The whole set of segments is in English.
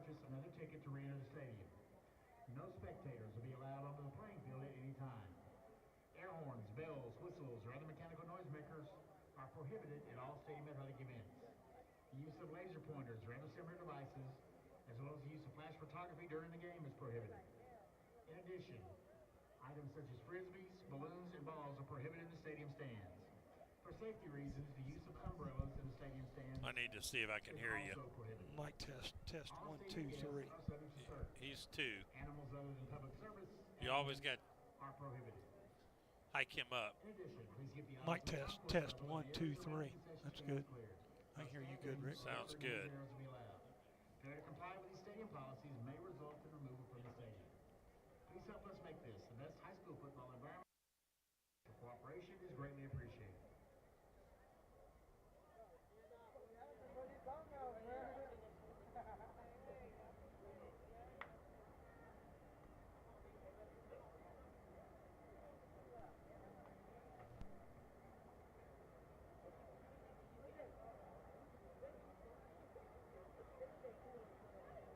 purchase another ticket to re-enter the stadium. No spectators will be allowed onto the playing field at any time. Air horns, bells, whistles, or other mechanical noisemakers are prohibited at all stadium athletic events. The use of laser pointers or other similar devices, as well as the use of flash photography during the game, is prohibited. In addition, items such as frisbees, balloons, and balls are prohibited in the stadium stands. For safety reasons, the use of umbrellas in the stadium stands I need to see if I can is hear you. also prohibited. Mic test, All 1, stadium 2, guests 3. are subject to search. He's 2. Animals other than public service You always got are prohibited. hike him up. In addition, please get the Mic obligation test, form 1, 2, 3. That's good. I hear you good, Rick. Sounds good. Failure to comply with these stadium policies may result in removal from the stadium. Please help us make this the best high school football environment. Your cooperation is greatly appreciated.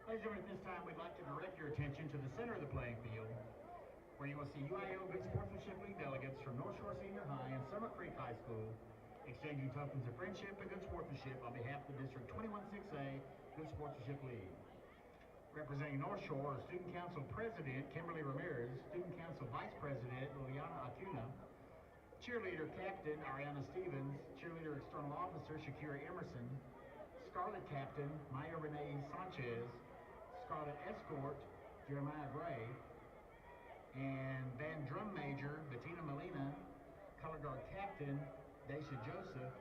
Ladies and gentlemen, at this time, we'd like to direct your attention to the center of the playing field, where you will see UIL Good Sportsmanship League delegates from North Shore Senior High and Summer Creek High School exchanging tokens of friendship and good sportsmanship on behalf of the District 216A Good Sportsmanship League. Representing North Shore are Student Council President Kimberly Ramirez, Student Council Vice President Liliana Acuna, Cheerleader Captain Ariana Stevens, Cheerleader External Officer Shakira Emerson, Scarlet Captain Maya Renee Sanchez, Scarlet Escort Jeremiah Gray, and Band Drum Major Bettina Molina, Color Guard Captain Daisha Joseph,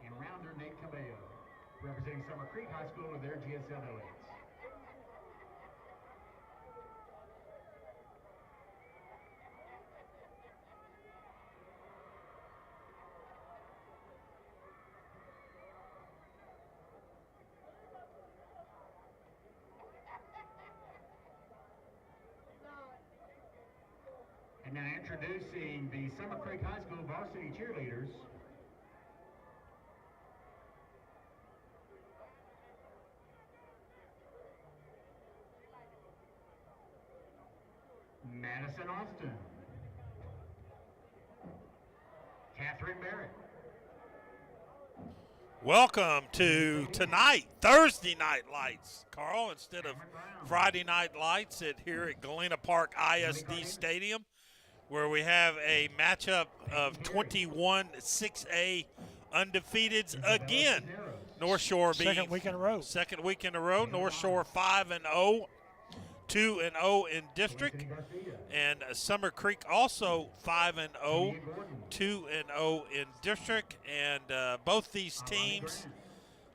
and Rounder Nate Cabello. Representing Summer Creek High School are their GSL delegates. And now introducing the Summer Creek High School varsity cheerleaders. Madison Austin, Catherine Barrett, Welcome to tonight, Thursday Night Lights, Carl, instead of Friday Night Lights here at Galena Park ISD Stadium, where we have a matchup of 21-6A undefeateds again. North Shore being Second week in a row. Second week in a row. North Shore 5-0, 2-0 in district, and Summer Creek also 5-0, 2-0 in district. And both these teams,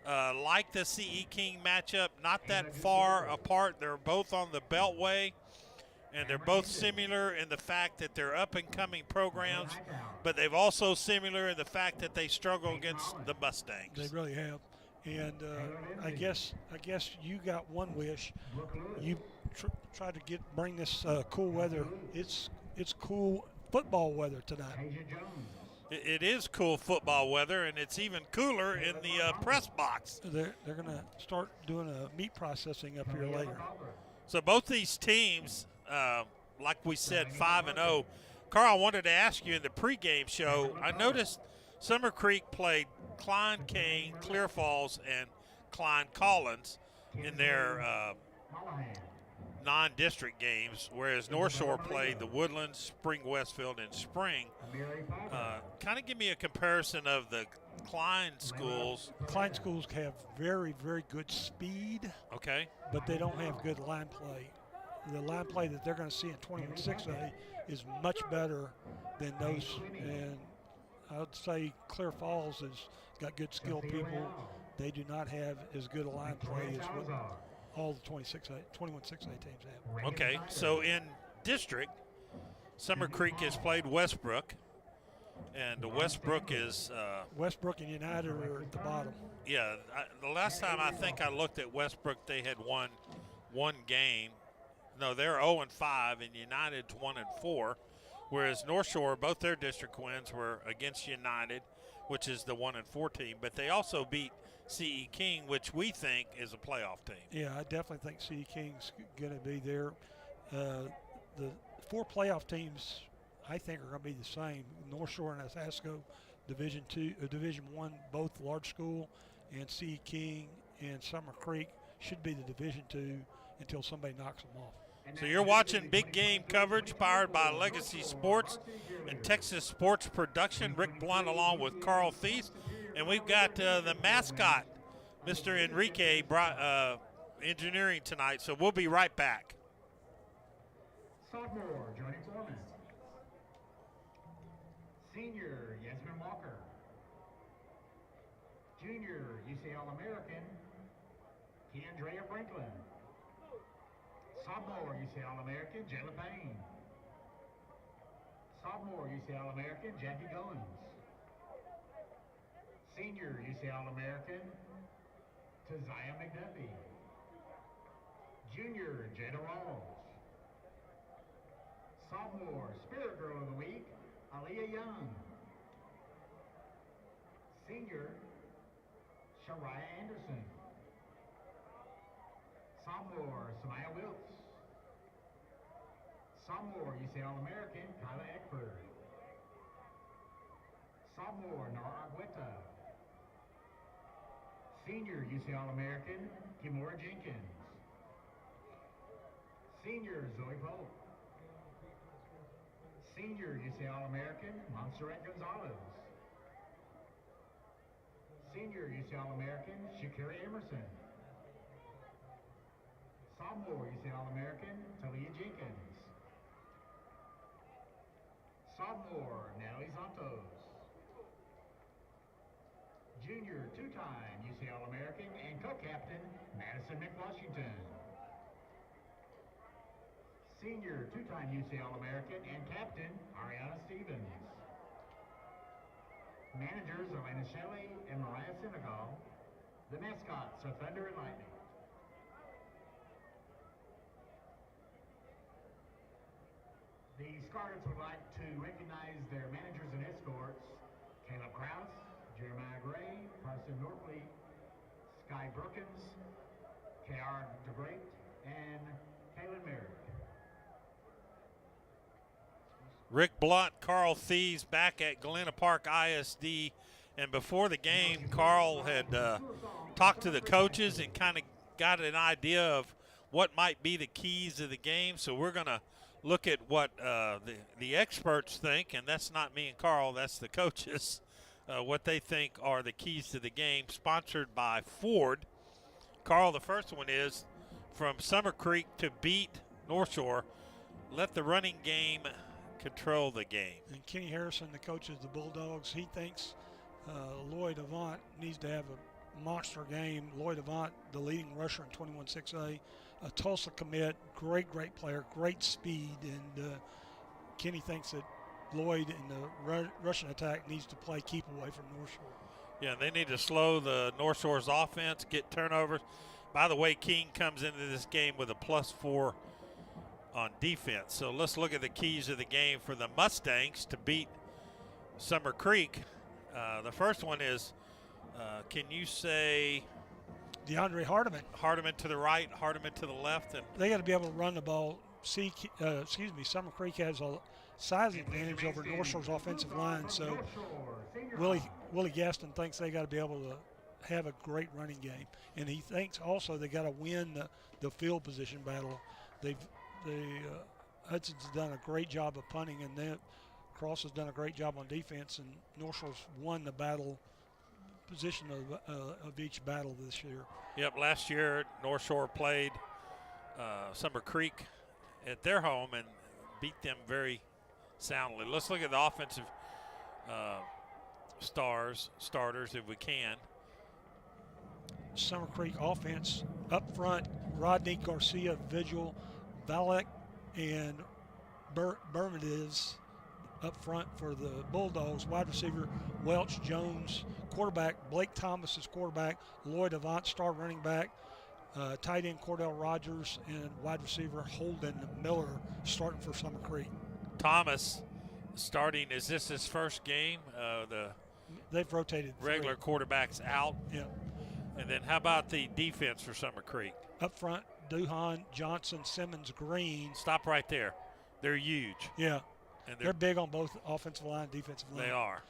like the CE King matchup, not that far apart. They're both on the Beltway, and they're both similar in the fact that they're up-and-coming programs, but they've also similar in the fact that they struggle against the Mustangs. They really have. And I guess you got one wish. You try to bring this cool weather. It's cool football weather tonight. It is cool football weather, and it's even cooler in the press box. They're going to start doing a meat processing up here later. So both these teams, like we said, 5-0. Carl, I wanted to ask you in the pregame show, I noticed Summer Creek played Klein Kane, Clear Falls, and Klein Collins in their non-district games, whereas North Shore played the Woodlands, Spring Westfield, and Spring. Kind of give me a comparison of the Klein schools. Klein schools have very, very good speed, Okay. but they don't have good line play. The line play that they're going to see in 21-6A is much better than those. And I would say Clear Falls has got good skilled people. They do not have as good a line play as what all the 21-6A teams have. Okay, so in district, Summer Creek has played Westbrook, and Westbrook is Westbrook and United are at the bottom. yeah. The last time I think I looked at Westbrook, they had won one game. No, they're 0-5, and United's 1-4. Whereas North Shore, both their district wins were against United, which is the 1-4 team. But they also beat C.E. King, which we think is a playoff team. Yeah, I definitely think C.E. King's going to be there. The 4 playoff teams, I think, are going to be the same. North Shore and Itasco, Division I, both large school, and C.E. King and Summer Creek should be the Division II until somebody knocks them off. So you're watching big game coverage powered by Legacy Sports and Texas Sports Production. Rick Blunt along with Carl Thies. And we've got the mascot, Mr. Enrique, engineering tonight. So we'll be right back. Sophomore, Johnny Foreman. Senior, Yasmin Walker. Junior, UC All-American, Keandrea Franklin. Sophomore, UC All-American, Jayla Payne. Sophomore, UC All-American, Jackie Goins. Senior, UC All-American, Taziah McDuffie. Junior, Jada Rawls. Sophomore, Spirit Girl of the Week, Aaliyah Young. Senior, Shariah Anderson. Sophomore, Samaya Wilkes. Sophomore, UC All-American, Kyla Eckford. Sophomore, Nora Argueta. Senior, UC All-American, Kimora Jenkins. Senior, Zoe Pope. Senior, UC All-American, Montserrat Gonzalez. Senior, UC All-American, Shakira Emerson. Sophomore, UC All-American, Talia Jenkins. Sophomore, Natalie Santos. Junior, 2-time UC All-American and co-captain, Madison McWashington. Senior, 2-time UC All-American and captain, Ariana Stevens. Managers, Elena Shelley and Mariah Senegal. The mascots are Thunder and Lightning. The Scarlets would like to recognize their managers and escorts, Caleb Krause, Jeremiah Gray, Carson Norfleet, Sky Brookins, K.R. DeGreat, and Kaylin Merrick. Rick Blunt, Carl Thies back at Galena Park ISD. And before the game, Carl had talked to the coaches and kind of got an idea of what might be the keys of the game. So we're going to look at what the experts think, and that's not me and Carl, that's the coaches, what they think are the keys to the game, sponsored by Ford. Carl, the first one is from Summer Creek to beat North Shore, let the running game control the game. And Kenny Harrison, the coach of the Bulldogs, he thinks Lloyd Avant needs to have a monster game. Lloyd Avant, the leading rusher in 21-6A, a Tulsa commit, great player, great speed, and Kenny thinks that Lloyd in the Russian attack needs to play keep away from North Shore. Yeah, they need to slow the North Shore's offense, get turnovers. By the way, King comes into this game with a +4 on defense. So let's look at the keys of the game for the Mustangs to beat Summer Creek. The first one is, can you say DeAndre Hardiman. Hardiman to the right, Hardiman to the left, and they got to be able to run the ball. Summer Creek has a size advantage over North Shore's offensive line, so Willie Gaston thinks they got to be able to have a great running game, and he thinks also they got to win the field position battle. Hudson's done a great job of punting, and then Cross has done a great job on defense, and North Shore's won the battle position of each battle this year. Yep, last year North Shore played Summer Creek at their home and beat them very soundly. Let's look at the offensive starters if we can. Summer Creek offense up front, Rodney Garcia, Vigil, Valek, and Bermudez up front for the Bulldogs. Wide receiver, Welch, Jones. Quarterback, Blake Thomas is quarterback. Lloyd Avant, star running back. Tight end, Cordell Rogers. And wide receiver, Holden Miller, starting for Summer Creek. Thomas starting. Is this his first game? They've rotated regular quarterbacks out. Yeah. And then how about the defense for Summer Creek? Up front, Duhan, Johnson, Simmons, Green. Stop right there. They're huge. Yeah, And they're big on both offensive line, defensive line. they are.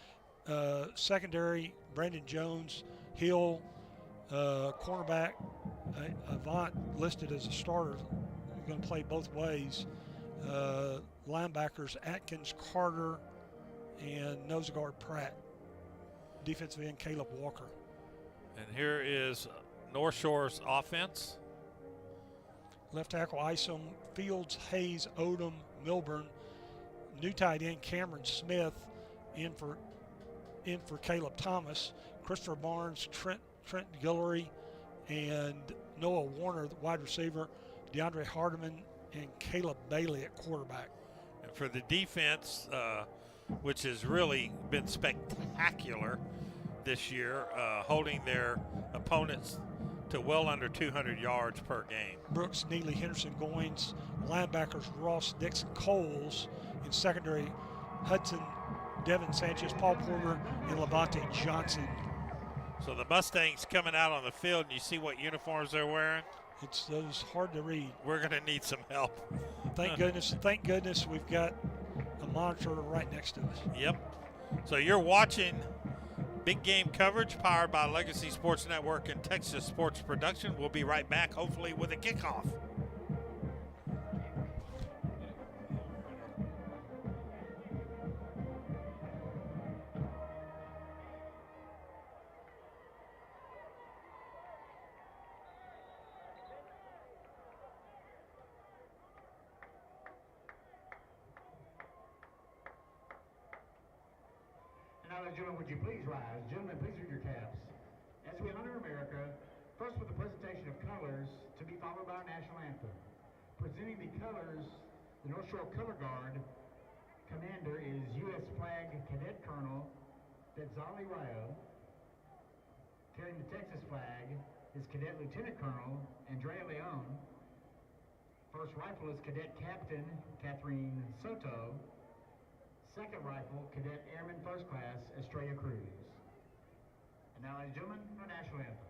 Secondary, Brandon Jones, Hill, cornerback, Avant listed as a starter. Going to play both ways. Linebackers, Atkins, Carter, and nose guard Pratt. Defensive end, Caleb Walker. And here is North Shore's offense. Left tackle, Isom, Fields, Hayes, Odom, Milburn. New tight end, Cameron Smith, in for Caleb Thomas. Christopher Barnes, Trent Guillory, and Noah Warner, the wide receiver. DeAndre Hardiman and Caleb Bailey at quarterback. And for the defense, which has really been spectacular this year, holding their opponents to well under 200 yards per game. Brooks, Neely, Henderson, Goins. Linebackers, Ross, Dixon, Coles. In secondary, Hudson, Devin Sanchez, Paul Porter, and Levante Johnson. So the Mustangs coming out on the field, and you see what uniforms they're wearing? It's those hard to read. We're going to need some help. Thank goodness we've got a monitor right next to us. Yep. So you're watching Big Game coverage powered by Legacy Sports Network and Texas Sports Production. We'll be right back, hopefully, with a kickoff. Now, gentlemen, would you please rise? Gentlemen, please read your caps. As we honor America, first with the presentation of colors, to be followed by our national anthem. Presenting the colors, the North Shore Color Guard commander is U.S. Flag Cadet Colonel Dedzali Rayo. Carrying the Texas flag is Cadet Lieutenant Colonel Andrea Leon. First rifle is Cadet Captain Catherine Soto. Second rifle, Cadet Airman First Class, Estrella Cruz. And now, ladies and gentlemen, our national anthem.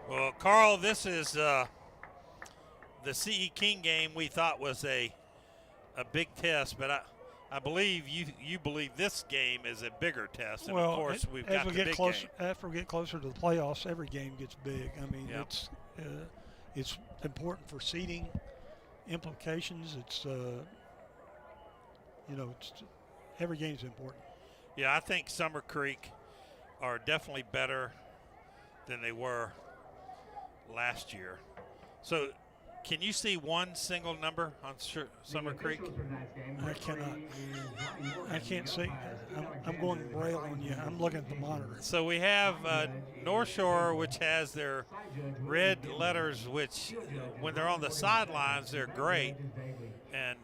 Well, Carl, this is the C.E. King game we thought was a big test, but I believe you believe this game is a bigger test. And well, of course, we've as got we the get big closer, game. after we get closer to the playoffs, every game gets big. I mean, Yep. it's important for seeding implications. It's every game's important. Yeah, I think Summer Creek are definitely better than they were last year. So, can you see one single number on Summer Creek? I cannot. I can't see. I'm going braille on you. I'm looking at the monitor. So we have North Shore, which has their red letters, which when they're on the sidelines, they're great. And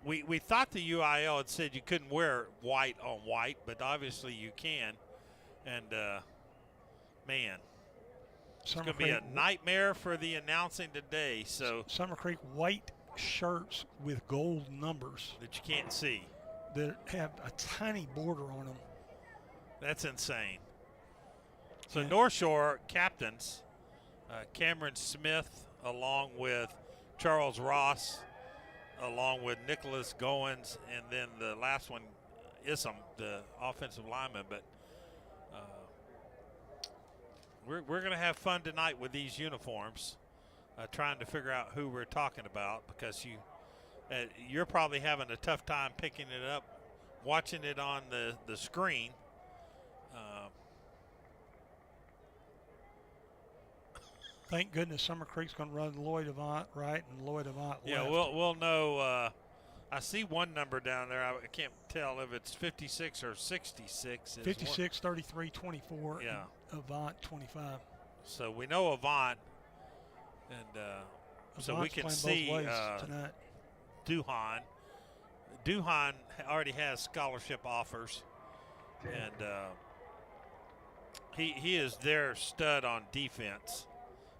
we thought the UIL had said you couldn't wear white on white, but obviously you can. And, man, it's going to be a nightmare for the announcing today. So Summer Creek white shirts with gold numbers that you can't see. that have a tiny border on them. That's insane. So Yeah. North Shore captains, Cameron Smith along with Charles Ross, along with Nicholas Goins, and then the last one, Isom, the offensive lineman. But we're going to have fun tonight with these uniforms, trying to figure out who we're talking about, because you're probably having a tough time picking it up, watching it on the screen. Thank goodness Summer Creek's going to run Lloyd Avant right and Lloyd Avant left. Yeah, we'll know. I see one number down there. I can't tell if it's 56 or 66. 56, 33, 24. Yeah. And Avant 25. So we know Avant, and so we Avant's can playing see both ways tonight. Duhan. Duhan already has scholarship offers, and he is their stud on defense,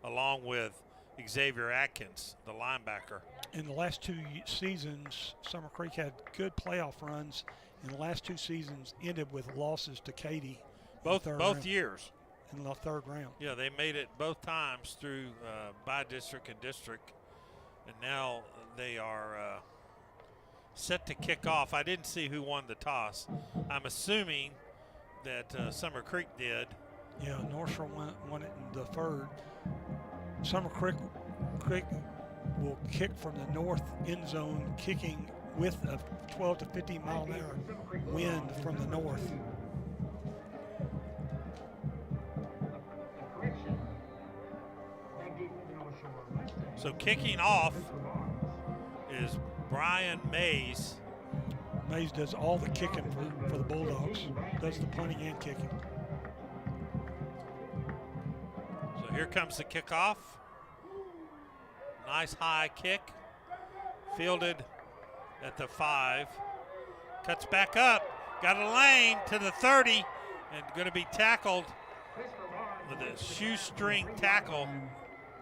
along with Xavier Atkins, the linebacker. In the last 2 seasons, Summer Creek had good playoff runs. In the last 2 seasons, ended with losses to Katy. Both years. In the third round. Yeah, they made it both times through by district and district, and now they are set to kick off. I didn't see who won the toss. I'm assuming that Summer Creek did. Yeah, North Shore won it in the third. Summer Creek will kick from the north end zone, kicking with a 12 to 15 mile an hour wind from the north. So kicking off is Brian Mays. Mays does all the kicking for the Bulldogs, does the punting and kicking. So here comes the kickoff. Nice high kick, fielded at the 5. Cuts back up, got a lane to the 30, and going to be tackled with a shoestring tackle.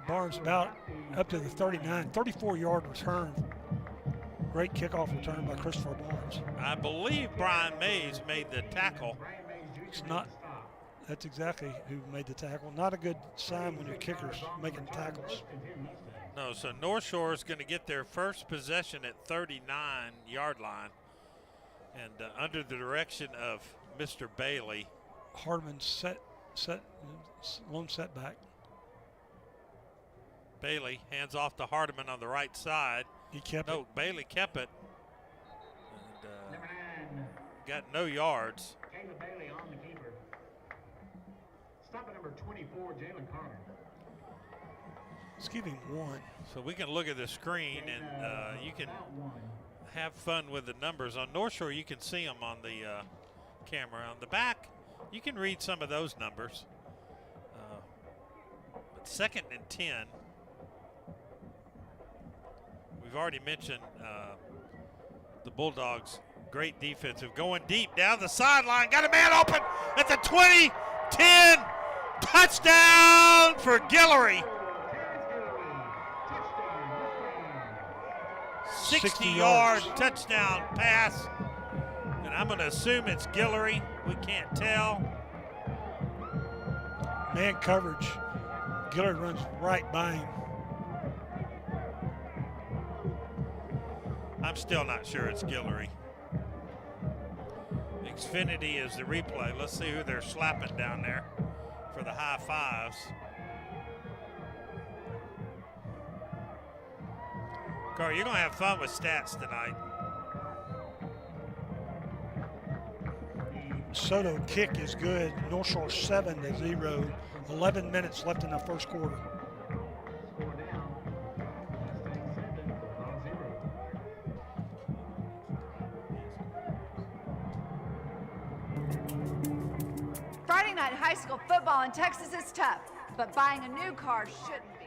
Barnes about up to the 39, 34-yard return. Great kickoff return by Christopher Barnes. I believe Brian Mays made the tackle. It's not. That's exactly who made the tackle. Not a good sign when your kicker's making tackles. No, so North Shore is going to get their first possession at 39-yard line, and under the direction of Mr. Bailey. Hardeman lone setback. Bailey hands off to Hardeman on the right side. He kept it. No, Bailey kept it. And got no yards. Caleb Bailey on the keeper. Stop at number 24, Jalen Carter. Let's give him 1. So we can look at the screen, and you can have fun with the numbers. On North Shore, you can see them on the camera. On the back, you can read some of those numbers. But 2nd and 10. We've already mentioned the Bulldogs' great defensive, going deep down the sideline. Got a man open at the 20, 10, touchdown for Guillory. 60-yard touchdown pass, and I'm going to assume it's Guillory. We can't tell. Man coverage. Guillory runs right by him. I'm still not sure it's Guillory. Xfinity is the replay. Let's see who they're slapping down there for the high fives. Carl, you're going to have fun with stats tonight. Soto kick is good. North Shore 7-0. 11 minutes left in the first quarter. Friday night high school football in Texas is tough, but buying a new car shouldn't be.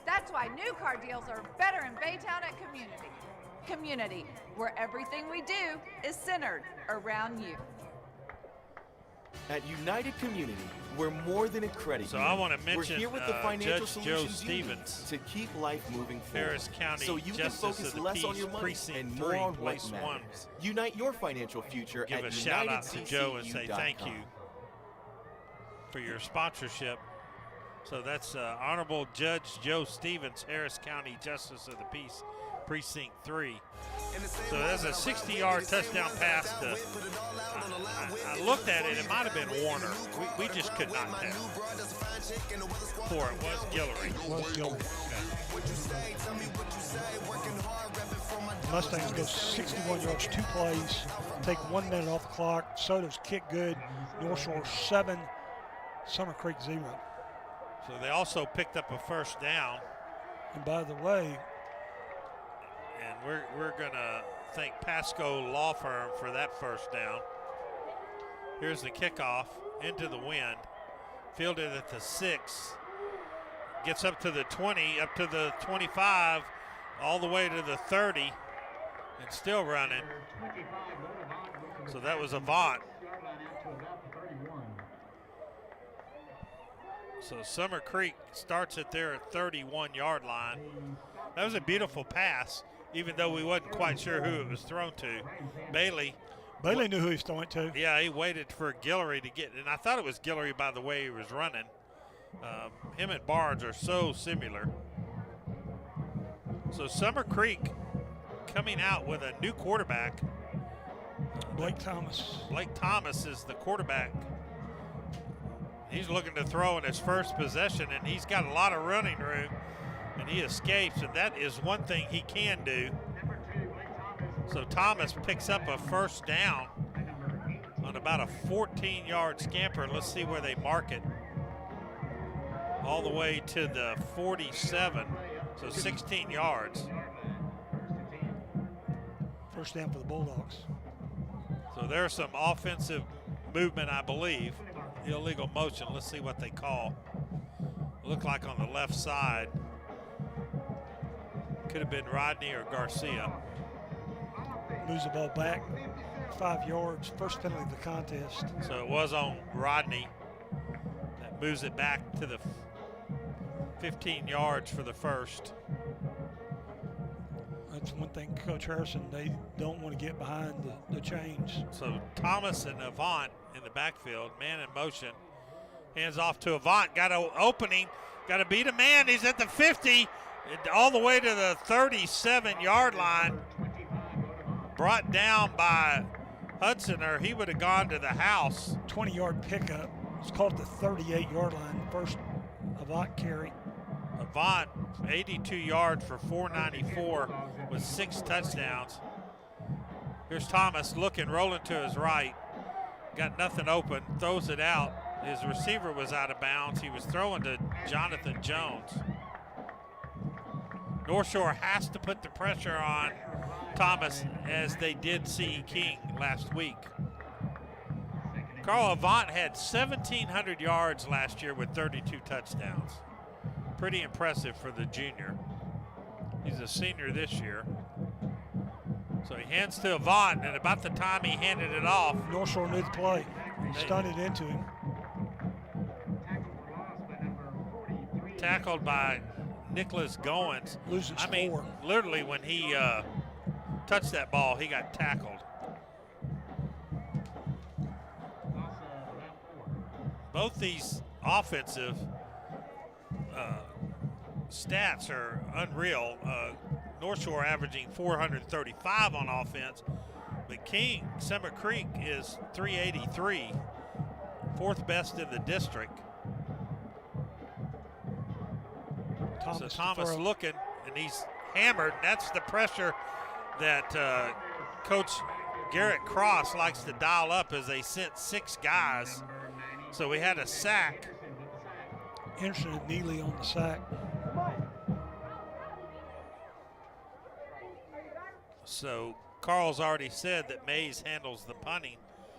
That's why new car deals are better in Baytown at Community. Community, where everything we do is centered around you. At United Community, we're more than a credit So union. I want to mention we're here with the financial Judge Joe solutions you need Stevens, to keep life moving forward. Harris County so you Justice can focus of the less on Peace, your money Precinct and 3, more on Place what 1. matters. Unite your financial future Give at a shout out to Joe and say thank UnitedCCU.com. you. for your sponsorship. So that's Honorable Judge Joe Stevens, Harris County Justice of the Peace, Precinct 3. So that's a 60-yard touchdown pass to, I looked at it, it might have been Warner. We just could not tell. For it was Guillory. Was Gilbert. Mustangs go 61 yards, 2 plays, take 1 minute off the clock. Soto's kick good. North Shore 7, Summer Creek 0. So they also picked up a first down. And by the way, And we're going to thank Pasco Law Firm for that first down. Here's the kickoff into the wind. Fielded at the 6. Gets up to the 20, up to the 25, all the way to the 30, and still running. So that was Avant. So Summer Creek starts at their 31-yard line. That was a beautiful pass, even though we wasn't quite sure who it was thrown to. Bailey knew who he was throwing to. Yeah, he waited for Guillory to get, and I thought it was Guillory by the way he was running. Him and Barnes are so similar. So Summer Creek coming out with a new quarterback. Blake Thomas. Blake Thomas is the quarterback. He's looking to throw in his first possession, and he's got a lot of running room, and he escapes, and that is one thing he can do. So Thomas picks up a first down on about a 14-yard scamper. Let's see where they mark it. All the way to the 47, so 16 yards. First down for the Bulldogs. So there's some offensive movement, I believe. Illegal motion. Let's see what they call. Look like on the left side. Could have been Rodney or Garcia. Moves the ball back 5 yards. First penalty of the contest. So it was on Rodney. That moves it back to the 15 yards for the first. That's one thing, Coach Harrison, they don't want to get behind the chains. So Thomas and Avant in the backfield, man in motion. Hands off to Avant, got an opening, got to beat a man. He's at the 50, all the way to the 37-yard line. Brought down by Hudson, or he would have gone to the house. 20-yard pickup. It's called the 38-yard line. First Avant carry. Avant, 82 yards for 494 with 6 touchdowns. Here's Thomas looking, rolling to his right. Got nothing open, throws it out. His receiver was out of bounds. He was throwing to Jonathan Jones. North Shore has to put the pressure on Thomas, as they did C.E. King last week. Carl Avant had 1,700 yards last year with 32 touchdowns. Pretty impressive for the junior. He's a senior this year. So he hands to Avant, and about the time he handed it off, North Shore knew the play. He stunned it into him. tackled by Nicholas Goins. Loses I mean, 4. literally when he touched that ball, he got tackled. Both these offensive stats are unreal. North Shore averaging 435 on offense, but Summer Creek is 383, 4th best in the district. So Thomas looking, and he's hammered. That's the pressure that Coach Garrett Cross likes to dial up, as they sent 6 guys. So we had a sack. Anderson and Neely on the sack. So Carl's already said that Mays handles the punting.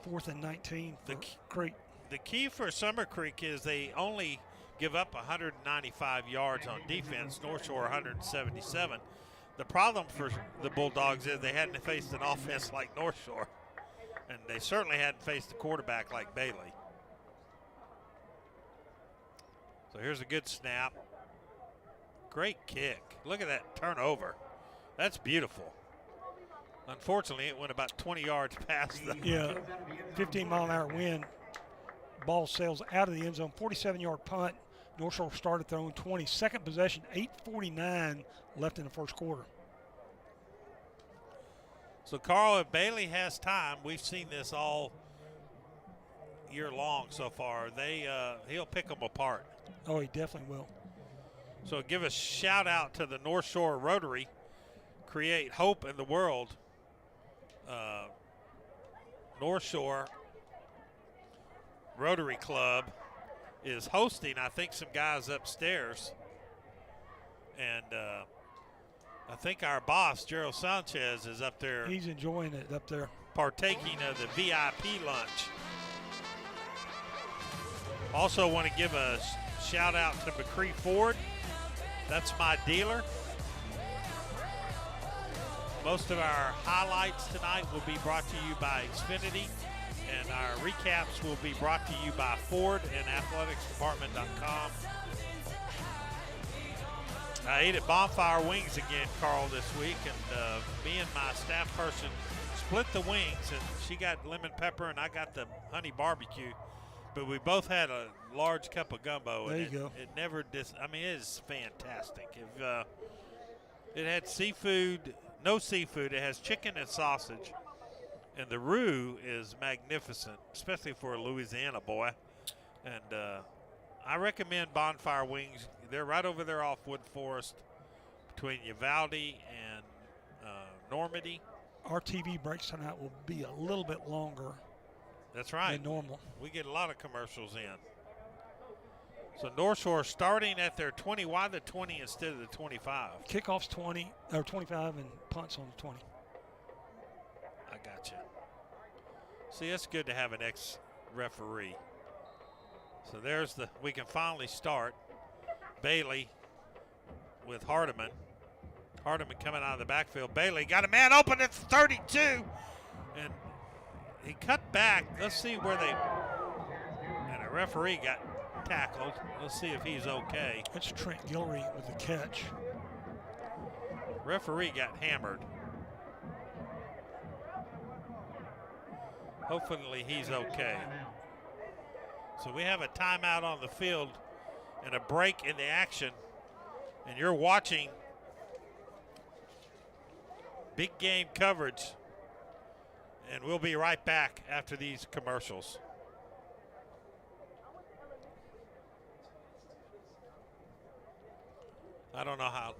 4th and 19 for Creek. The key for Summer Creek is they only give up 195 yards on defense, North Shore 177. The problem for the Bulldogs is they hadn't faced an offense like North Shore, and they certainly hadn't faced a quarterback like Bailey. So here's a good snap. Great kick. Look at that turnover. That's beautiful. Unfortunately, it went about 20 yards past the. Yeah, 15-mile-an-hour wind ball sails out of the end zone. 47-yard punt. North Shore started their own 20. Second possession, 8:49 left in the first quarter. So, Carl, if Bailey has time, we've seen this all year long so far. He'll pick them apart. Oh, he definitely will. So give a shout out to the North Shore Rotary, create hope in the world. North Shore Rotary Club is hosting, I think, some guys upstairs. And I think our boss, Gerald Sanchez, is up there. He's enjoying it up there. Partaking of the VIP lunch. Also want to give a shout out to McCree Ford. That's my dealer. Most of our highlights tonight will be brought to you by Xfinity, and our recaps will be brought to you by Ford and athleticsdepartment.com. I ate at Bonfire Wings again, Carl, this week, and me and my staff person split the wings, and she got lemon pepper and I got the honey barbecue. But we both had a large cup of gumbo. There and you go. It never I mean, it is fantastic. If it had seafood, no seafood. It has chicken and sausage. And the roux is magnificent, especially for a Louisiana boy. And I recommend Bonfire Wings. They're right over there off Wood Forest between Uvalde and Normandy. Our TV breaks tonight will be a little bit longer That's right. than normal. We get a lot of commercials in. So North Shore starting at their 20. Why the 20 instead of the 25? Kickoff's 20 or 25 and punts on the 20. I got you. See, it's good to have an ex-referee. So we can finally start. Bailey with Hardiman. Hardiman coming out of the backfield. Bailey got a man open at 32. And he cut back. Let's see where and a referee got tackled. Let's see if he's okay. That's Trent Guillory with the catch. Referee got hammered. Hopefully he's okay. So we have a timeout on the field and a break in the action. And you're watching big game coverage. And we'll be right back after these commercials. I don't know how.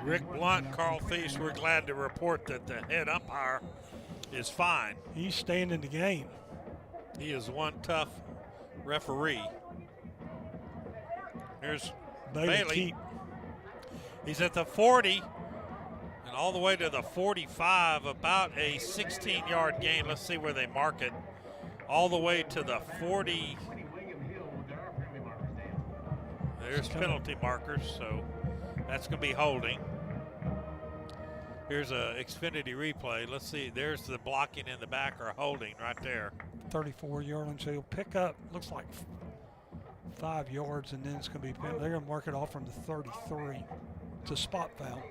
Rick Blunt, Carl Thies, we're glad to report that the head umpire is fine. He's staying in the game. He is one tough referee. Here's Bailey. Keep. He's at the 40 and all the way to the 45, about a 16-yard gain. Let's see where they mark it. All the way to the 40. There's penalty markers, so that's going to be holding. Here's a Xfinity replay. Let's see. There's the blocking in the back or holding right there. 34 yard, so he'll pick up, looks like 5 yards, and then it's going to be, they're going to mark it off from the 33. It's a spot foul.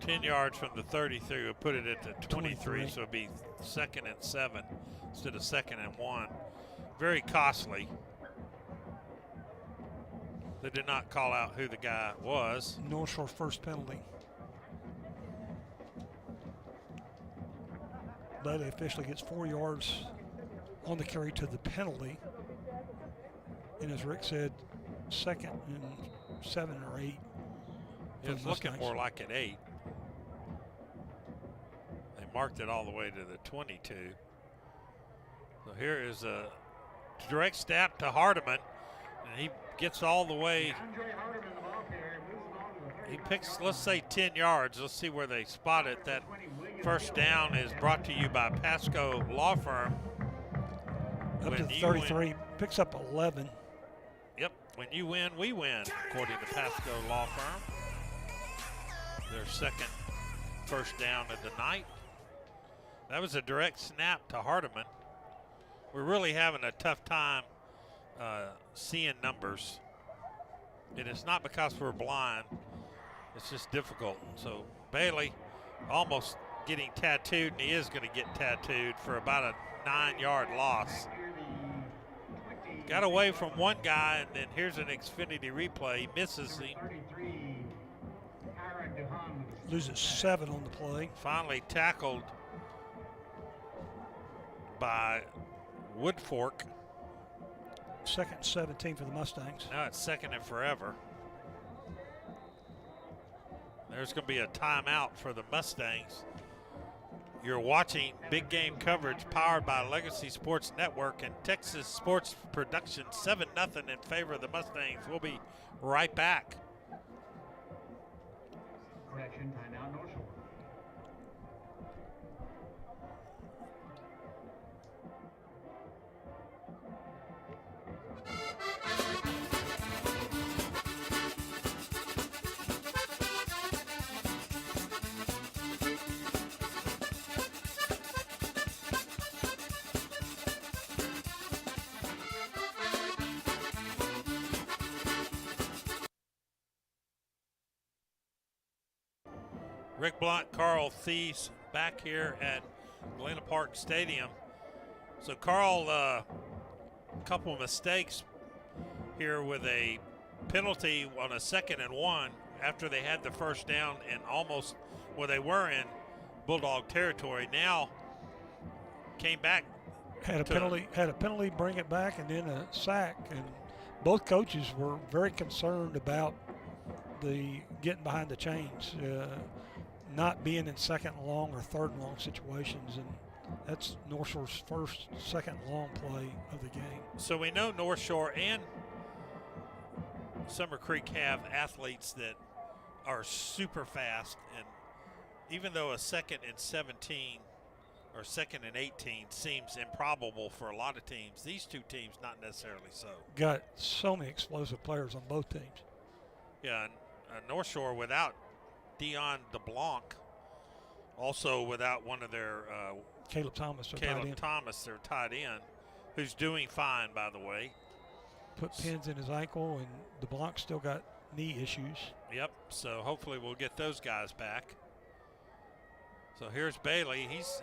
10 yards from the 33 will put it at the 23, 23. so it'll be 2nd and 7 instead of 2nd and 1. Very costly. They did not call out who the guy was. North Shore first penalty. Bailey officially gets 4 yards on the carry to the penalty. And as Rick said, 2nd and 7 or 8. It's looking more like an 8. They marked it all the way to the 22. So here is a direct snap to Hardiman, and he gets all the way. He picks, let's say, 10 yards. Let's see where they spot it. That first down is brought to you by Pasco Law Firm. Up to the 33, picks up 11. Yep, when you win, we win, according to Pasco Law Firm. Their second first down of the night. That was a direct snap to Hardiman. We're really having a tough time seeing numbers. And it's not because we're blind. It's just difficult. So Bailey almost getting tattooed, and he is going to get tattooed for about a 9-yard loss. Got away from one guy, and then here's an Xfinity replay. He misses him. Loses 7 on the play. Finally tackled by Woodfork. 2nd and 17 for the Mustangs. Now it's 2nd and forever. There's going to be a timeout for the Mustangs. You're watching Big Game coverage powered by Legacy Sports Network and Texas Sports Production. 7-0 in favor of the Mustangs. We'll be right back. Correction, timeout, North Shore. Rick Blunt, Carl Thies back here at Galena Park Stadium. So Carl, a couple of mistakes here with a penalty on a 2nd and 1 after they had the first down and almost, well, they were in Bulldog territory. Now came back. Had a penalty, bring it back, and then a sack. And both coaches were very concerned about the getting behind the chains. Not being in 2nd and long or 3rd and long situations, and that's North Shore's first 2nd and long play of the game. So we know North Shore and Summer Creek have athletes that are super fast, and even though a 2nd and 17 or 2nd and 18 seems improbable for a lot of teams, these two teams not necessarily so. Got so many explosive players on both teams. Yeah, and North Shore without Dion DeBlanc, also without one of their Caleb Thomas, their tight end, who's doing fine, by the way. Put pins in his ankle, and DeBlanc still got knee issues. Yep, so hopefully we'll get those guys back. So here's Bailey. He's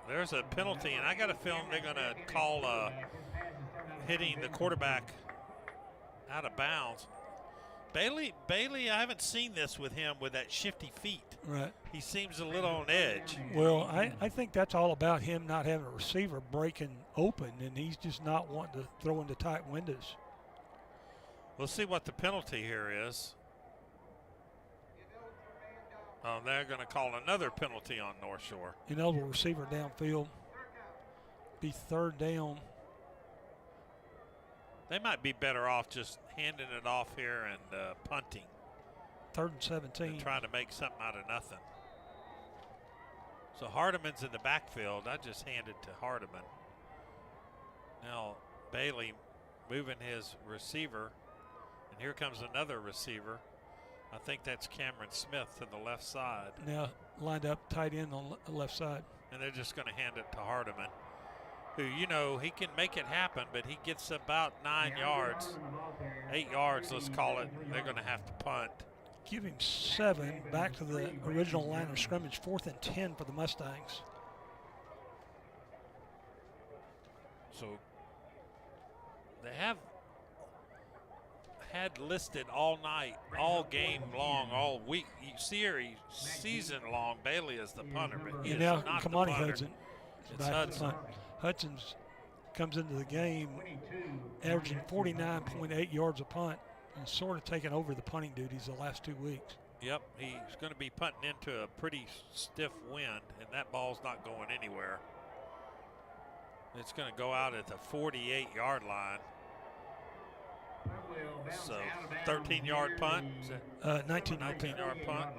there's a penalty, and I got a feeling they're going to call hitting the quarterback out of bounds. Bailey, I haven't seen this with him with that shifty feet. Right. He seems a little on edge. Well, I think that's all about him not having a receiver breaking open, and he's just not wanting to throw into tight windows. We'll see what the penalty here is. Oh, they're going to call another penalty on North Shore. Ineligible receiver downfield. Be 3rd down. They might be better off just handing it off here and punting. 3rd and 17. And trying to make something out of nothing. So Hardiman's in the backfield. I just handed to Hardiman. Now Bailey moving his receiver And here comes another receiver. I think that's Cameron Smith to the left side. Now lined up tight end on the left side. And they're just going to hand it to Hardiman, who, you know, he can make it happen, but he gets about 9 yards, 8 yards, let's call it. They're going to have to punt. Give him 7 back to the original line of scrimmage, 4th and 10 for the Mustangs. So they have had listed all night, all game long, all week, series, season long, Bailey as the punter. But he And is now not the Kamani punter. Hudson is It's back to Hudson. punt. Hudson's comes into the game averaging 49.8 yards a punt and sort of taking over the punting duties the last 2 weeks. Yep, he's going to be punting into a pretty stiff wind, and that ball's not going anywhere. It's going to go out at the 48-yard line. So 13-yard punt. Is that 19-yard punt.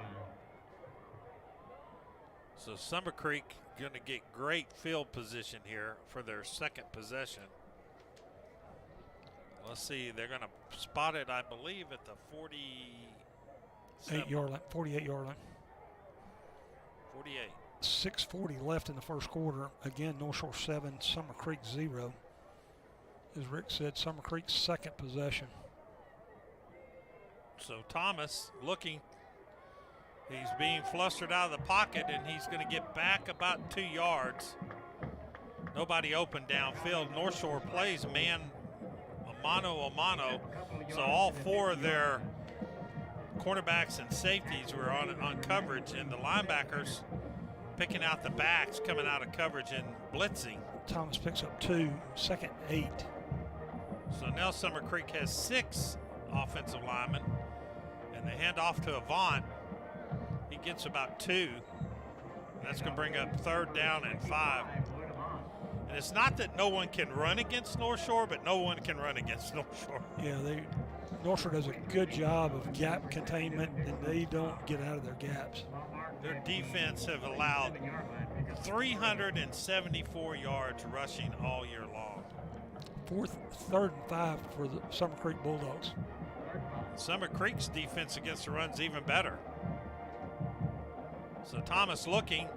So Summer Creek going to get great field position here for their second possession. Let's see, they're going to spot it, I believe, at the 48-yard line. 48. 6:40 left in the first quarter. Again, North Shore 7, Summer Creek 0. As Rick said, Summer Creek's second possession. So Thomas looking, he's being flustered out of the pocket, and he's going to get back about 2 yards. Nobody open downfield. North Shore plays man a mano. So all 4 of their cornerbacks and safeties were on coverage, and the linebackers picking out the backs coming out of coverage and blitzing. Thomas picks up 2, second 8. So now Summer Creek has 6 offensive linemen, and they hand off to Avant. He gets about 2. That's going to bring up 3rd down and 5. And it's not that no one can run against North Shore, but no one can run against North Shore. Yeah, North Shore does a good job of gap containment, and they don't get out of their gaps. Their defense have allowed 374 yards rushing all year long. 3rd and 5 for the Summer Creek Bulldogs. Summer Creek's defense against the run's even better. So Thomas looking,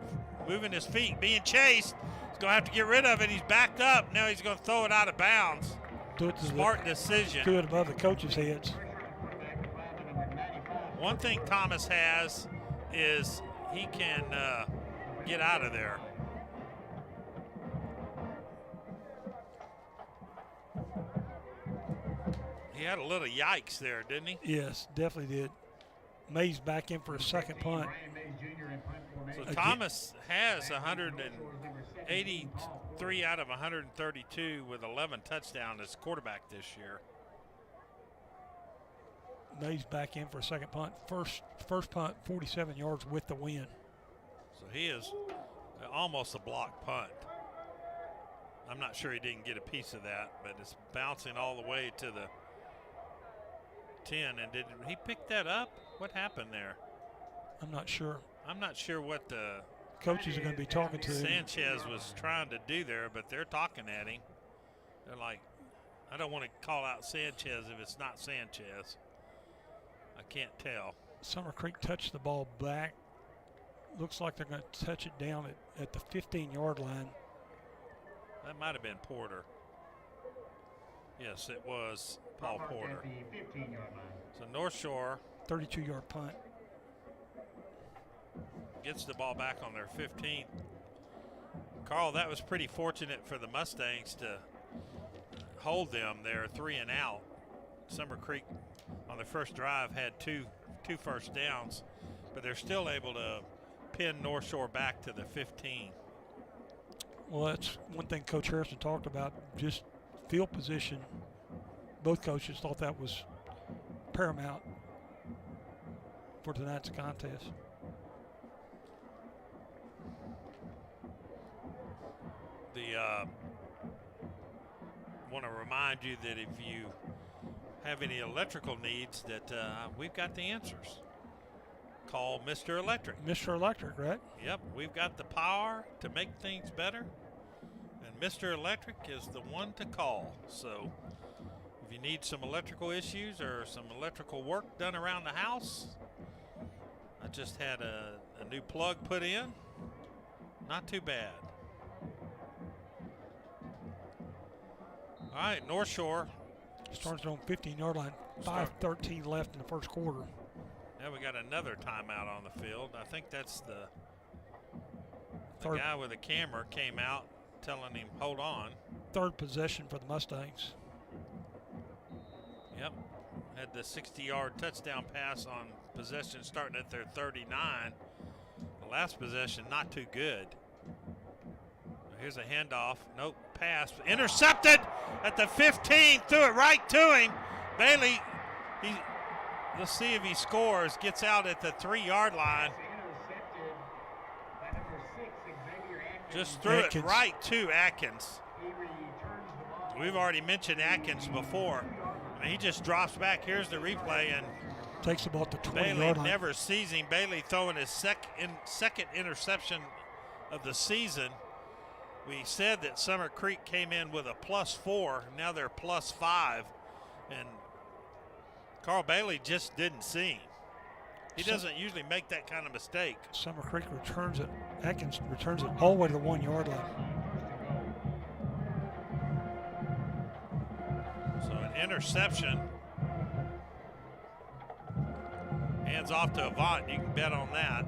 moving his feet, being chased. He's going to have to get rid of it. He's backed up. Now he's going to throw it out of bounds. Do it to Smart decision. Do it above the coaches' heads. One thing Thomas has is he can get out of there. He had a little yikes there, didn't he? Yes, definitely did. Mays back in for a second punt. So Thomas has 183 out of 132 with 11 touchdowns as quarterback this year. Mays back in for a second punt. First punt, 47 yards with the win. So he is almost a block punt. I'm not sure he didn't get a piece of that, but it's bouncing all the way to the 10. And did he pick that up? What happened there? I'm not sure. I'm not sure what the Coaches are going to be talking to him. Sanchez was trying to do there, but they're talking at him. They're like, I don't want to call out Sanchez if it's not Sanchez. I can't tell. Summer Creek touched the ball back. Looks like they're going to touch it down at the 15-yard line. That might have been Porter. Yes, it was Paul Porter. So North Shore 32-yard punt. gets the ball back on their 15. Carl, that was pretty fortunate for the Mustangs to hold them there 3 and out. Summer Creek on their first drive had two first downs, but they're still able to pin North Shore back to the 15. Well, that's one thing Coach Harrison talked about, just field position. Both coaches thought that was paramount for tonight's contest. Want to remind you that if you have any electrical needs, that we've got the answers. Call Mr. Electric. Mr. Electric, right? Yep, we've got the power to make things better, and Mr. Electric is the one to call. So If you need some electrical issues or some electrical work done around the house, I just had a new plug put in. Not too bad. All right, North Shore. Starts on 15-yard line. 5:13 left in the first quarter. Now we got another timeout on the field. I think that's the guy with the camera came out telling him, hold on. Third possession for the Mustangs. Yep. Had the 60-yard touchdown pass on possession starting at their 39. The last possession, not too good. Here's a handoff. Nope. Pass. Intercepted at the 15. Threw it right to him. Bailey, let's see if he scores. Gets out at the 3-yard line. Just threw it right to Atkins. We've already mentioned Atkins before. I mean, he just drops back. Here's the replay, and takes the ball to 20-yard Bailey line. never sees him. Bailey throwing his second interception of the season. We said that Summer Creek came in with a +4. Now they're +5. And Carl Bailey just didn't see him. He doesn't usually make that kind of mistake. Summer Creek returns it. Atkins returns it all the way to the 1-yard line. So an interception. Hands off to Avant. You can bet on that.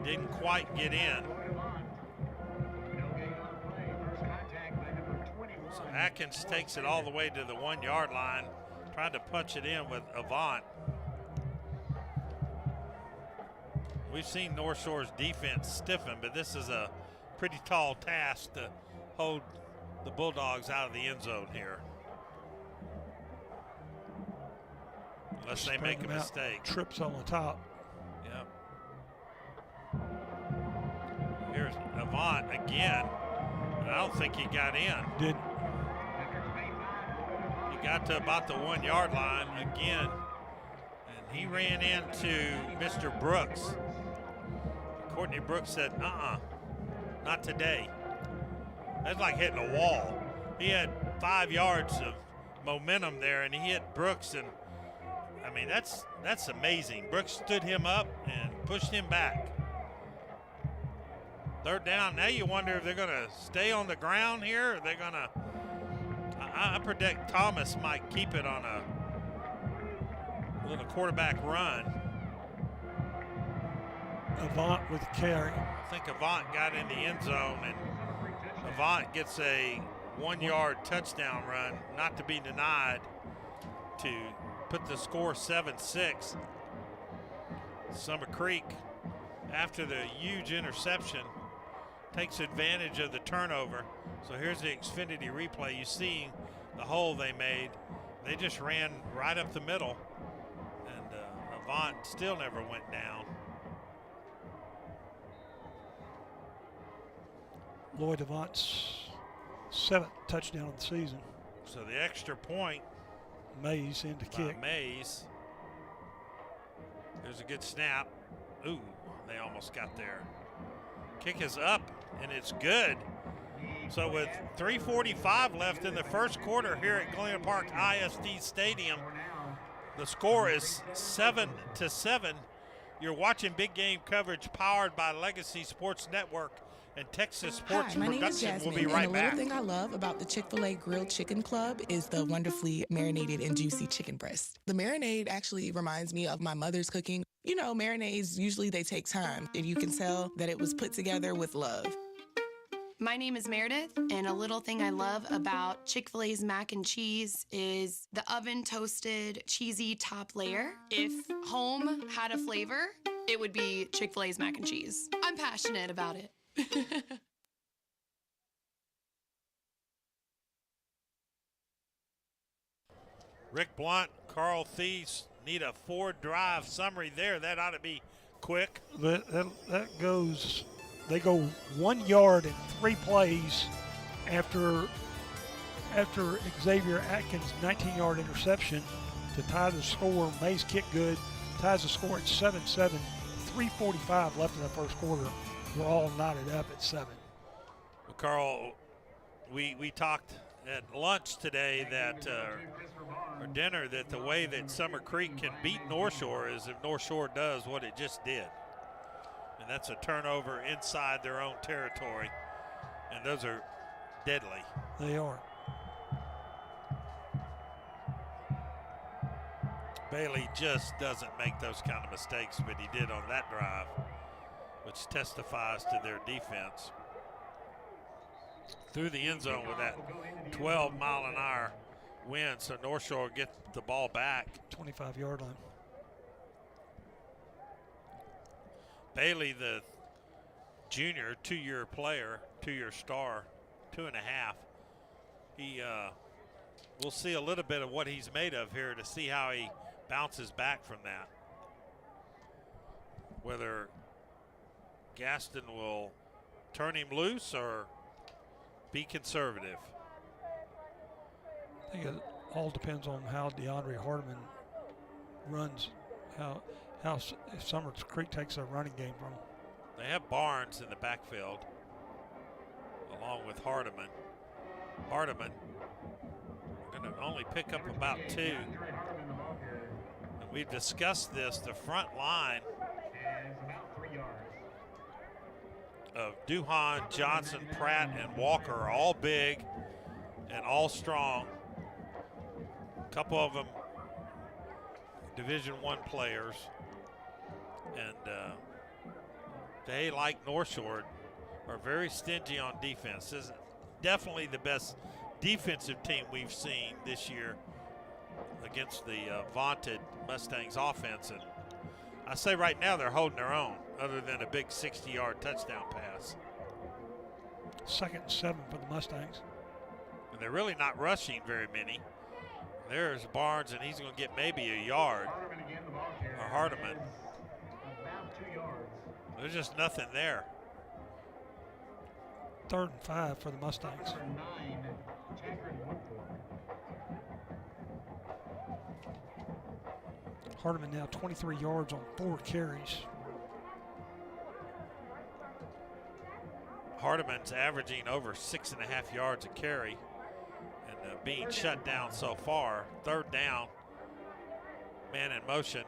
Didn't quite get in. So Atkins takes it all the way to the 1-yard line, trying to punch it in with Avant. We've seen North Shore's defense stiffen, but this is a pretty tall task to hold the Bulldogs out of the end zone here. Unless they make a mistake. Trips on the top. Yep. Here's Avant again. I don't think he got in. Did. He got to about the 1-yard line again, and he ran into Mr. Brooks. Courtney Brooks said, not today. That's like hitting a wall. He had 5 yards of momentum there, and he hit Brooks, and I mean, that's amazing. Brooks stood him up and pushed him back. Third down. Now you wonder if they're going to stay on the ground here, or they're going to. I predict Thomas might keep it on a little quarterback run. Avant with the carry. I think Avant got in the end zone, and Avant gets a 1-yard touchdown run, not to be denied, to put the score 7-6. Summer Creek, after the huge interception, takes advantage of the turnover. So here's the Xfinity replay. You see the hole they made. They just ran right up the middle, and Avant still never went down. Lloyd Avant's 7th touchdown of the season. So the extra point. Mays in to kick. Mays. There's a good snap. Ooh, they almost got there. Kick is up, and it's good. So with 3:45 left in the first quarter here at Galena Park ISD Stadium, the score is 7-7. You're watching Big Game coverage powered by Legacy Sports Network and Texas Sports Hi, my name is Production. Jasmine, We'll be right and the back. little thing I love about the Chick-fil-A Grilled Chicken Club is the wonderfully marinated and juicy chicken breast. The marinade actually reminds me of my mother's cooking. You know, marinades, usually they take time, and you can tell that it was put together with love. My name is Meredith, and a little thing I love about Chick-fil-A's mac and cheese is the oven-toasted, cheesy top layer. If home had a flavor, it would be Chick-fil-A's mac and cheese. I'm passionate about it. Rick Blunt, Carl Thies need a 4-drive summary there. That ought to be quick. That goes. They go 1 yard in 3 plays after Xavier Atkins' 19-yard interception to tie the score. Mays kick good, ties the score at 7-7. 3:45 left in the first quarter. We're all knotted up at 7. Well, Carl, we talked at lunch today that, or dinner, that the way that Summer Creek can beat North Shore is if North Shore does what it just did. And that's a turnover inside their own territory. And those are deadly. They are. Bailey just doesn't make those kind of mistakes, but he did on that drive, which testifies to their defense. Through the end zone with that 12-mile-an-hour wind, so North Shore get the ball back. 25-yard line. Bailey, the junior, 2-year player, 2-year star, 2.5. He, we'll see a little bit of what he's made of here to see how he bounces back from that. Whether Gaston will turn him loose or be conservative. I think it all depends on how DeAndre Hardiman runs, how if Summers Creek takes a running game from him. They have Barnes in the backfield along with Hardiman. Hardiman going to only pick up about 2. And we've discussed this, the front line of Duhan, Johnson, Pratt, and Walker are all big and all strong. A couple of them Division I players. And they, like North Shore, are very stingy on defense. This is definitely the best defensive team we've seen this year against the vaunted Mustangs offense. And I say right now they're holding their own, other than a big 60-yard touchdown pass. 2nd and 7 for the Mustangs. And they're really not rushing very many. There's Barnes, and he's going to get maybe a yard. Or Hardiman. There's just nothing there. 3rd and 5 for the Mustangs. Hardiman now 23 yards on 4 carries. Hardiman's averaging over 6.5 yards a carry and being shut down so far. 3rd down, man in motion.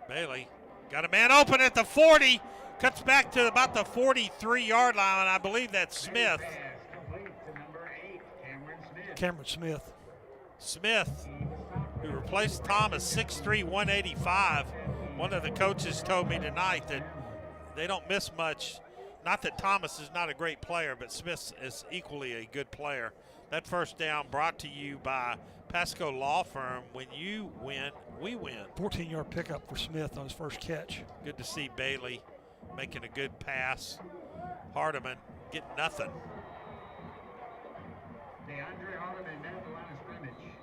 Bailey got a man open at the 40, cuts back to about the 43-yard line, and I believe that's Smith. Cameron Smith. Smith, who replaced Thomas, 6'3", 185. One of the coaches told me tonight that they don't miss much. Not that Thomas is not a great player, but Smith is equally a good player. That first down brought to you by Pasco Law Firm. When you win, we win. 14-yard pickup for Smith on his first catch. Good to see Bailey making a good pass. Hardiman getting nothing.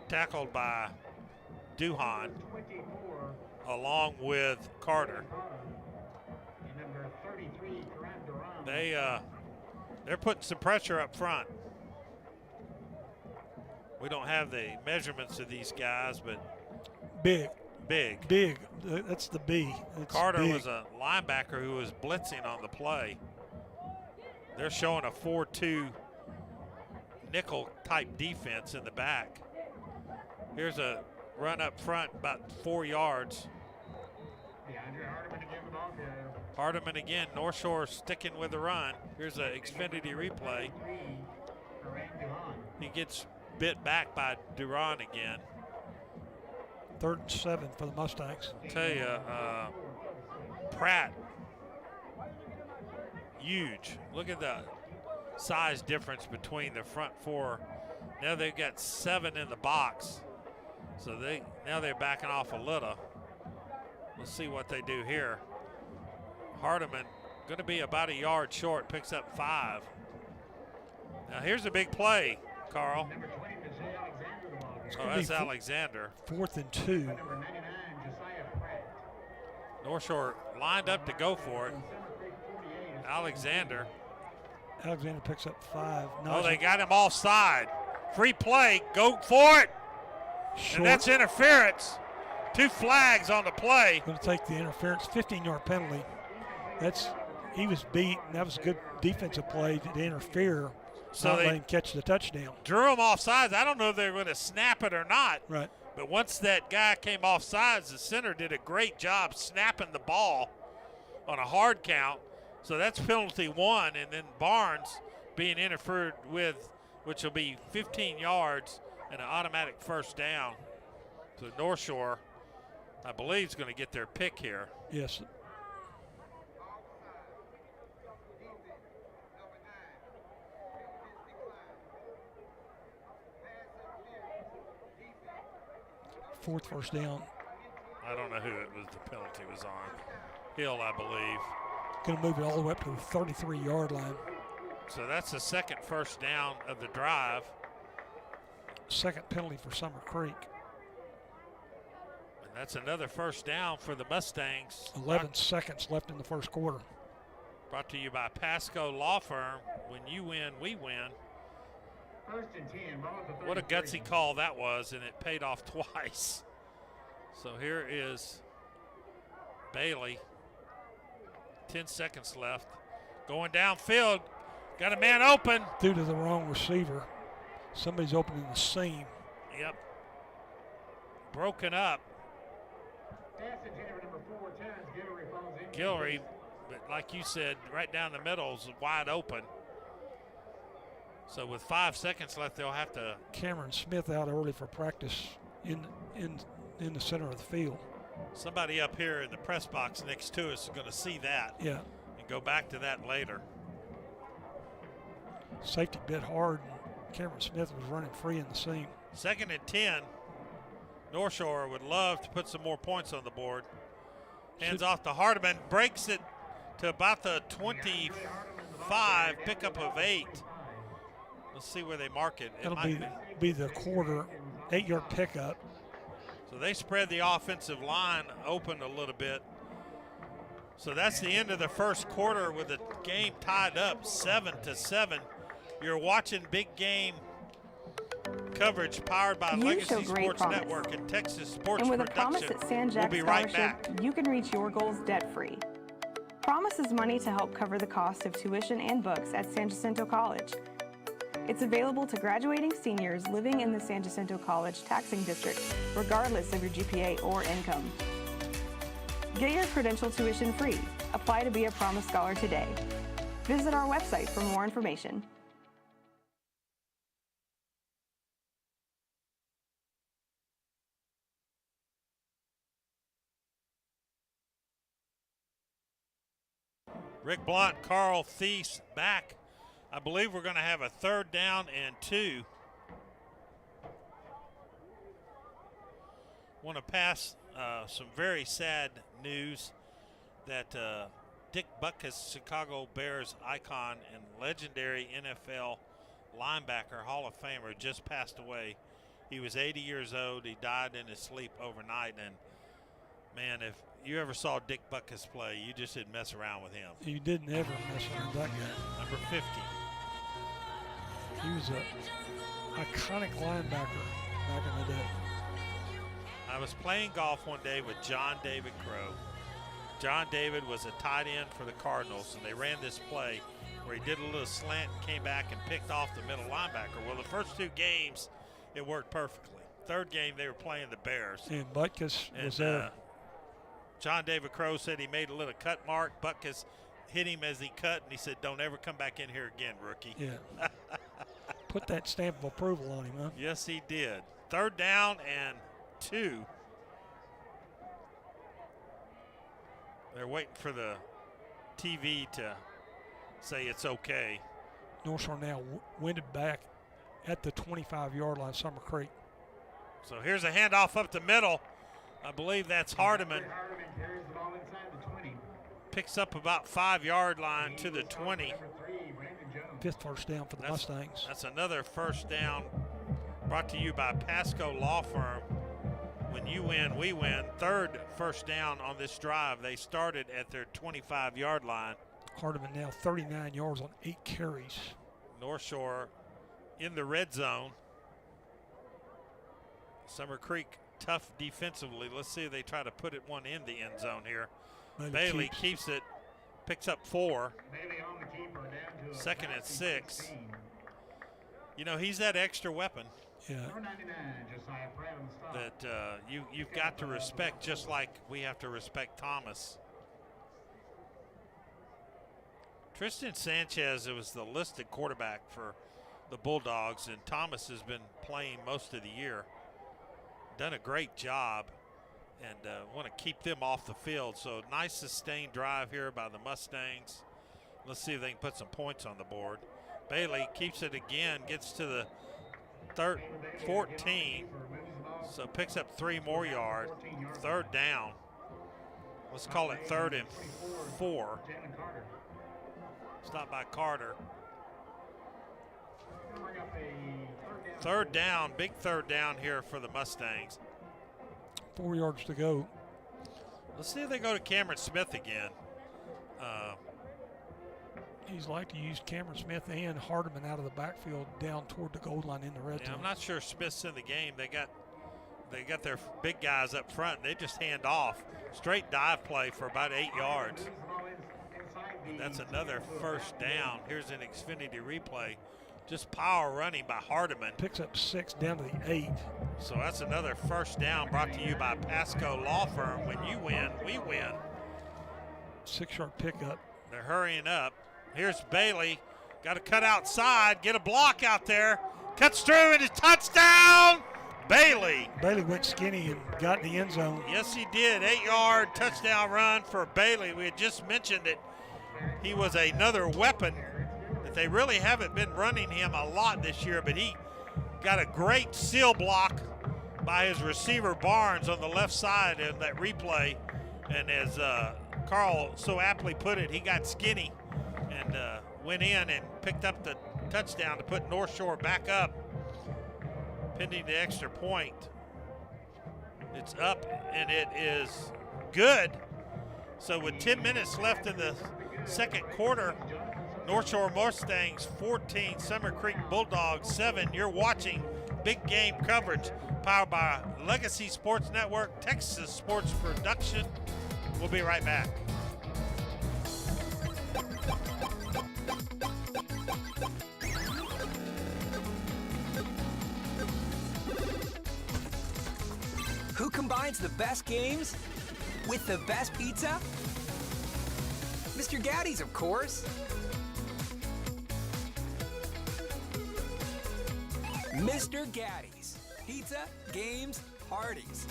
Tackled by Duhan along with Carter. They're putting some pressure up front. We don't have the measurements of these guys, but big. That's the B. It's Carter big. was a linebacker who was blitzing on the play. They're showing a 4-2 nickel type defense in the back. Here's a run up front, about 4 yards. Hardiman again, North Shore sticking with the run. Here's an Xfinity replay. He gets bit back by Duran again. 3rd and 7 for the Mustangs. I'll tell you, Pratt, huge. Look at the size difference between the front 4. Now they've got 7 in the box. So now they're backing off a little. Let's see what they do here. Hardiman going to be about a yard short, picks up 5. Now here's a big play, Carl. Oh, that's Alexander. 4th and 2. North Shore lined up to go for it. Alexander picks up 5. Oh, they got him offside. Free play, go for it. Short. And that's interference. 2 flags on the play. Going to take the interference, 15-yard penalty. He was beat, and that was a good defensive play to interfere. So not they letting him catch the touchdown. drew him off sides. I don't know if they're going to snap it or not. Right. But once that guy came off sides, the center did a great job snapping the ball on a hard count. So that's penalty 1, and then Barnes being interfered with, which will be 15 yards and an automatic first down. So North Shore, I believe, is going to get their pick here. Yes. Fourth first down. I don't know who it was. The penalty was on. Hill, I believe. Going to move it all the way up to the 33-yard line. So that's the second first down of the drive. Second penalty for Summer Creek. And that's another first down for the Mustangs. 11 seconds left in the first quarter. Brought to you by Pasco Law Firm. When you win, we win. First and 10, ball at the What a 33. gutsy call that was, and it paid off twice. So here is Bailey. 10 seconds left. Going downfield. Got a man open. Due to the wrong receiver. Somebody's opening the seam. Yep. Broken up. Pass intended for number 4, Terrence Guillory falls in. Guillory, but like you said, right down the middle is wide open. So with 5 seconds left, they'll have to. Cameron Smith out early for practice in the center of the field. Somebody up here in the press box next to us is going to see that. Yeah. And go back to that later. Safety bit hard. Cameron Smith was running free in the seam. 2nd and 10. North Shore would love to put some more points on the board. Hands off to Hardiman. Breaks it to about the 25. Pickup of 8. Let's see where they mark it. That'll be the quarter, 8-yard pickup. So they spread the offensive line open a little bit. So that's the end of the first quarter with the game tied up 7-7. You're watching Big Game coverage powered by You show Legacy great Sports promise. Network and Texas Sports And with a promise Production. at San Jack We'll be right Scholarship, back. you can reach your goals debt-free. Promise is money to help cover the cost of tuition and books at San Jacinto College. It's available to graduating seniors living in the San Jacinto College taxing district, regardless of your GPA or income. Get your credential tuition free. Apply to be a Promise Scholar today. Visit our website for more information. Rick Blunt, Carl Thies back. I believe we're going to have a 3rd down and 2. Want to pass some very sad news that Dick Butkus, Chicago Bears icon and legendary NFL linebacker, Hall of Famer, just passed away. He was 80 years old. He died in his sleep overnight. And, man, if you ever saw Dick Butkus play, you just didn't mess around with him. You didn't ever mess around with that guy. Number 50. He was an iconic linebacker back in the day. I was playing golf one day with John David Crow. John David was a tight end for the Cardinals, and they ran this play where he did a little slant and came back and picked off the middle linebacker. Well, the first 2 games, it worked perfectly. 3rd game, they were playing the Bears. And Butkus was And there. John David Crow said he made a little cut mark. Butkus hit him as he cut, and he said, "Don't ever come back in here again, rookie." Yeah. Put that stamp of approval on him, huh? Yes, he did. 3rd down and 2. They're waiting for the TV to say it's okay. North Shore now winded back at the 25-yard line, Summer Creek. So here's a handoff up the middle. I believe that's Hardiman. Hardiman carries the ball inside the 20. Picks up about 5-yard line to the 20. Number 3, Brandon Jones. 5th first down for the Mustangs. That's another first down brought to you by Pasco Law Firm. When you win, we win. 3rd first down on this drive. They started at their 25-yard line. Hardiman now 39 yards on 8 carries. North Shore in the red zone. Summer Creek tough defensively. Let's see if they try to put it one in the end zone here. Bailey keeps it, picks up 4. Bailey on the keeper, down to a 2nd and 6. 16. You know, he's that extra weapon Yeah. Number 99, Josiah Pratt on the stop. that you've got to respect, just like we have to respect Thomas. Tristan Sanchez, it was the listed quarterback for the Bulldogs, and Thomas has been playing most of the year. Done a great job, and want to keep them off the field. So nice sustained drive here by the Mustangs. Let's see if they can put some points on the board. Bailey keeps it again, gets to the 14, so picks up 3 more yards. 3rd down. Let's call it 3rd and 4. Stopped by Carter. 3rd down, big 3rd down here for the Mustangs. 4 yards to go. Let's see if they go to Cameron Smith again. He's like to use Cameron Smith and Hardeman out of the backfield down toward the goal line in the red Yeah, zone. I'm not sure Smith's in the game. They got their big guys up front. They just hand off. Straight dive play for about 8 yards. And that's another 1st down. Here's an Xfinity replay. Just power running by Hardeman. Picks up 6 down to the 8. So that's another 1st down brought to you by Pasco Law Firm. When you win, we win. 6-yard pickup. They're hurrying up. Here's Bailey. Got to cut outside, get a block out there. Cuts through and a touchdown. Bailey. Bailey went skinny and got in the end zone. Yes, he did. 8-yard touchdown run for Bailey. We had just mentioned it. He was another weapon that they really haven't been running him a lot this year, but he got a great seal block by his receiver Barnes on the left side in that replay. And as Carl so aptly put it, he got skinny and went in and picked up the touchdown to put North Shore back up, pending the extra point. It's up and it is good. So with 10 minutes left in the second quarter, North Shore Mustangs 14, Summer Creek Bulldogs 7. You're watching Big Game coverage powered by Legacy Sports Network, Texas Sports Production. We'll be right back. Who combines the best games with the best pizza? Mr. Gaddy's, of course. Mr. Gaddy's. Pizza, games, parties.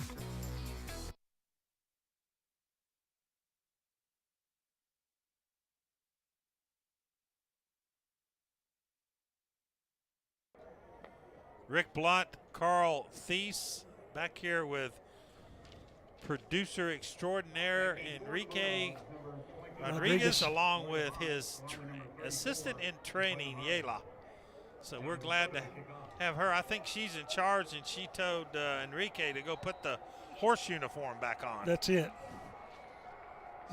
Rick Blunt, Carl Thies, back here with producer extraordinaire Enrique Rodriguez, along with his assistant in training, Yela. So we're glad to have her. I think she's in charge, and she told Enrique to go put the horse uniform back on. That's it.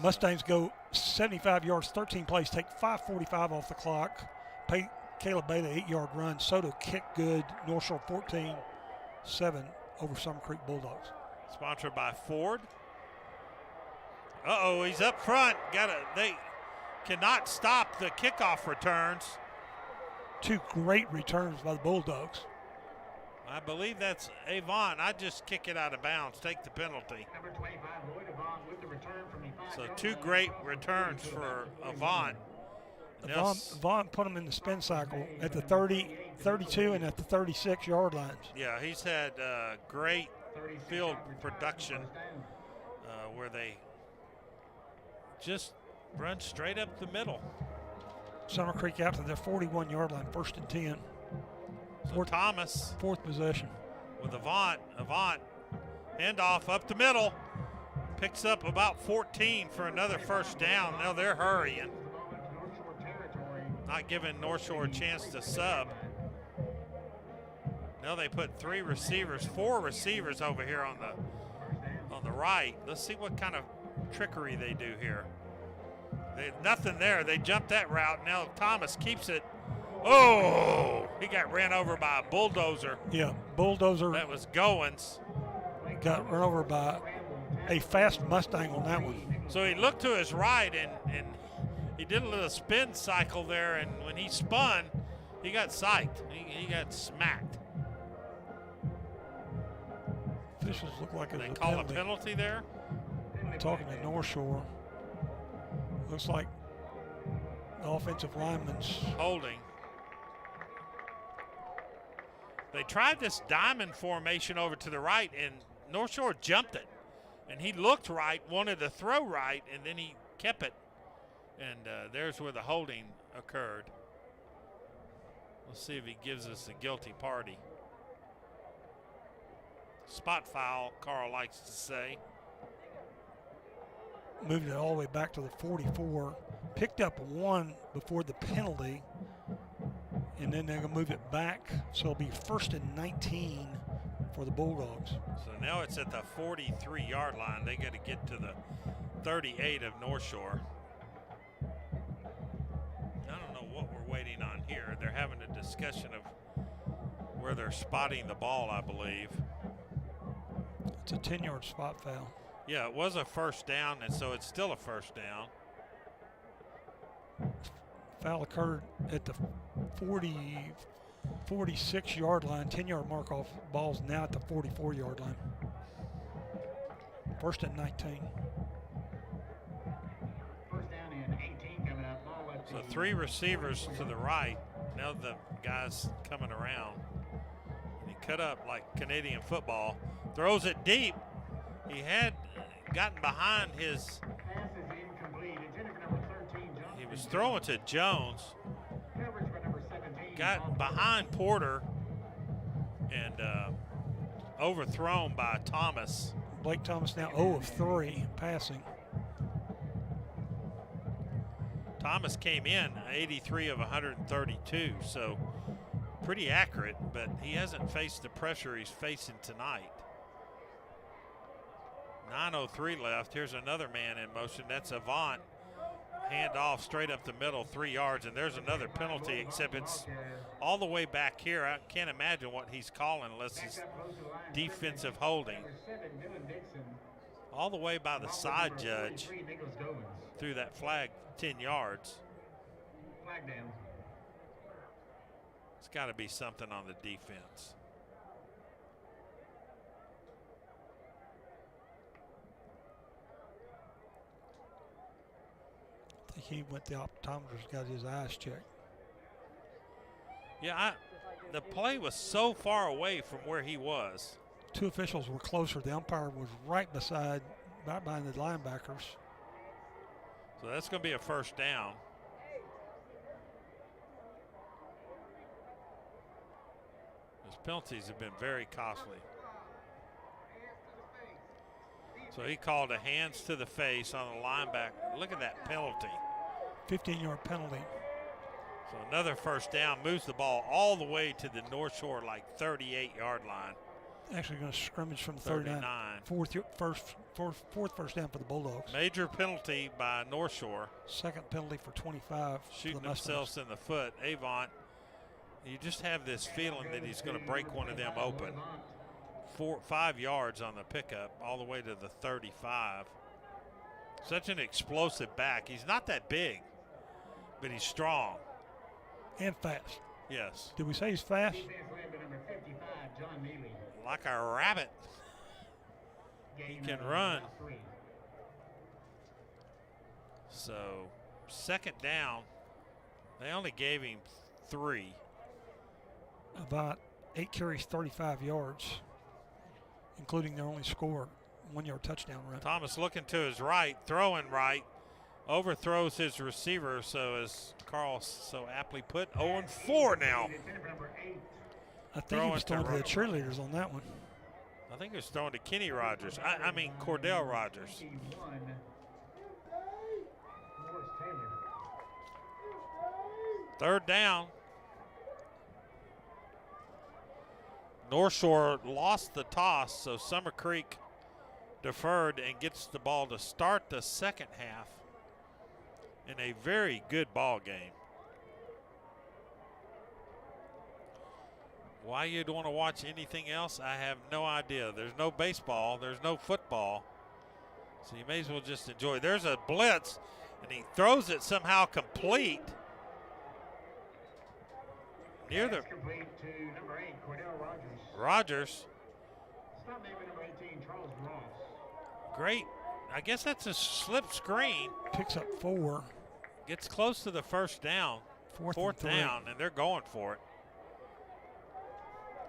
Mustangs go 75 yards, 13 plays, take 5:45 off the clock. Pay Caleb Bailey 8-yard run. Soto kick good. North Shore 14-7 over Summer Creek Bulldogs. Sponsored by Ford. Uh-oh, he's up front. They cannot stop the kickoff returns. 2 great returns by the Bulldogs. I believe that's Avant. I just kick it out of bounds, take the penalty. Number 25, Lloyd Avant with the return from the 5. So 2 great returns for Avant. Vaughn put him in the spin cycle at the 30, 32, and at the 36-yard lines. Yeah, he's had great field production where they just run straight up the middle. Summer Creek out to their 41-yard line, 1st and 10. So Thomas. 4th possession. With Avant, handoff up the middle. Picks up about 14 for another 1st down. Now they're hurrying. Not giving North Shore a chance to sub. Now they put 4 receivers over here on the right. Let's see what kind of trickery they do here. Nothing there. They jumped that route. Now Thomas keeps it. Oh, he got ran over by a bulldozer. Yeah, bulldozer. That was Goins. Got run over by a fast Mustang on that one. So he looked to his right and he did a little spin cycle there, and when he spun, He got psyched. He got smacked. Officials look like it was They a call penalty. a penalty there? Talking to North Shore. Looks like the offensive lineman's Holding. They tried this diamond formation over to the right, and North Shore jumped it. And he looked right, wanted to throw right, and then he kept it. And there's where the holding occurred. Let's see if he gives us a guilty party. Spot foul, Carl likes to say. moved it all the way back to the 44. Picked up one before the penalty. And then they're going to move it back. So it'll be 1st and 19 for the Bulldogs. So now it's at the 43-yard line. They got to get to the 38 of North Shore. I don't know what we're waiting on here. They're having a discussion of where they're spotting the ball, I believe. It's a 10-yard spot foul. Yeah, it was a first down, and so it's still a first down. Foul occurred at the 46-yard line. 10-yard mark off. Ball's now at the 44-yard line. 1st and 19. First down and 18 coming up. Ball at So the 3 receivers to the right. Now the guy's coming around. He cut up like Canadian football. Throws it deep. He had gotten behind his. pass is incomplete. Intended for number 13, John. He was throwing to Jones. Coverage by number 17. Got behind Porter and overthrown by Thomas. Blake Thomas now 0 of 3 passing. Thomas came in 83 of 132, so pretty accurate, but he hasn't faced the pressure he's facing tonight. 9:03 left. Here's another man in motion. That's Avant. Hand off straight up the middle, 3 yards, and there's another penalty, except it's all the way back here. I can't imagine what he's calling unless it's defensive holding. Number 7, Dylan Dixon. All the way by the side judge 43, Nicholas Goins. through that flag 10 yards. Flag down. It's got to be something on the defense. I think he went, the optometrist got his eyes checked. Yeah, the play was so far away from where he was. 2 officials were closer. The umpire was right behind the linebackers. So that's going to be a first down. Those penalties have been very costly. So he called a hands to the face on the linebacker. Look at that penalty. 15-yard penalty. So another first down, moves the ball all the way to the North Shore, like 38-yard line. Actually going to scrimmage from 39. 39. Fourth first down for the Bulldogs. Major penalty by North Shore. Second penalty for 25. Shooting for the Mustangs. themselves in the foot. Avant, you just have this feeling that he's going to break one of them open. 5 yards on the pickup, all the way to the 35. Such an explosive back. He's not that big, but he's strong. And fast. Yes. Did we say he's fast? Defense led by number 55, John Neely. Like a rabbit. He Gain can of run. about 3. So, second down. They only gave him 3. About 8 carries, 35 yards, including their only score, 1-yard touchdown run. Thomas looking to his right, throwing right, overthrows his receiver. So as Carl so aptly put, 0-4 now. Intended for number 8. I think he was Throwing throwing to to the cheerleaders on that one. I think he was throwing to Kenny Rogers. I mean Cordell Rogers. 51, Morris Taylor. Third down. North Shore lost the toss, so Summer Creek deferred and gets the ball to start the second half in a very good ball game. Why you'd want to watch anything else, I have no idea. There's no baseball, there's no football, so you may as well just enjoy. There's a blitz, and he throws it somehow complete. near the Pass complete to number 8, Cordell Rogers. Rogers. Stop maybe number 18, Charles Ross. Great. I guess that's a slip screen. Picks up 4. Gets close to the first down. Fourth and 3. down, and they're going for it.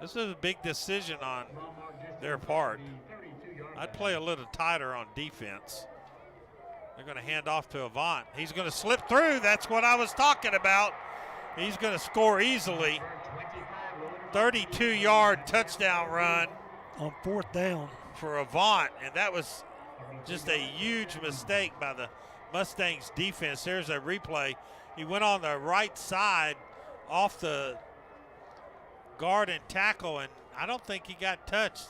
This is a big decision on Ball mark distance their from part. the 32-yard I'd line. play a little tighter on defense. They're going to hand off to Avant. He's going to slip through. That's what I was talking about. He's going to score easily. 32-yard touchdown run On 4th down. for Avant, and that was just a huge mistake by the Mustangs defense. There's a replay. He went on the right side off the guard and tackle, and I don't think he got touched.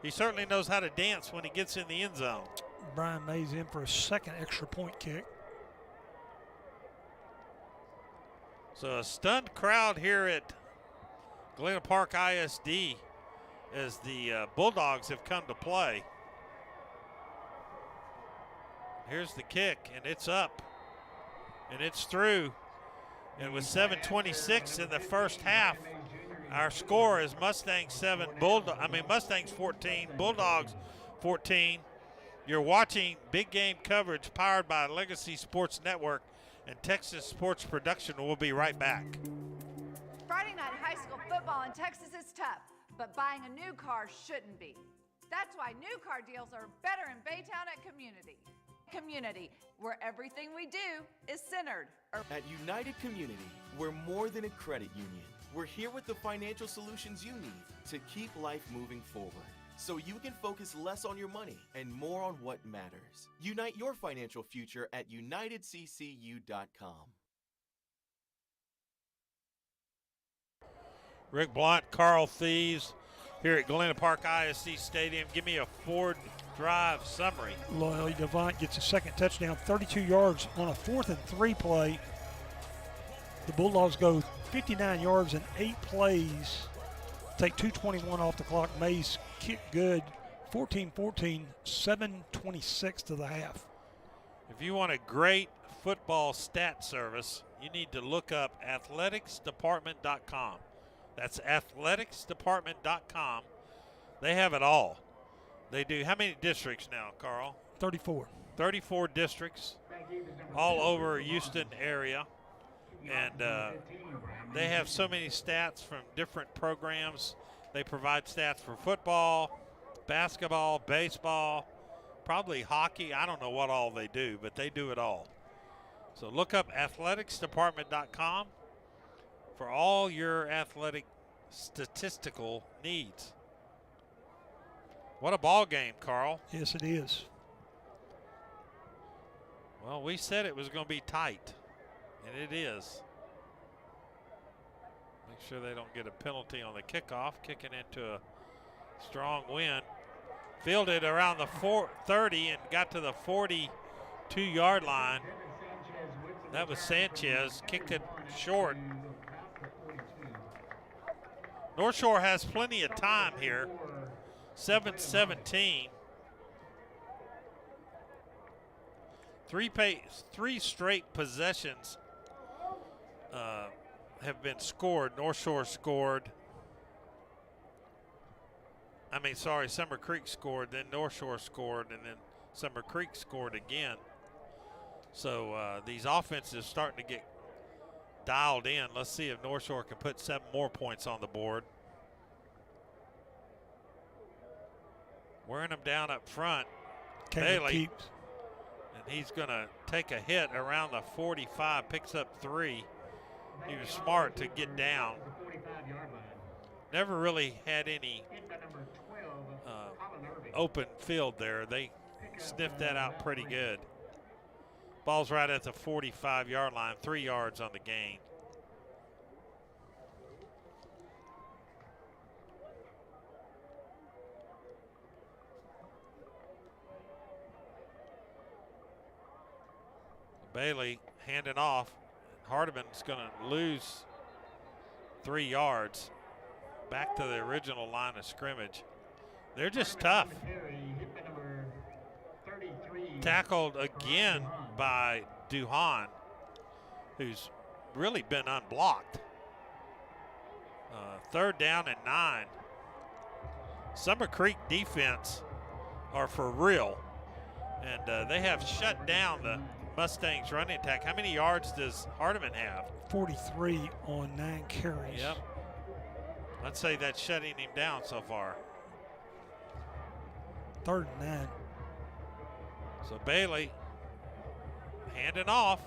He certainly knows how to dance when he gets in the end zone. Brian Mays in for a second extra point kick. So a stunned crowd here at Galena Park ISD as the Bulldogs have come to play. Here's the kick, and it's up, and it's through. And with 7:26 in the first half, our score is Mustangs 14, Bulldogs 14. You're watching big game coverage powered by Legacy Sports Network and Texas Sports Production. We'll be right back. Friday night high school football in Texas is tough, but buying a new car shouldn't be. That's why new car deals are better in Baytown at Community. Community, where everything we do is centered. At United Community, we're more than a credit union. We're here with the financial solutions you need to keep life moving forward, so you can focus less on your money and more on what matters. Unite your financial future at unitedccu.com. Rick Blunt, Carl Thieves here at Galena Park ISD Stadium. Give me a Ford drive summary. Loyally Devant gets a second touchdown, 32 yards on a 4th and 3 play. The Bulldogs go 59 yards in 8 plays. Take 2:21 off the clock. Mays kick good. 14-14, 7:26 to the half. If you want a great football stat service, you need to look up athleticsdepartment.com. That's athleticsdepartment.com. They have it all. They do. How many districts now, Carl? 34. 34 districts all over Houston area. And they have so many stats from different programs. They provide stats for football, basketball, baseball, probably hockey. I don't know what all they do, but they do it all. So look up athleticsdepartment.com for all your athletic statistical needs. What a ball game, Carl. Yes, it is. Well, we said it was going to be tight, and it is. Make sure they don't get a penalty on the kickoff, kicking into a strong wind. Fielded around the 30 and got to the 42-yard line. That was Sanchez, kicked it short. North Shore has plenty of time here. 7:17. Three straight possessions have been scored. North Shore scored. Summer Creek scored, then North Shore scored, and then Summer Creek scored again. So these offenses starting to get dialed in. Let's see if North Shore can put 7 more points on the board. Wearing them down up front. Bailey Keeps. And he's going to take a hit around the 45, picks up 3. He was smart to get down. Never really had any open field there. They sniffed that out pretty good. Ball's right at the 45-yard line, 3 yards on the gain. Bailey handing off. Hardiman's going to lose 3 yards back to the original line of scrimmage. They're just tough. Tackled again by Duhan, who's really been unblocked. 3rd down and 9. Summer Creek defense are for real. And they have shut down the Mustangs running attack. How many yards does Hardeman have? 43 on 9 carries. Yep. I'd say that's shutting him down so far. 3rd and 9. So Bailey handing off.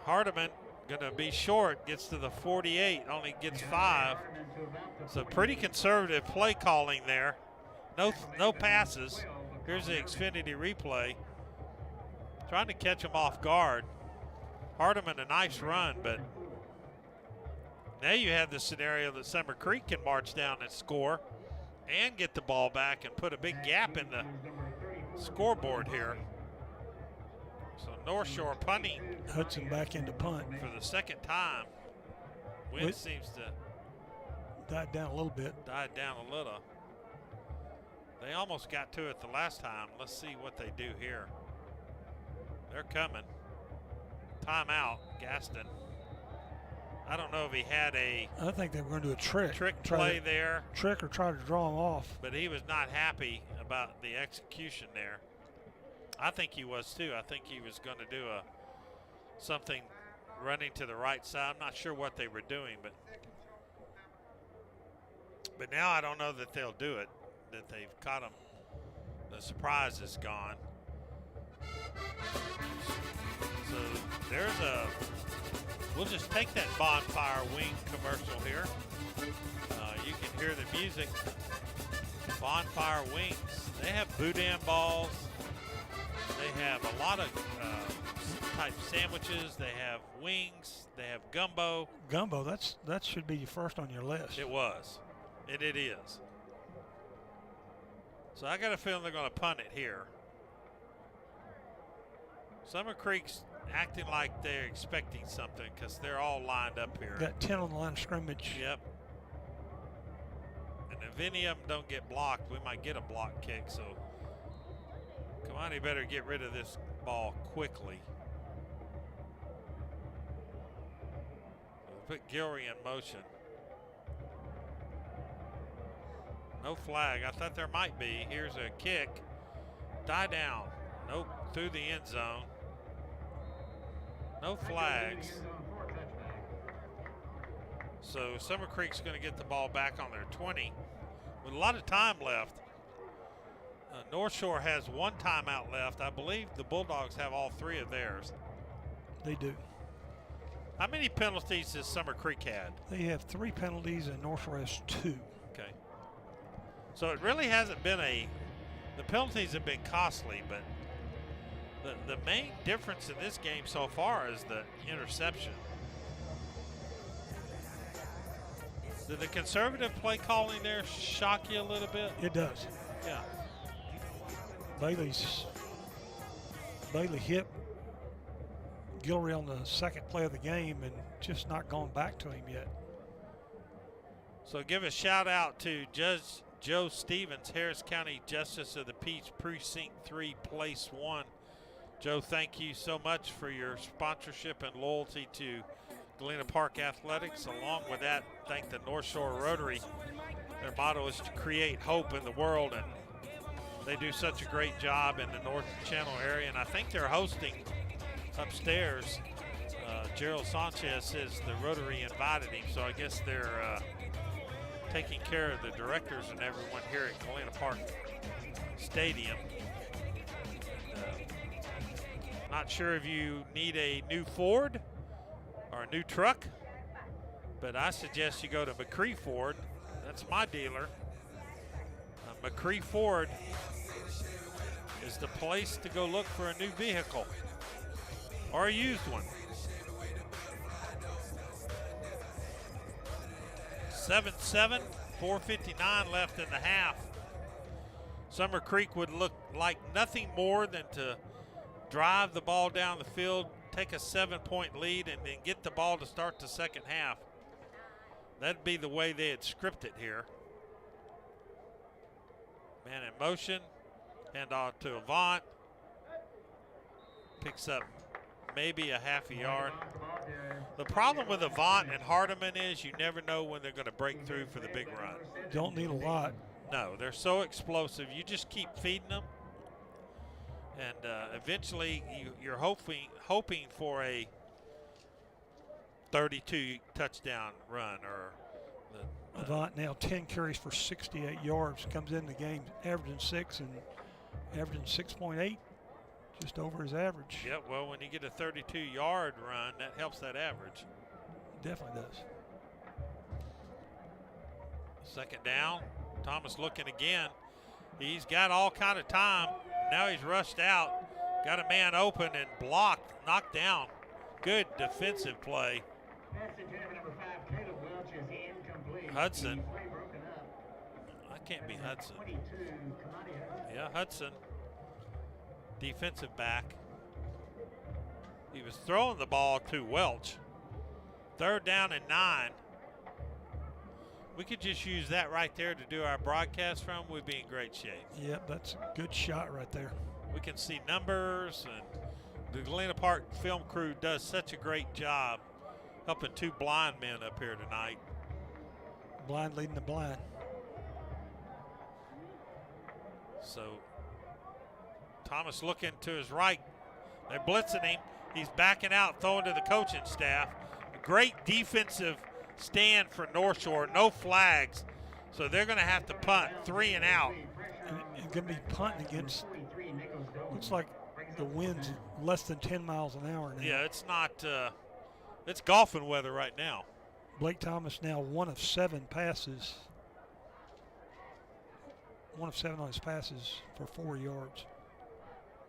Hardeman going to be short, gets to the 48, only gets 5. So pretty conservative play calling there. No passes. Here's the Xfinity replay. Trying to catch him off guard. Hardeman, a nice run, but now you have the scenario that Summer Creek can march down and score and get the ball back and put a big gap in the scoreboard here. So North Shore punting. Hudson back into punt. For the 2nd time. Wind seems to died down a little bit. Died down a little. They almost got to it the last time. Let's see what they do here. They're coming. Timeout, Gaston. I don't know if he had a I think they were going to do a trick play there. Trick or try to draw him off. But he was not happy about the execution there. I think he was too. I think he was going to do something running to the right side. I'm not sure what they were doing, but now I don't know that they'll do it, that they've caught him. The surprise is gone. So we'll just take that Bonfire Wing commercial here. You can hear the music. Bonfire Wings. They have boudin balls. They have a lot of type sandwiches. They have wings. They have gumbo. Gumbo, that should be first on your list. It was. It is. So I got a feeling they're going to punt it here. Summer Creek's acting like they're expecting something because they're all lined up here. Got 10 on the line of scrimmage. Yep. And if any of them don't get blocked, we might get a block kick. So Kamani better get rid of this ball quickly. We'll put Gilry in motion. No flag. I thought there might be. Here's a kick. Die down. Nope. Through the end zone. No flags. So Summer Creek's going to get the ball back on their 20 with a lot of time left. North Shore has 1 timeout left. I believe the Bulldogs have all 3 of theirs. They do. How many penalties has Summer Creek had? They have 3 penalties and North Shore has 2. Okay. So it really hasn't been the penalties have been costly, but the main difference in this game so far is the interception. Did the conservative play calling there shock you a little bit? It does. Yeah. Bailey hit Gilry on the 2nd play of the game and just not gone back to him yet. So give a shout out to Judge Joe Stevens, Harris County Justice of the Peace, Precinct 3, Place 1. Joe, thank you so much for your sponsorship and loyalty to Galena Park Athletics. Along with that, thank the North Shore Rotary. Their motto is to create hope in the world, and they do such a great job in the North Channel area. And I think they're hosting upstairs. Gerald Sanchez says the Rotary invited him, so I guess they're taking care of the directors and everyone here at Galena Park Stadium. Not sure if you need a new Ford or a new truck, but I suggest you go to McCree Ford. That's my dealer. McCree Ford is the place to go look for a new vehicle or a used one. 7-7, 4:59 left in the half. Summer Creek would look like nothing more than to drive the ball down the field, take a 7-point lead, and then get the ball to start the second half. That'd be the way they had scripted here. Man in motion, hand off to Avant. Picks up maybe a half a yard. The problem with Avant and Hardeman is you never know when they're going to break through for the big run. Don't need a lot. No, they're so explosive. You just keep feeding them, and eventually you're hoping for a 32 touchdown run or the Avant now 10 carries for 68 yards. Comes in the game averaging 6 and averaging 6.8, just over his average. Yeah, well, when you get a 32-yard run, that helps that average. Definitely does. Second down. Thomas looking again. He's got all kind of time. Now he's rushed out. Got a man open and blocked, knocked down. Good defensive play. Hudson. That can't be Hudson. Yeah, Hudson. Defensive back. He was throwing the ball to Welch. 3rd down and 9. We could just use that right there to do our broadcast from. We'd be in great shape. Yep, that's a good shot right there. We can see numbers, and the Galena Park film crew does such a great job helping 2 blind men up here tonight. Blind leading the blind. So Thomas looking to his right. They're blitzing him. He's backing out, throwing to the coaching staff. Great defensive stand for North Shore. No flags. So they're going to have to punt 3 and out. And going to be punting against, looks like the wind's less than 10 miles an hour now. Yeah, it's not, it's golfing weather right now. Blake Thomas now 1 of 7 passes. 1 of 7 on his passes for 4 yards.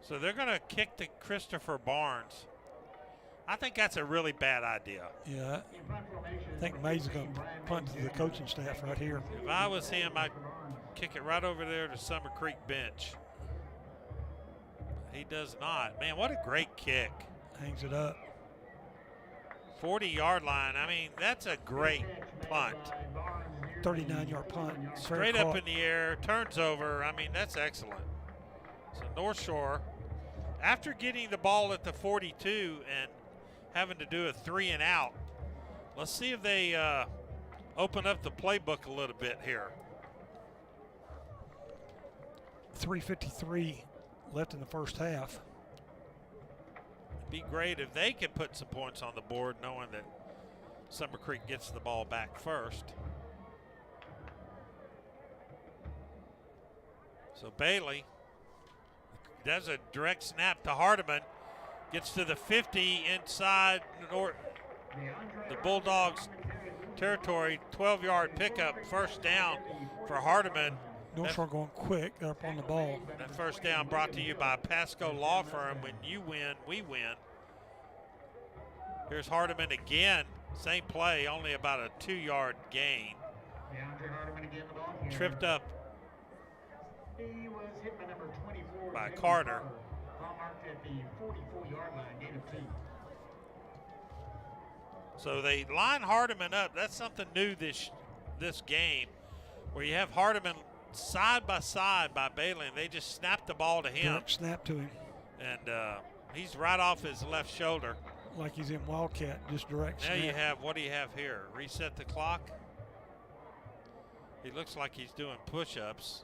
So they're going to kick to Christopher Barnes. I think that's a really bad idea. Yeah, I think Mays is going to punt to the coaching staff right here. If I was him, I'd kick it right over there to Summer Creek bench. He does not. Man, what a great kick. Hangs it up. 40-yard line. I mean, that's a great punt. 39-yard punt. Straight up in the air, turns over. I mean, that's excellent. So North Shore, after getting the ball at the 42 and having to do a 3 and out, let's see if they open up the playbook a little bit here. 3:53 left in the first half. It'd be great if they could put some points on the board, knowing that Summer Creek gets the ball back first. So Bailey does a direct snap to Hardeman. Gets to the 50 inside the Bulldogs territory. 12-yard pickup, first down for Hardeman. North Shore going quick. They're up on the ball. That first down brought to you by Pasco Law Firm. When you win, we win. Here's Hardeman again. Same play, only about a 2-yard gain. Tripped up by Carter. So they line Hardeman up. That's something new this game, where you have Hardeman side by side by Bailey, and they just snap the ball to him. Direct snap to him. And he's right off his left shoulder. Like he's in Wildcat, just direct now snap. You have, what do you have here? Reset the clock. He looks like he's doing push-ups.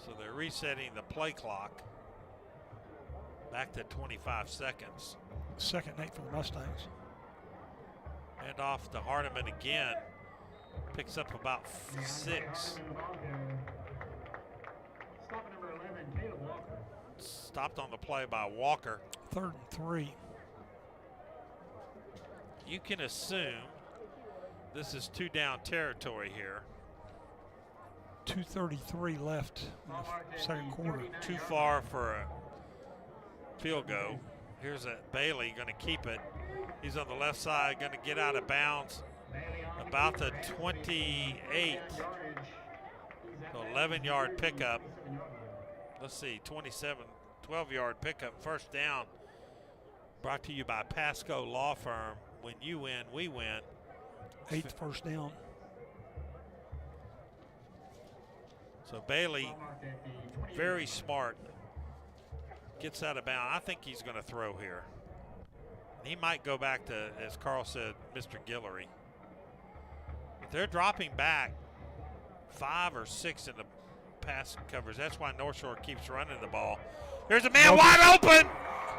So they're resetting the play clock back to 25 seconds. 2nd and 8 for the Mustangs. And off to Hardeman again. Picks up about 6. Stopped on the play by Walker. 3rd and 3. You can assume this is 2-down territory here. 2:33 left in the second quarter. Too far for a field goal. Here's a Bailey going to keep it. He's on the left side, going to get out of bounds about the 28. So 11-yard pickup. Let's see, 12-yard pickup, first down. Brought to you by Pasco Law Firm. When you win, we win. 8th first down. So Bailey, very smart. gets out of bounds. I think he's going to throw here. He might go back to, as Carl said, Mr. Guillory. But they're dropping back 5 or 6 in the pass coverage. That's why North Shore keeps running the ball. There's a man wide open.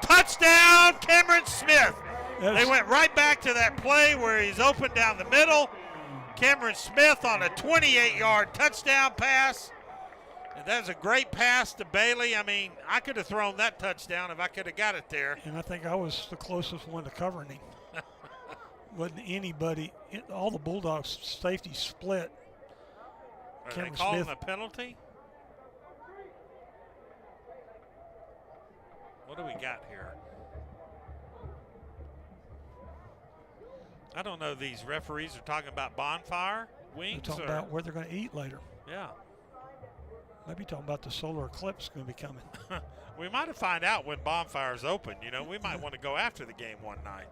Touchdown, Cameron Smith. They went right back to that play where he's open down the middle. Cameron Smith on a 28-yard touchdown pass. And that's a great pass to Bailey. I mean, I could have thrown that touchdown if I could have got it there. And I think I was the closest one to covering him. Wasn't anybody, all the Bulldogs safety split. Are Cameron they calling Smith, a penalty? What do we got here? I don't know. These referees are talking about bonfire wings. they're talking about where they're going to eat later. Yeah. Maybe talking about the solar eclipse going to be coming. We might have find out when bonfire's open. You know, we might want to go after the game one night.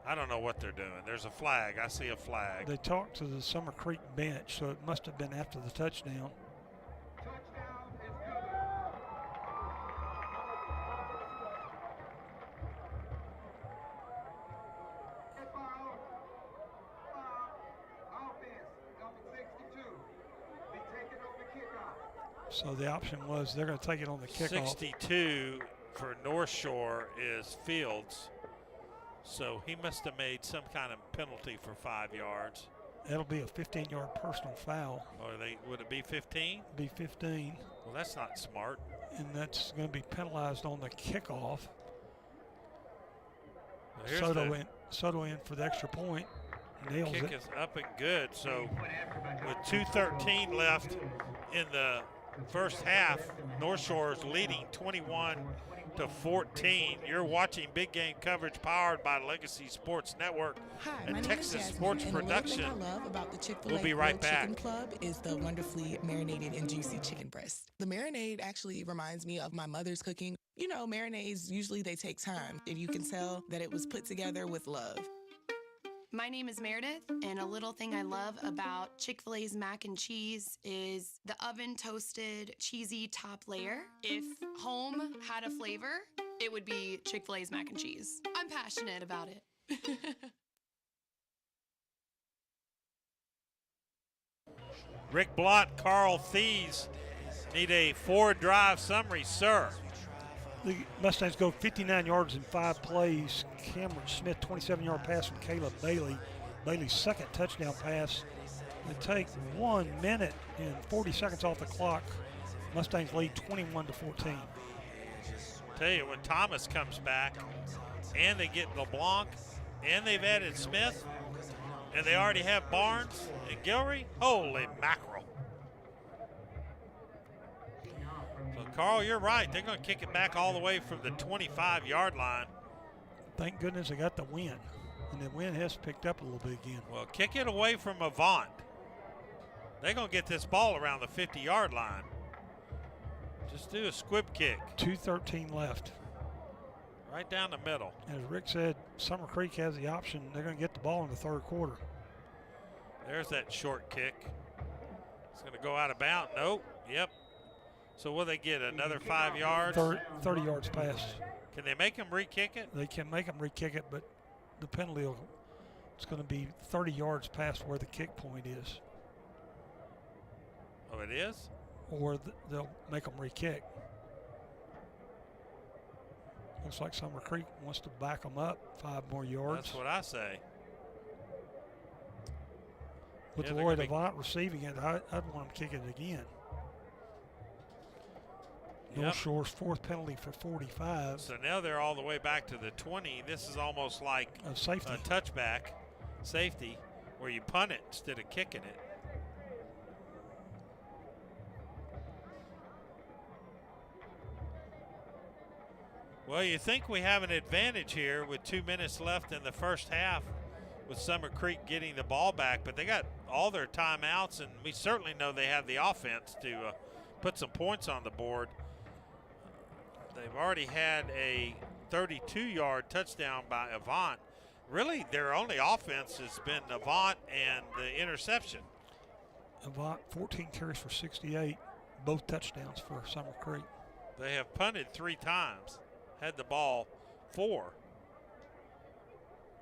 I don't know what they're doing. There's a flag. I see a flag. They talked to the Summer Creek bench, so it must have been after the touchdown. So the option was they're going to take it on the kickoff. 62 for North Shore is Fields. So he must have made some kind of penalty for 5 yards. That'll be a 15-yard personal foul. Or would it be 15? Be 15. Well, that's not smart. And that's going to be penalized on the kickoff. Well, Soto in for the extra point. Nails kick it. is up and good. So with 2:13 left in the first half, North Shore is leading 21-14. You're watching Big Game coverage powered by Legacy Sports Network Hi, and my name Texas is Jasmine, Sports and Production. The one thing I love about the Chick-fil-A We'll be right Grilled Chicken back. Club is the wonderfully marinated and juicy chicken breast. The marinade actually reminds me of my mother's cooking. You know, marinades, usually they take time, and you can tell that it was put together with love. My name is Meredith, and a little thing I love about Chick-fil-A's mac and cheese is the oven-toasted, cheesy top layer. If home had a flavor, it would be Chick-fil-A's mac and cheese. I'm passionate about it. Rick Blott, Carl Thies need a 4-drive summary, sir. The Mustangs go 59 yards in 5 plays. Cameron Smith, 27-yard pass from Caleb Bailey. Bailey's second touchdown pass. They take 1 minute and 40 seconds off the clock. Mustangs lead 21-14. Tell you, when Thomas comes back and they get LeBlanc and they've added Smith and they already have Barnes and Gilroy, holy mackerel. So, Carl, you're right. They're going to kick it back all the way from the 25-yard line. Thank goodness they got the win. And the wind has picked up a little bit again. Well, kick it away from Avant. They're going to get this ball around the 50-yard line. Just do a squib kick. 2:13 left. Right down the middle. As Rick said, Summer Creek has the option. They're going to get the ball in the third quarter. There's that short kick. It's going to go out of bounds. Nope. Yep. So will they get another 5 yards? 30 yards past. Can they make them re-kick it? They can make them re-kick it, but the penalty it's going to be 30 yards past where the kick point is. Oh, it is? Or they'll make them re-kick. Looks like Summer Creek wants to back them up 5 more yards. That's what I say. With Yeah, Lloyd Avant receiving it, I'd want them to kick it again. North Shore's 4th penalty for 45. So now they're all the way back to the 20. This is almost like a safety. A touchback safety where you punt it instead of kicking it. Well, you think we have an advantage here with 2 minutes left in the first half with Summer Creek getting the ball back, but they got all their timeouts, and we certainly know they have the offense to put some points on the board. They've already had a 32-yard touchdown by Avant. Really, their only offense has been Avant and the interception. Avant, 14 carries for 68. both touchdowns for Summer Creek. They have punted 3 times, had the ball 4.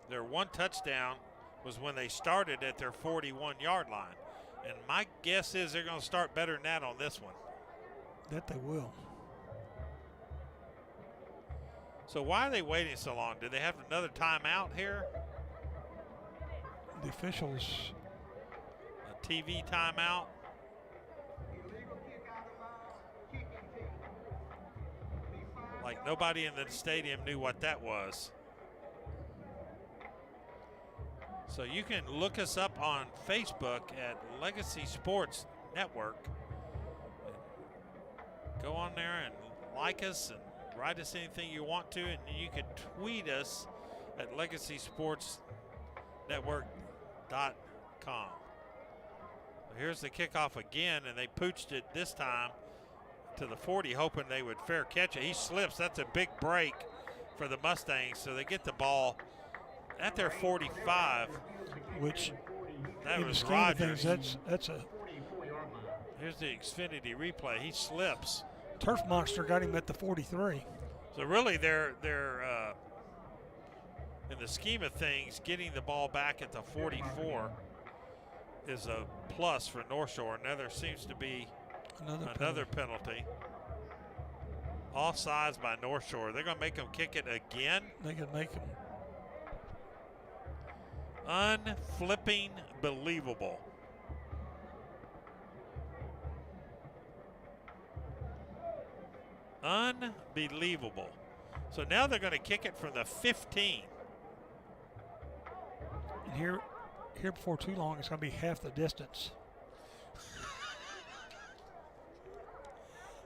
Their one touchdown was when they started at their 41-yard line. And my guess is they're going to start better than that on this one. That they will. So why are they waiting so long? Do they have another timeout here? The officials. A TV timeout? Like nobody in the stadium knew what that was. So you can look us up on Facebook at Legacy Sports Network. Go on there and like us and write us anything you want to, and you can tweet us at legacysportsnetwork.com. Here's the kickoff again, and they pooched it this time to the 40, hoping they would fair catch it. He slips. That's a big break for the Mustangs, so they get the ball at their 45. Which, that in was the scheme of Rogers. things, that's a Here's the Xfinity replay. He slips. turf monster got him at the 43. So really, they're in the scheme of things, getting the ball back at the 44 is a plus for North Shore. Now there seems to be another penalty. Offsides by North Shore. They're going to make them kick it again. They can make them. Unflipping believable. Unbelievable. So now they're going to kick it from the 15. And here before too long, it's going to be half the distance.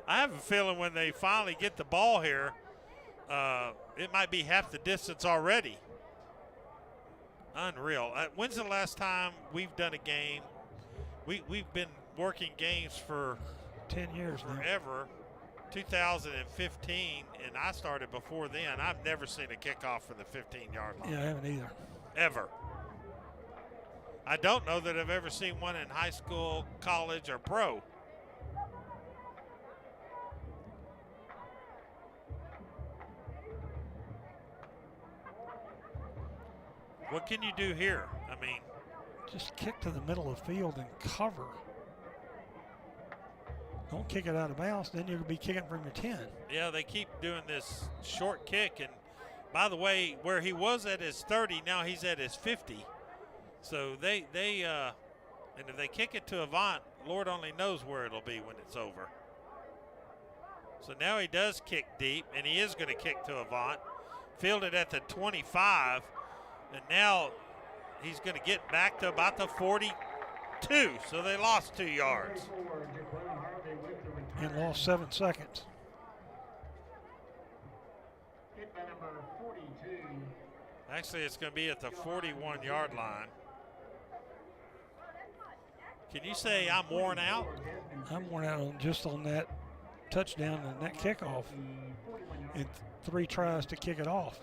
I have a feeling when they finally get the ball here, it might be half the distance already. Unreal. When's the last time we've done a game? We've been working games for 10 years forever. 2015, and I started before then. I've never seen a kickoff from the 15-yard line. Yeah, I haven't either. Ever. I don't know that I've ever seen one in high school, college, or pro. What can you do here? I mean, just kick to the middle of the field and cover. Don't kick it out of bounds, then you'll be kicking from your 10. Yeah, they keep doing this short kick. And by the way, where he was at his 30, now he's at his 50. So and if they kick it to Avant, Lord only knows where it'll be when it's over. So now he does kick deep, and he is going to kick to Avant. Fielded at the 25, and now he's going to get back to about the 42. So they lost 2 yards. And lost 7 seconds. Actually, it's going to be at the 41-yard line. Can you say I'm worn out? I'm worn out on that touchdown and that kickoff. And 3 tries to kick it off.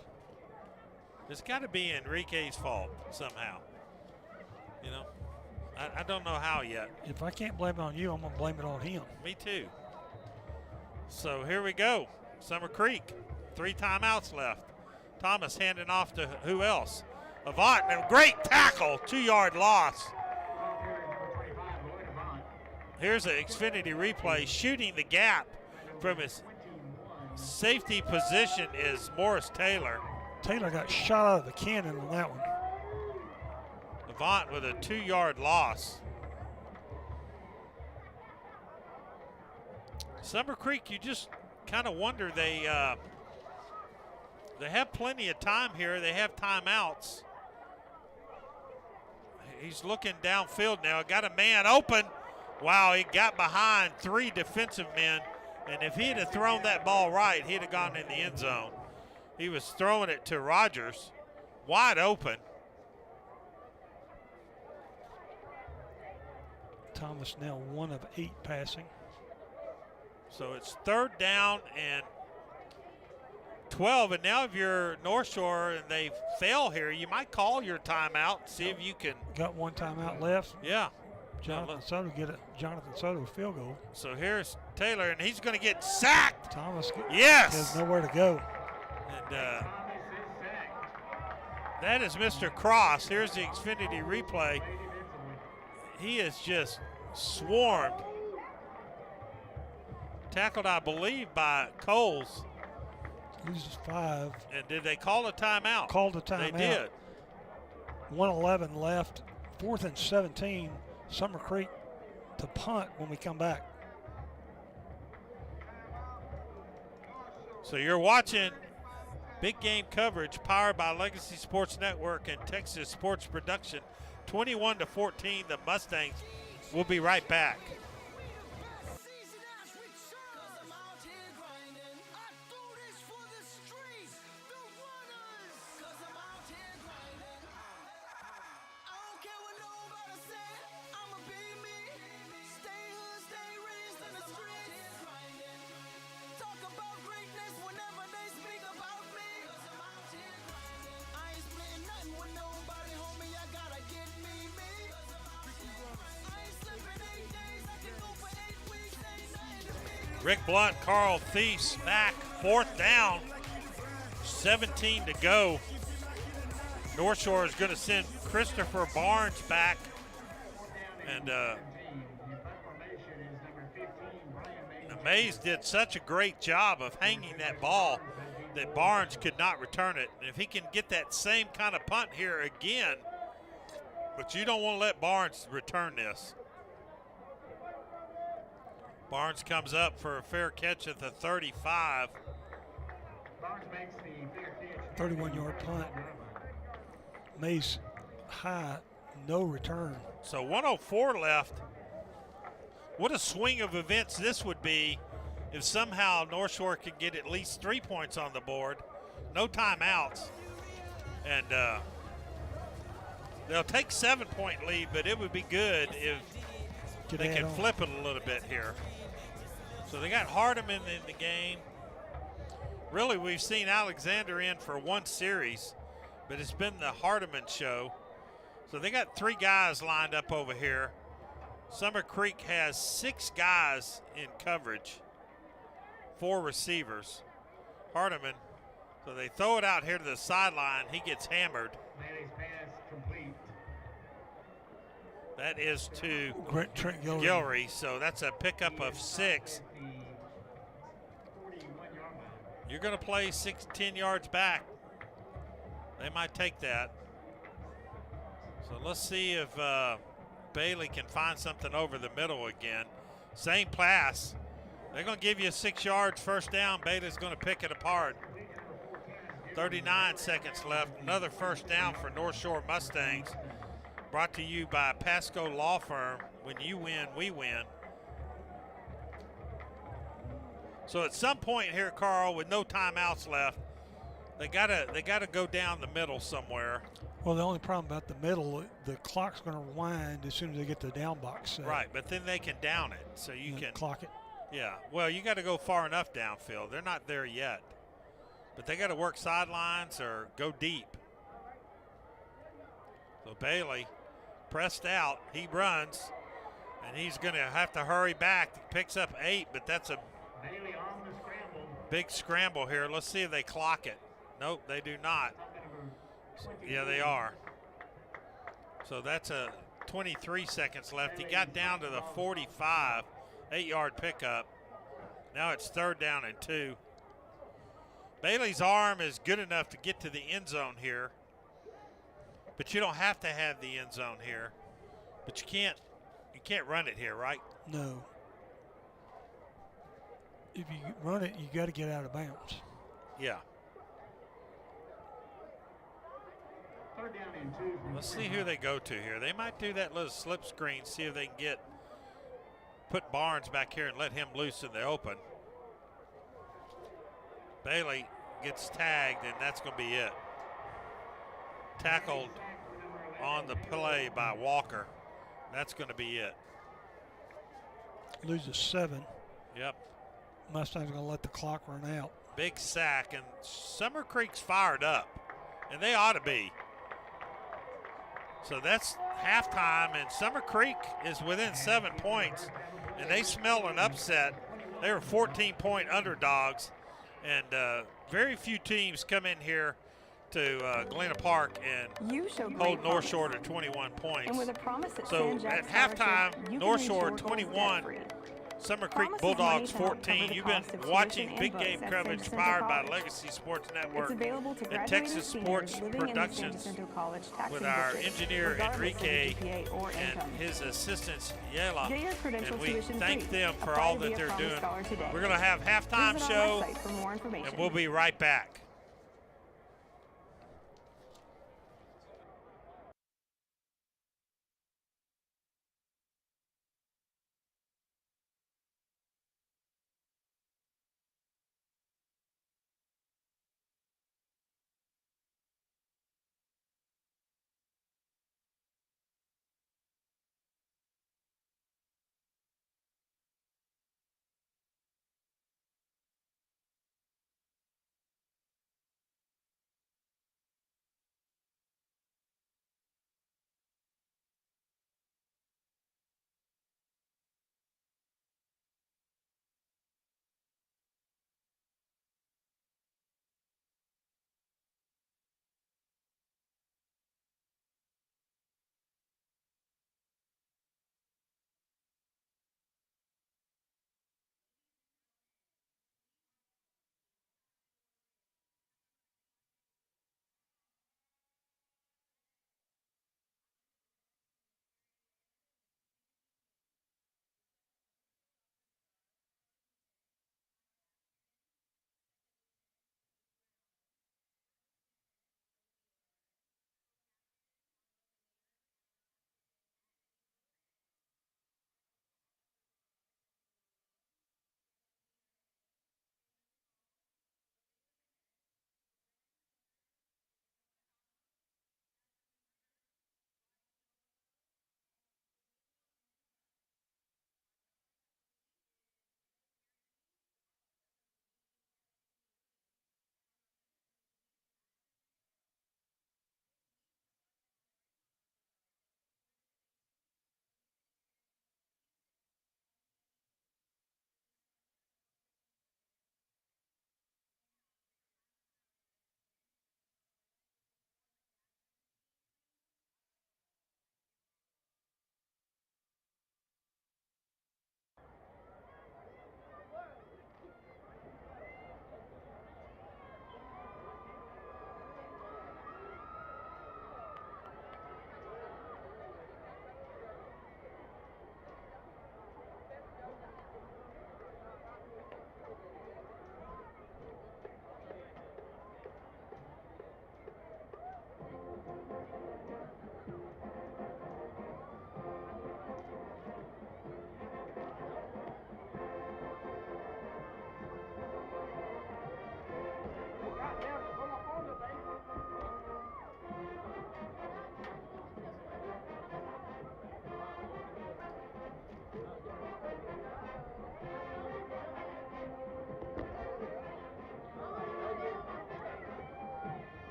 It's got to be Enrique's fault somehow. You know, I don't know how yet. If I can't blame it on you, I'm going to blame it on him. Me too. So here we go. Summer Creek, 3 timeouts left. Thomas handing off to who else? Avant, and a great tackle, 2-yard loss. Here's an Xfinity replay. Shooting the gap from his safety position is Morris Taylor. Taylor got shot out of the cannon on that one. Avant with a 2-yard loss. Summer Creek, you just kind of wonder, they have plenty of time here. They have timeouts. He's looking downfield now. Got a man open. Wow, he got behind 3 defensive men. And if he'd have thrown that ball right, he'd have gone in the end zone. He was throwing it to Rogers, wide open. Thomas now 1 of 8 passing. So it's 3rd down and 12. And now if you're North Shore and they fail here, you might call your timeout, see if you can. Got 1 timeout left. Yeah. Jonathan Soto a field goal. So here's Taylor, and he's going to get sacked. Thomas Yes. has nowhere to go. And that is Mr. Cross. Here's the Xfinity replay. He is just swarmed. Tackled, I believe, by Coles. Loses 5. And did they call a timeout? Called a timeout. They did. 1:11 left. 4th and 17. Summer Creek to punt when we come back. So you're watching big game coverage powered by Legacy Sports Network and Texas Sports Production. 21-14, the Mustangs. We'll be right back. Rick Blunt, Carl Thies back, 4th down, 17 to go. North Shore is going to send Christopher Barnes back. And Mays did such a great job of hanging that ball that Barnes could not return it. And if he can get that same kind of punt here again, but you don't want to let Barnes return this. Barnes comes up for a fair catch at the 35. 31-yard punt. Mace high, no return. So 1:04 left. What a swing of events this would be if somehow North Shore could get at least 3 points on the board. No timeouts. And they'll take 7-point lead, but it would be good if they could flip it a little bit here. So they got Hardeman in the game. Really, we've seen Alexander in for one series, but it's been the Hardeman show. So they got 3 guys lined up over here. Summer Creek has 6 guys in coverage, 4 receivers. Hardeman, so they throw it out here to the sideline. He gets hammered. Manny's pass complete. That is to Trent Guillory, so that's a pickup of 6. You're going to play 10 yards back. They might take that. So let's see if Bailey can find something over the middle again. Same pass. They're going to give you 6 yards first down. Bailey's going to pick it apart. 39 seconds left. Another first down for North Shore Mustangs. Brought to you by Pasco Law Firm. When you win, we win. So at some point here, Carl, with no timeouts left, they gotta go down the middle somewhere. Well, the only problem about the middle, the clock's going to rewind as soon as they get to the down box set. Right, but then they can down it, so you can clock it. Yeah, well, you got to go far enough downfield. They're not there yet, but they got to work sidelines or go deep. So Bailey pressed out. He runs, and he's going to have to hurry back. He picks up 8, but that's a Bailey on the scramble. big scramble here. Let's see if they clock it. Nope, they do not. Yeah, they are. So that's a 23 seconds left. He got down to the 45, 8-yard pickup. Now it's 3rd down and 2. Bailey's arm is good enough to get to the end zone here, but you don't have to have the end zone here. But you can't run it here, right? No. If you run it, you got to get out of bounds. Yeah. 3rd down and 2. Let's see who they go to here. They might do that little slip screen, see if they can put Barnes back here and let him loose in the open. Bailey gets tagged, and that's going to be it. Tackled on the play by Walker. That's going to be it. Loses 7. Yep. Mustang's going to let the clock run out. Big sack, and Summer Creek's fired up, and they ought to be. So that's halftime, and Summer Creek is within 7 points, and they smell an upset. They were 14-point underdogs, and very few teams come in here to Galena Park and You show great hold North promise. Shore to 21 points. And with a promise at So San Jack at halftime, Scholarship, you North can Shore ensure goals 21, debt-free. Summer Creek Promise is Bulldogs money to help 14. cover the You've been cost of watching tuition big and game books at coverage San Jacinto powered by College. Legacy Sports It's Network available to and graduating Texas seniors Sports living in the San Productions Jacinto College tax with and our district, engineer regardless of your Enrique GPA or and income. his assistants Yela, Get your credential and we tuition thank free. them for Apply all to be that a they're Promise doing. Scholar today. We're going to have halftime Visit show, our website for more information. and we'll be right back.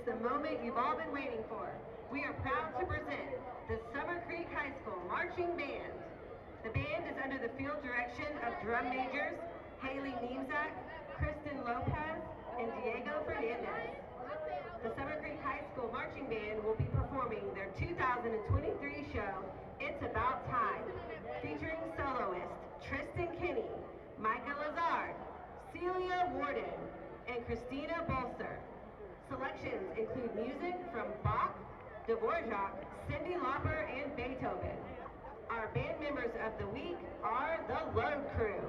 It's the moment you've all been waiting for. We are proud to present the Summer Creek High School Marching Band. The band is under the field direction of drum majors Haley Niemzak, Kristen Lopez, and Diego Fernandez. The Summer Creek High School Marching Band will be performing their 2023 show, It's About Time, featuring soloists Tristan Kinney, Micah Lazard, Celia Warden, and Christina Bolser. Selections include music from Bach, Dvorak, Cyndi Lauper, and Beethoven. Our band members of the week are the Load Crew.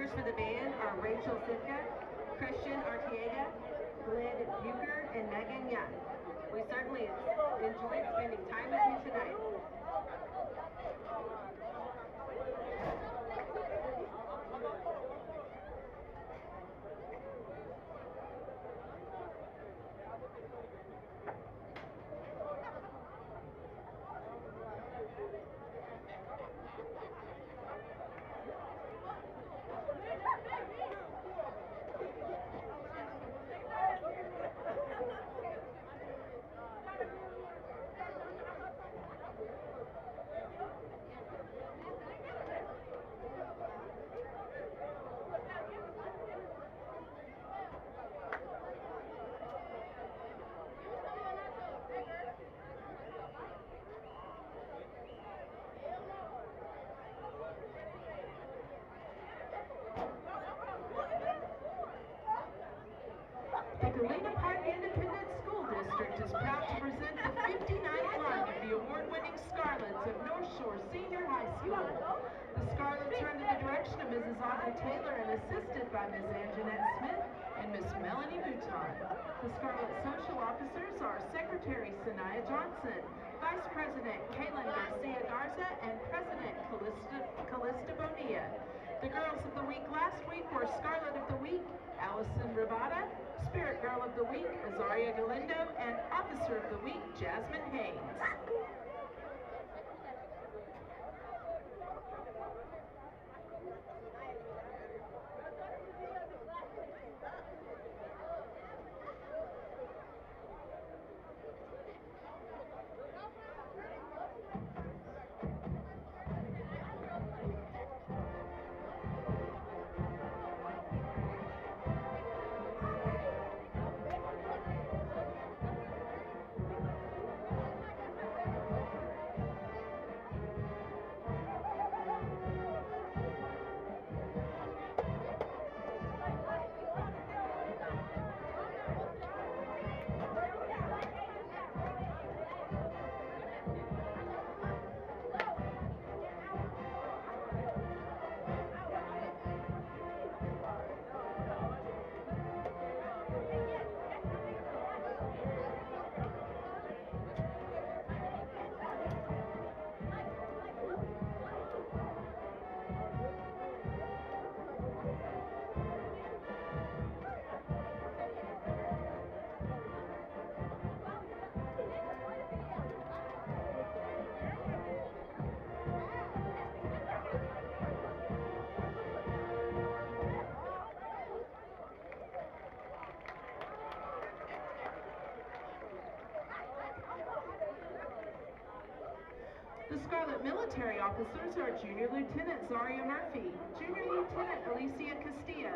cheerleaders for the band are Rachel Sitka, Christian Artiega, Glenn Bucher, and Megan Young. We certainly enjoyed spending time with you tonight. The Galena Park Independent School District is proud to present the 59th run of the award-winning Scarlets of North Shore Senior High School. The Scarlets are under the direction of Mrs. Audrey Taylor and assisted by Ms. Anjanette Smith and Miss Melanie Mouton. The Scarlet social officers are Secretary Sanaya Johnson, Vice President Kaylin Garcia Garza, and President Callista Bonilla. The Girls of the Week last week were Scarlet of the Week, Allison Rabada, Spirit Girl of the Week, Azaria Galindo, and Officer of the Week, Jasmine Haynes. The Scarlet military officers are Junior Lieutenant Zaria Murphy, Junior Lieutenant Alicia Castillo,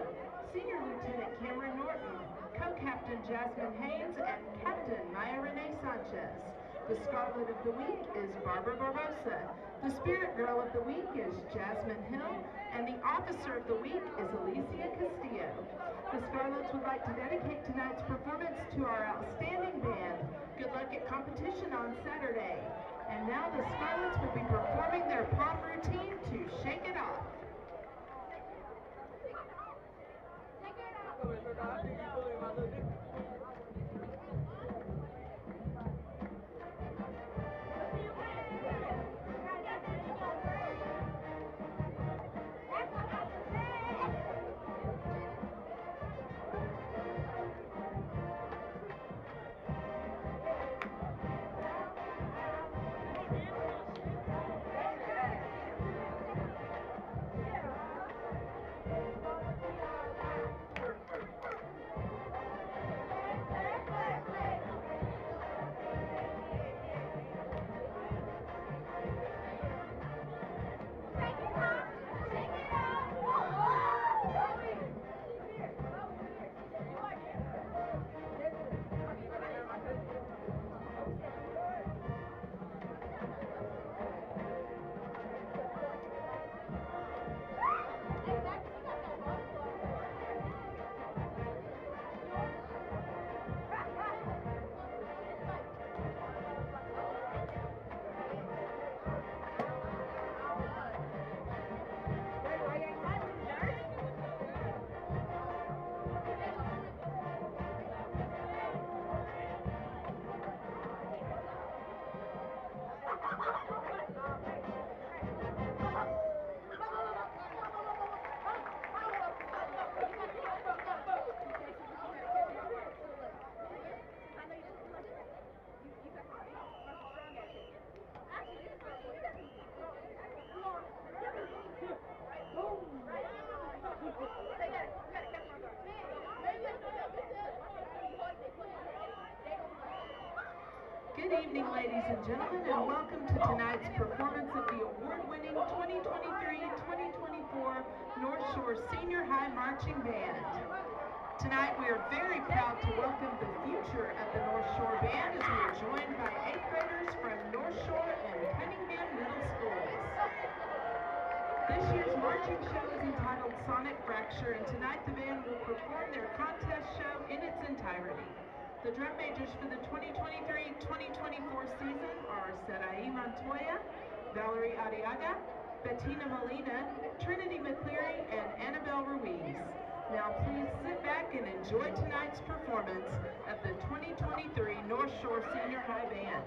Senior Lieutenant Cameron Norton, Co-Captain Jasmine Haynes, and Captain Maya Renee Sanchez. The Scarlet of the Week is Barbara Barbosa. The Spirit Girl of the Week is Jasmine Hill, and the Officer of the Week is Alicia Castillo. The Scarlets would like to dedicate tonight's performance to our outstanding band. Good luck at competition on Saturday. And now the Scarlets will be performing their pom routine to Shake It Off. Good evening, ladies and gentlemen, and welcome to tonight's performance of the award-winning 2023-2024 North Shore Senior High Marching Band. Tonight, we are very proud to welcome the future of the North Shore Band as we are joined by 8th graders from North Shore and Cunningham Middle Schools. This year's marching show is entitled Sonic Fracture, and tonight the band will perform their contest show in its entirety. The drum majors for the 2023-2024 season are Sarai Montoya, Valerie Arriaga, Bettina Molina, Trinity McCleary, and Annabelle Ruiz. Now please sit back and enjoy tonight's performance of the 2023 North Shore Senior High Band.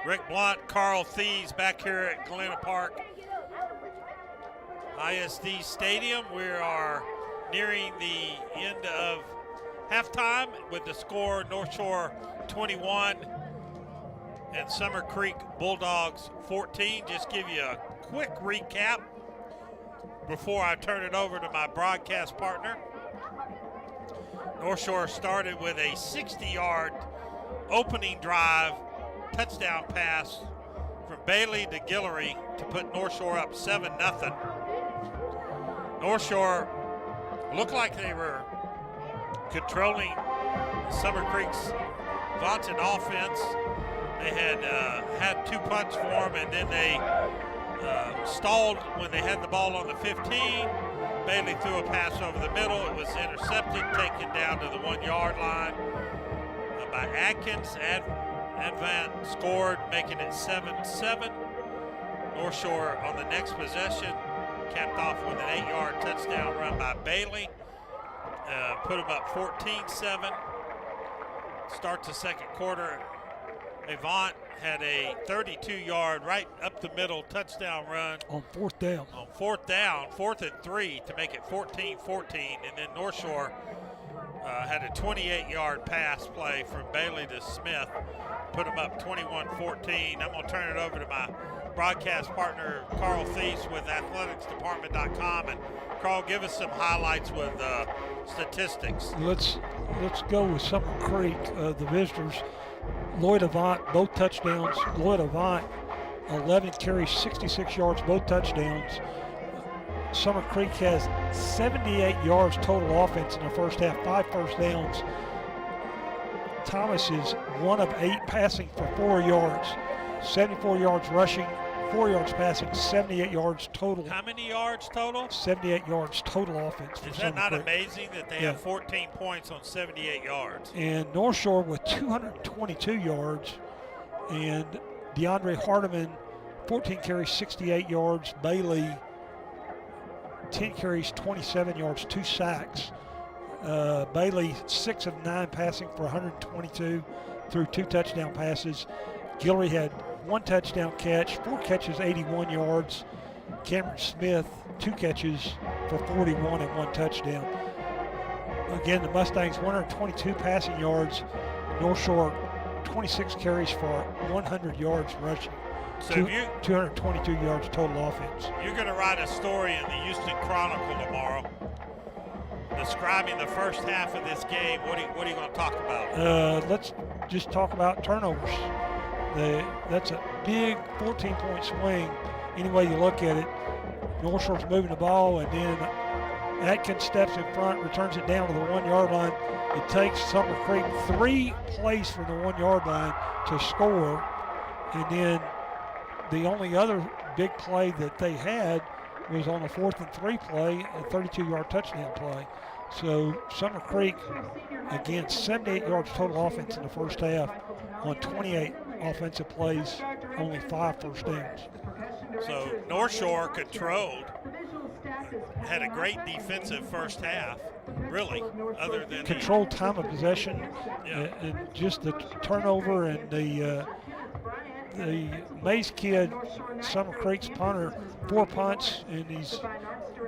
Rick Blunt, Carl Thies back here at Galena Park ISD Stadium. We are nearing the end of halftime with the score North Shore 21 and Summer Creek Bulldogs 14. Just give you a quick recap before I turn it over to my broadcast partner. North Shore started with a 60-yard opening drive touchdown pass from Bailey to Guillory to put North Shore up 7-0. North Shore looked like they were controlling Summer Creek's vaunted offense. They had 2 punts for them, and then they stalled when they had the ball on the 15. Bailey threw a pass over the middle. It was intercepted, taken down to the 1-yard line by Atkins. Advent scored, making it 7-7. North Shore on the next possession capped off with an 8-yard touchdown run by Bailey. Put them up 14-7. Start the second quarter. Avant had a 32-yard right up the middle touchdown run. On 4th down. On 4th down, 4th and 3 to make it 14-14. And then North Shore had a 28-yard pass play from Bailey to Smith. Put them up 21-14. I'm going to turn it over to my broadcast partner, Carl Thies with athleticsdepartment.com. And Carl, give us some highlights with statistics. Let's go with Summer Creek, the visitors. Lloyd Avant, both touchdowns. Lloyd Avant, 11 carries, 66 yards, both touchdowns. Summer Creek has 78 yards total offense in the first half, 5 first downs. Thomas is 1 of 8 passing for 4 yards, 74 yards rushing, 4 yards passing, 78 yards total. How many yards total? 78 yards total offense. Is that not amazing that they have 14 points on 78 yards? And North Shore with 222 yards, and DeAndre Hardiman, 14 carries, 68 yards. Bailey, 10 carries, 27 yards, 2 sacks. Bailey, 6 of 9 passing for 122 through 2 touchdown passes. Guillory had 1 touchdown catch, 4 catches, 81 yards. Cameron Smith, 2 catches for 41 and 1 touchdown. Again, the Mustangs, 122 passing yards. North Shore, 26 carries for 100 yards rushing. So 222 yards total offense. You're going to write a story in the Houston Chronicle tomorrow describing the first half of this game. What are you going to talk about? Let's just talk about turnovers. That's a big 14-point swing any way you look at it. North Shore's moving the ball, and then Atkins steps in front, returns it down to the 1-yard line. It takes Summer Creek 3 plays from the 1-yard line to score, and then the only other big play that they had was on a 4th and 3 play, a 32-yard touchdown play. So Summer Creek, again, 78 yards total offense in the first half on 28 offensive plays, only 5 first downs. So North Shore controlled, had a great defensive first half, really, other than controlled time of possession, and just the turnover and the Mays kid, Summer Creek's punter, 4 punts, and he's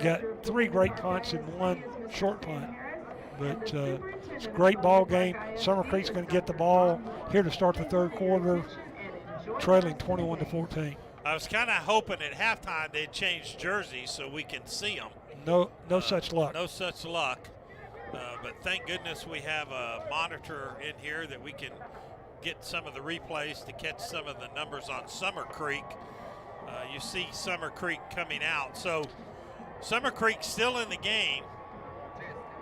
got 3 great punts and 1 short punt. But it's a great ball game. Summer Creek's going to get the ball here to start the third quarter, trailing 21-14. I was kind of hoping at halftime they'd change jerseys so we can see them. No such luck. No such luck. But thank goodness we have a monitor in here that we can get some of the replays to catch some of the numbers on Summer Creek. You see Summer Creek coming out. So Summer Creek still in the game.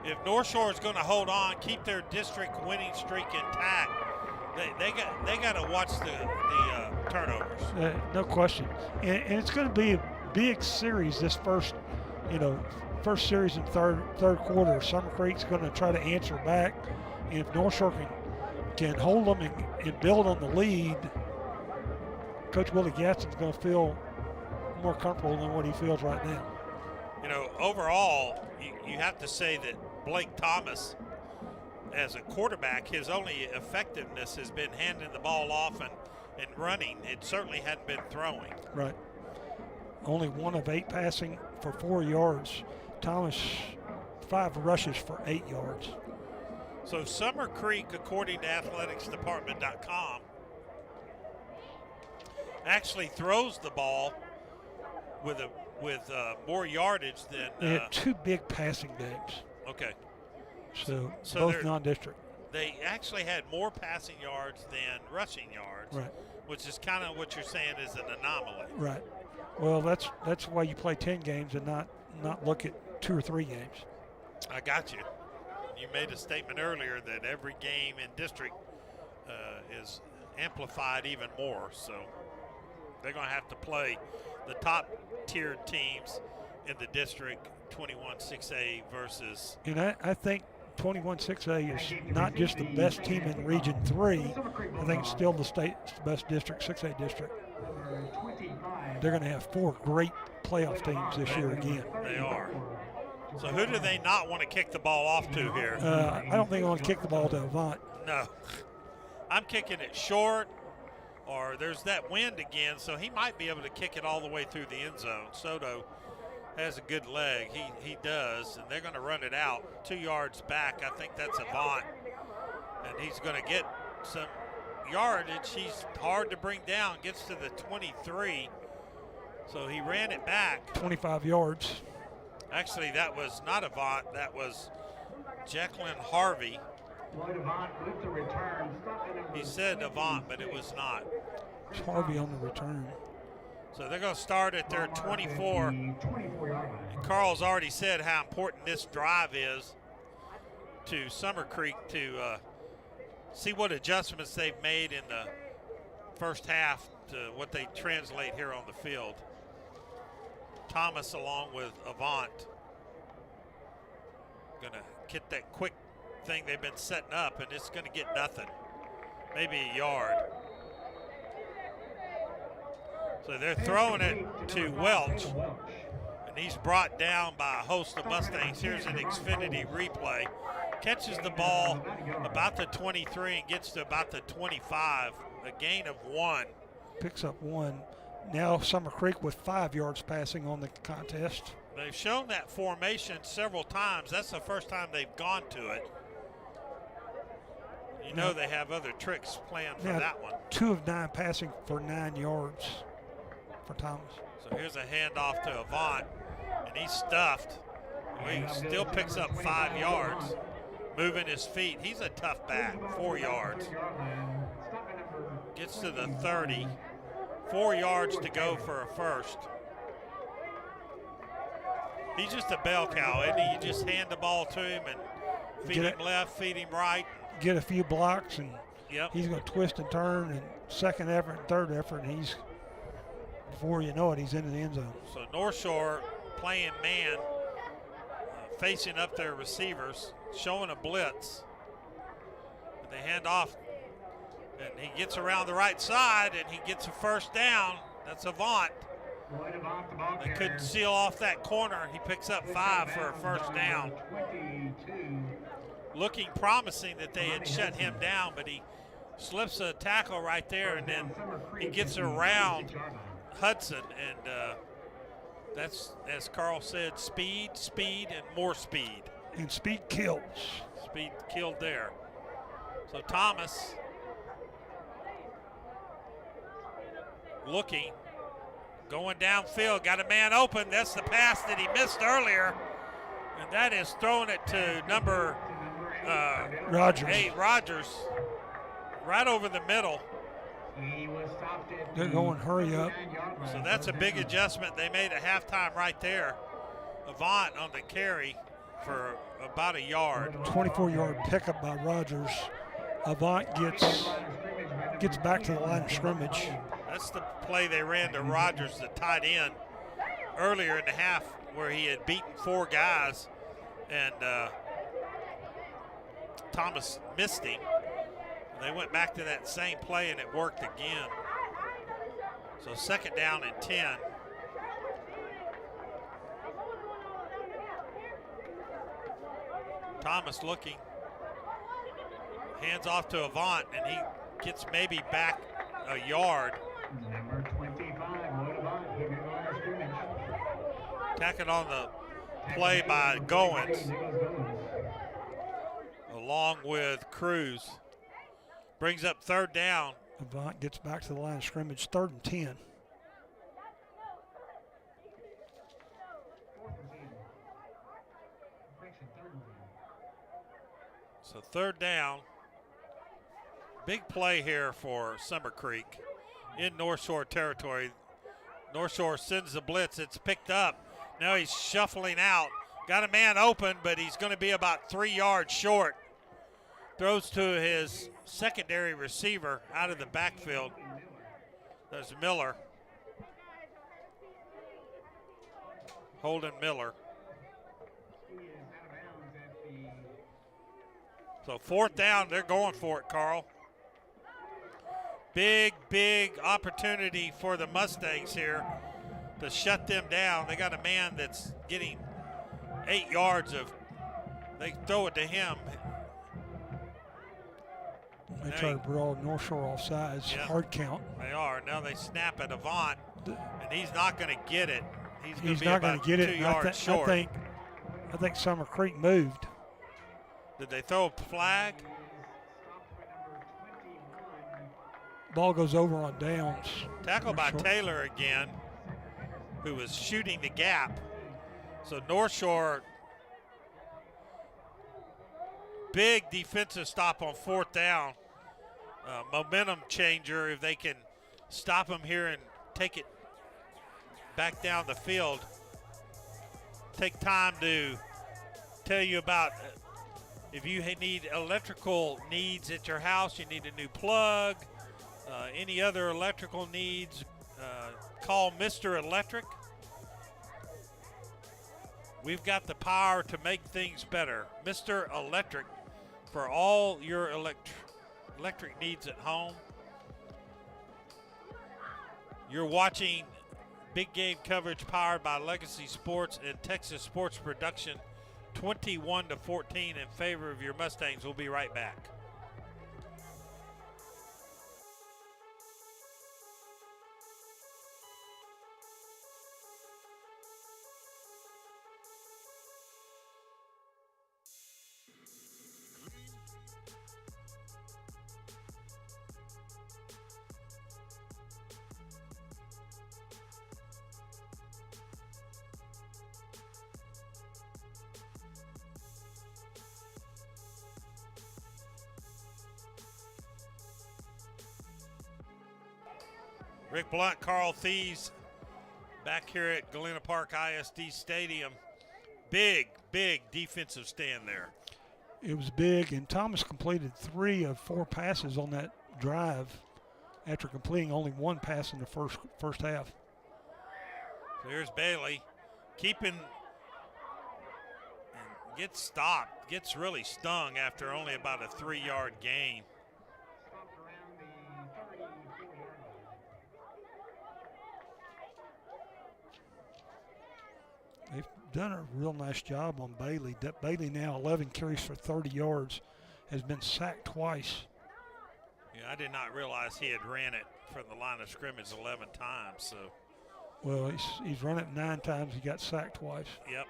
If North Shore is going to hold on, keep their district winning streak intact, they got to watch the turnovers. No question. And it's going to be a big series this first series in third quarter. Summer Creek's going to try to answer back. And if North Shore can hold them and build on the lead, Coach Willie Gadsden's going to feel more comfortable than what he feels right now. Overall, you have to say that Blake Thomas, as a quarterback, his only effectiveness has been handing the ball off and in running. It certainly hadn't been throwing. Right. Only 1 of 8 passing for 4 yards. Thomas, 5 rushes for 8 yards. So Summer Creek, according to athleticsdepartment.com, actually throws the ball with more yardage than. They had 2 big passing games. Okay. So they're- both non-district. They actually had more passing yards than rushing yards, Right. which is kind of what you're saying is an anomaly. Right. Well, that's why you play 10 games and not look at 2 or 3 games. I got you. You made a statement earlier that every game in district is amplified even more. So they're going to have to play the top tiered teams in the district, 21-6A versus. And I think 21-6A is not just the best team in Region 3. I think it's still the state's best district, 6A district. They're going to have 4 great playoff teams this year again. They are. So who do they not want to kick the ball off to here? I don't think I want to kick the ball to Avant. No. I'm kicking it short, or there's that wind again, so he might be able to kick it all the way through the end zone. Soto has a good leg. He does, and they're going to run it out 2 yards back. I think that's Avant, and he's going to get some yardage. He's hard to bring down, gets to the 23, so he ran it back. 25 yards. Actually, that was not Avant. That was Jacqueline Harvey. He said Avant, but it was not. It's Harvey on the return. So they're going to start at their 24. And Carl's already said how important this drive is to Summer Creek to see what adjustments they've made in the first half to what they translate here on the field. Thomas along with Avant going to get that quick thing they've been setting up, and it's going to get nothing, maybe a yard. So they're throwing it to Welch, and he's brought down by a host of Mustangs. Here's an Xfinity replay. Catches the ball about the 23 and gets to about the 25, a gain of 1. Picks up 1. Now Summer Creek with 5 yards passing on the contest. They've shown that formation several times. That's the first time they've gone to it. You know they have other tricks planned for that one. 2 of 9 passing for 9 yards for Thomas. So here's a handoff to Avant, and he's stuffed. He still picks up 5 yards, moving his feet. He's a tough back, 4 yards. Gets to the 30. 4 yards to go for a first. He's just a bell cow, isn't he? You just hand the ball to him and feed him left, feed him right. Get a few blocks, and Yep. he's going to twist and turn, and second effort and third effort, and he's, before you know it, he's into the end zone. So North Shore playing man, facing up their receivers, showing a blitz. They hand off, and he gets around the right side, and he gets a first down. That's Avant. They couldn't seal off that corner. He picks up 5 for a first down. Looking promising that they had shut him down, but he slips a tackle right there, and then he gets around Hudson, and that's, as Carl said, speed, and more speed. And speed kills. Speed killed there. So Thomas looking, going downfield, got a man open. That's the pass that he missed earlier, and that is throwing it to number Rogers. 8, Rogers, right over the middle. They're going hurry up. So that's a big adjustment they made at halftime right there. Avant on the carry for about a yard. 24-yard pickup by Rogers. Avant gets back to the line of scrimmage. That's the play they ran to Rogers, the tight end, earlier in the half, where he had beaten 4 guys, and Thomas missed him. They went back to that same play, and it worked again. So second down and 10. Thomas looking, hands off to Avant, and he gets maybe back a yard. Number 25, Motivant, hitting the line of scrimmage. Tacking on the play by Goins, along with Cruz. Brings up third down. Avant gets back to the line of scrimmage, 3rd and 10. So 3rd down. Big play here for Summer Creek in North Shore territory. North Shore sends the blitz. It's picked up. Now he's shuffling out. Got a man open, but he's going to be about 3 yards short. Throws to his secondary receiver out of the backfield. There's Miller. Holden Miller. So 4th down, they're going for it, Carl. Big, big opportunity for the Mustangs here to shut them down. They got a man that's getting 8 yards of, they throw it to him. They try to brawl North Shore off sides, hard count. They are. Now they snap at Avant, and he's not going to get it. He's not going to get it. 2 yards short. I think Summer Creek moved. Did they throw a flag? Ball goes over on downs. Tackle by Taylor again, who was shooting the gap. So North Shore, big defensive stop on 4th down. Momentum changer if they can stop him here and take it back down the field. Take time to tell you about if you need electrical needs at your house, you need a new plug, any other electrical needs, call Mr. Electric. We've got the power to make things better. Mr. Electric for all your electric needs at home. You're watching Big Game coverage powered by Legacy Sports and Texas Sports Production, 21-14 in favor of your Mustangs. We'll be right back. Rick Blunt, Carl Thies, back here at Galena Park ISD Stadium. Big, big defensive stand there. It was big, and Thomas completed 3 of 4 passes on that drive after completing only 1 pass in the first half. So here's Bailey, keeping, and gets stopped, gets really stung after only about a 3-yard gain. They've done a real nice job on Bailey. Bailey now 11 carries for 30 yards, has been sacked twice. Yeah, I did not realize he had ran it from the line of scrimmage 11 times. So, well, he's run it 9 times. He got sacked twice. Yep.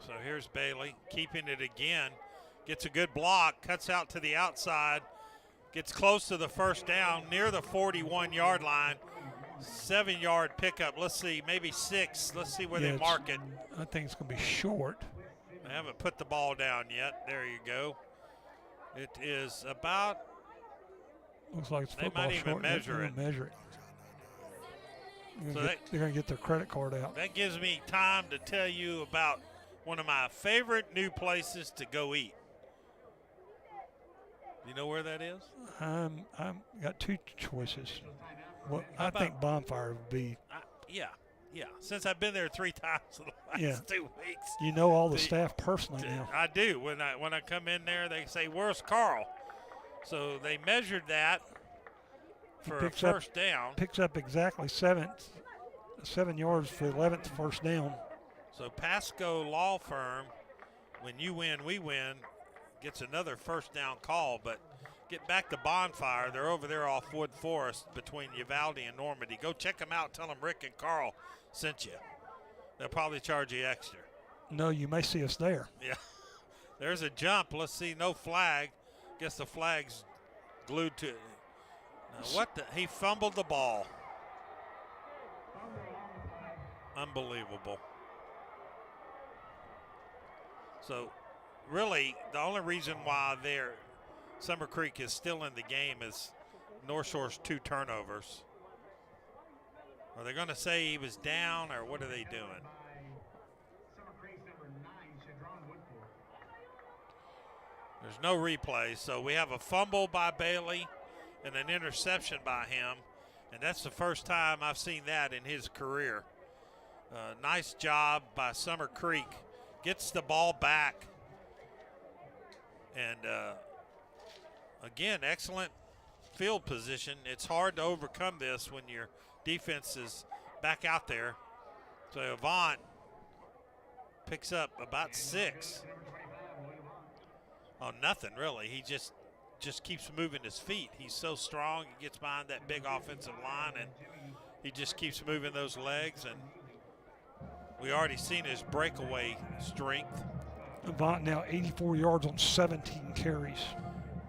So here's Bailey keeping it again. Gets a good block, cuts out to the outside, gets close to the first down near the 41-yard line. 7-yard pickup. Let's see, maybe 6. Let's see where they mark it. I think it's going to be short. They haven't put the ball down yet. There you go. It is about. Looks like it's football. They might even measure it. They're going to get their credit card out. That gives me time to tell you about one of my favorite new places to go eat. You know where that is? I'm got 2 choices. Well, I think Bonfire would be. Yeah. Since I've been there 3 times in the last 2 weeks. You know all the staff personally now. I do. When I come in there, they say, "Where's Carl?" So they measured that for a first down. Picks up exactly 7 yards for the 11th first down. So Pasco Law Firm, when you win, we win, gets another first down call, but get back to Bonfire. They're over there off Wood Forest between Uvalde and Normandy. Go check them out. Tell them Rick and Carl sent you. They'll probably charge you extra. No, you may see us there. Yeah. There's a jump. Let's see. No flag. Guess the flag's glued to it. He fumbled the ball. Unbelievable. So, really, the only reason why Summer Creek is still in the game is North Shore's 2 turnovers. Are they going to say he was down, or what are they doing? There's no replay, so we have a fumble by Bailey and an interception by him, and that's the first time I've seen that in his career. Nice job by Summer Creek. Gets the ball back. And, again, excellent field position. It's hard to overcome this when your defense is back out there. So Avant picks up about 6. Oh, nothing really. He just keeps moving his feet. He's so strong. He gets behind that big offensive line, and he just keeps moving those legs. And we already seen his breakaway strength. Avant now 84 yards on 17 carries.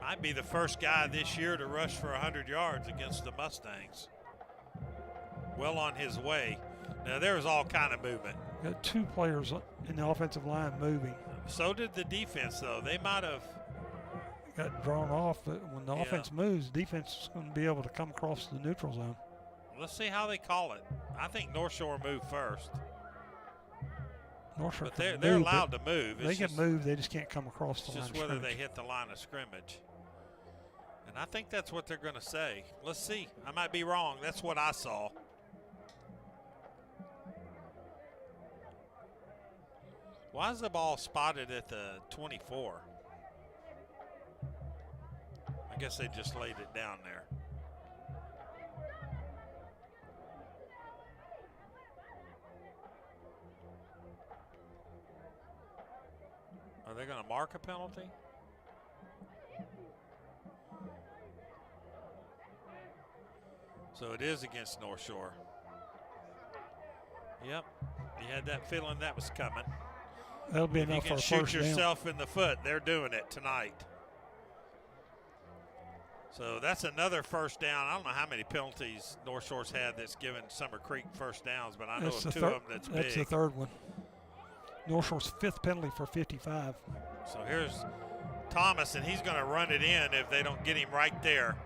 Might be the first guy this year to rush for 100 yards against the Mustangs. Well on his way. Now, there's all kind of movement. Got 2 players in the offensive line moving. So did the defense, though. They might have got drawn off. But when the offense moves, defense is going to be able to come across the neutral zone. Let's see how they call it. I think North Shore moved first. North Shore, but they're allowed to move. They can move. They just can't come across the line of scrimmage. Just whether they hit the line of scrimmage. And I think that's what they're going to say. Let's see. I might be wrong. That's what I saw. Why is the ball spotted at the 24? I guess they just laid it down there. Are they going to mark a penalty? So it is against North Shore. Yep. You had that feeling that was coming. That'll be enough for a first down. You can shoot yourself in the foot. They're doing it tonight. So that's another first down. I don't know how many penalties North Shore's had that's given Summer Creek first downs, but I know of 2 of them that's big. That's the 3rd one. North Shore's 5th penalty for 55. So here's Thomas, and he's going to run it in if they don't get him right there.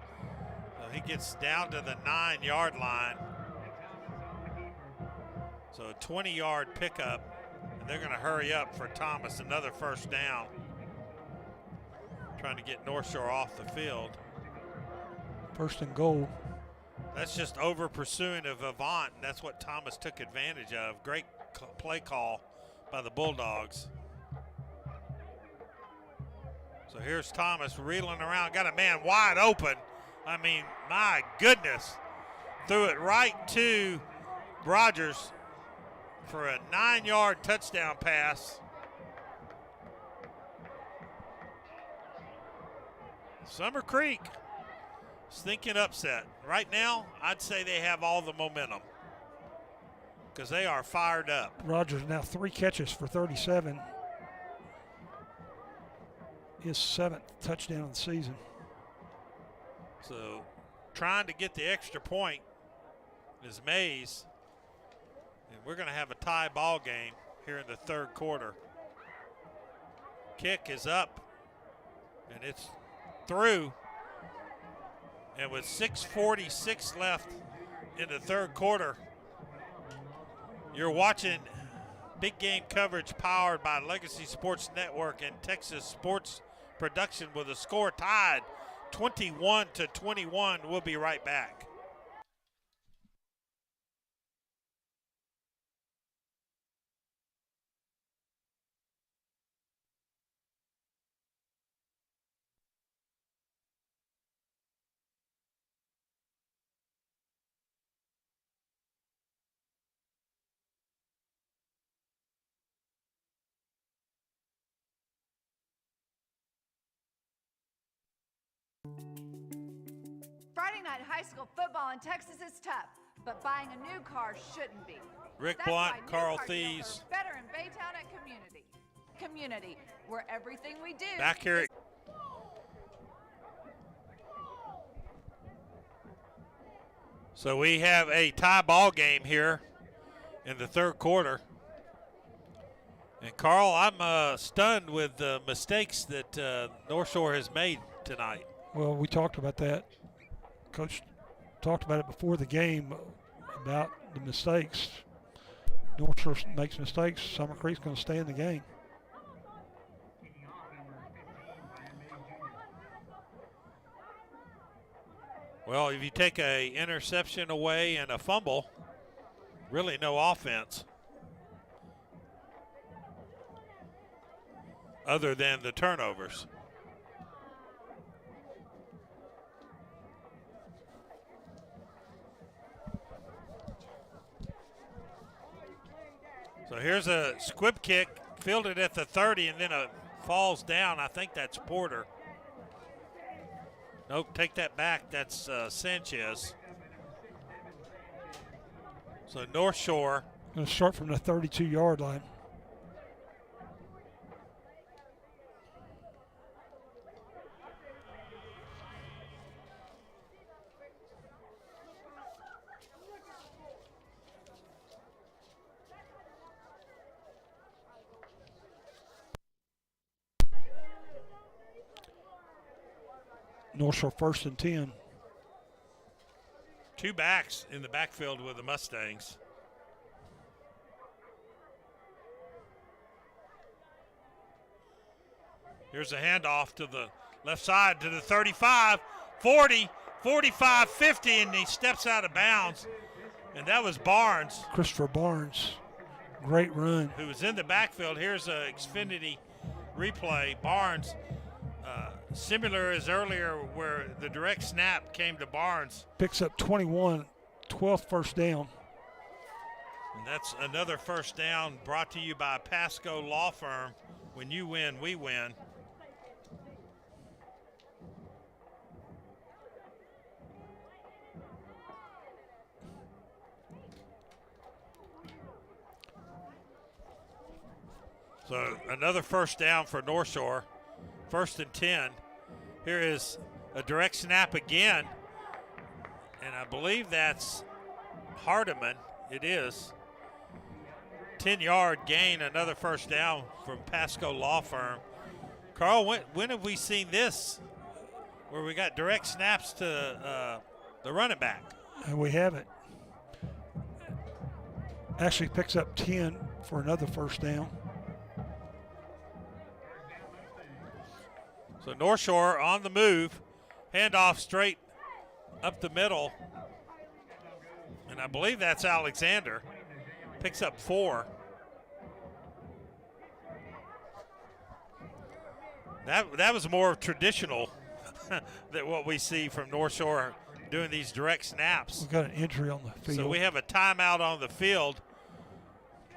So he gets down to the 9-yard line. So a 20-yard pickup. They're going to hurry up for Thomas, another first down. Trying to get North Shore off the field. 1st and goal. That's just over pursuing of Avant, and that's what Thomas took advantage of. Great play call by the Bulldogs. So here's Thomas reeling around, got a man wide open. I mean, my goodness. Threw it right to Rogers for a 9-yard touchdown pass. Summer Creek is thinking upset. Right now, I'd say they have all the momentum because they are fired up. Rogers now 3 catches for 37. His 7th touchdown of the season. So trying to get the extra point is Mays. And we're going to have a tie ball game here in the 3rd quarter. Kick is up, and it's through. And with 6:46 left in the 3rd quarter, you're watching big game coverage powered by Legacy Sports Network and Texas Sports Production with a score tied 21-21. We'll be right back. night high school football in Texas is tough, but buying a new car shouldn't be. Rick That's Blunt, why new Carl car deals Thies. are better in Baytown at Community. Community, where everything we do. Back here. is- So we have a tie ball game here in the third quarter. And Carl, I'm stunned with the mistakes that North Shore has made tonight. Well, we talked about that. Coach talked about it before the game about the mistakes. North Shore makes mistakes. Summer Creek's going to stay in the game. Kicking off, number 15, Brian May Jr. Well, if you take a interception away and a fumble, really no offense other than the turnovers. So here's a squib kick, fielded at the 30, and then it falls down. I think that's Porter. Nope, take that back. That's Sanchez. So North Shore. Going to start from the 32-yard line. North Shore 1st and 10. Two backs in the backfield with the Mustangs. Here's a handoff to the left side to the 35, 40, 45, 50, and he steps out of bounds. And that was Barnes, Christopher Barnes. Great run. who was in the backfield. Here's a Xfinity replay. Barnes, similar as earlier where the direct snap came to Barnes. Picks up 21, 12th first down. And that's another first down brought to you by Pasco Law Firm. When you win, we win. So another first down for North Shore. 1st and 10. Here is a direct snap again. And I believe that's Hardiman. It is. 10-yard gain, another first down from Pasco Law Firm. Carl, when have we seen this where we got direct snaps to the running back? And we haven't. Actually picks up 10 for another first down. So North Shore on the move. Handoff straight up the middle. And I believe that's Alexander. Picks up 4. That was more traditional than what we see from North Shore doing these direct snaps. We've got an injury on the field. So we have a timeout on the field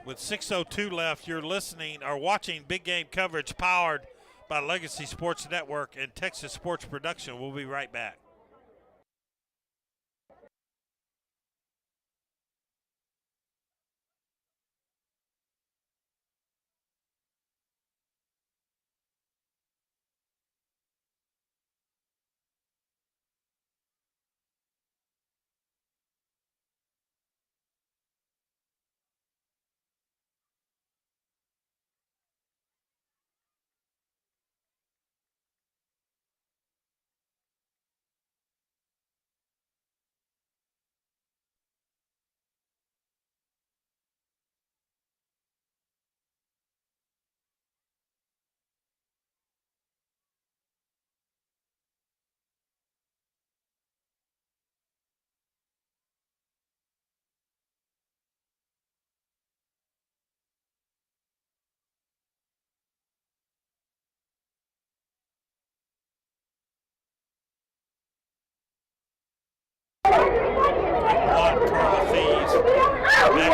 with 6:02 left. You're listening or watching Big Game coverage powered by Legacy Sports Network and Texas Sports Production. We'll be right back. Carl Thies, Glen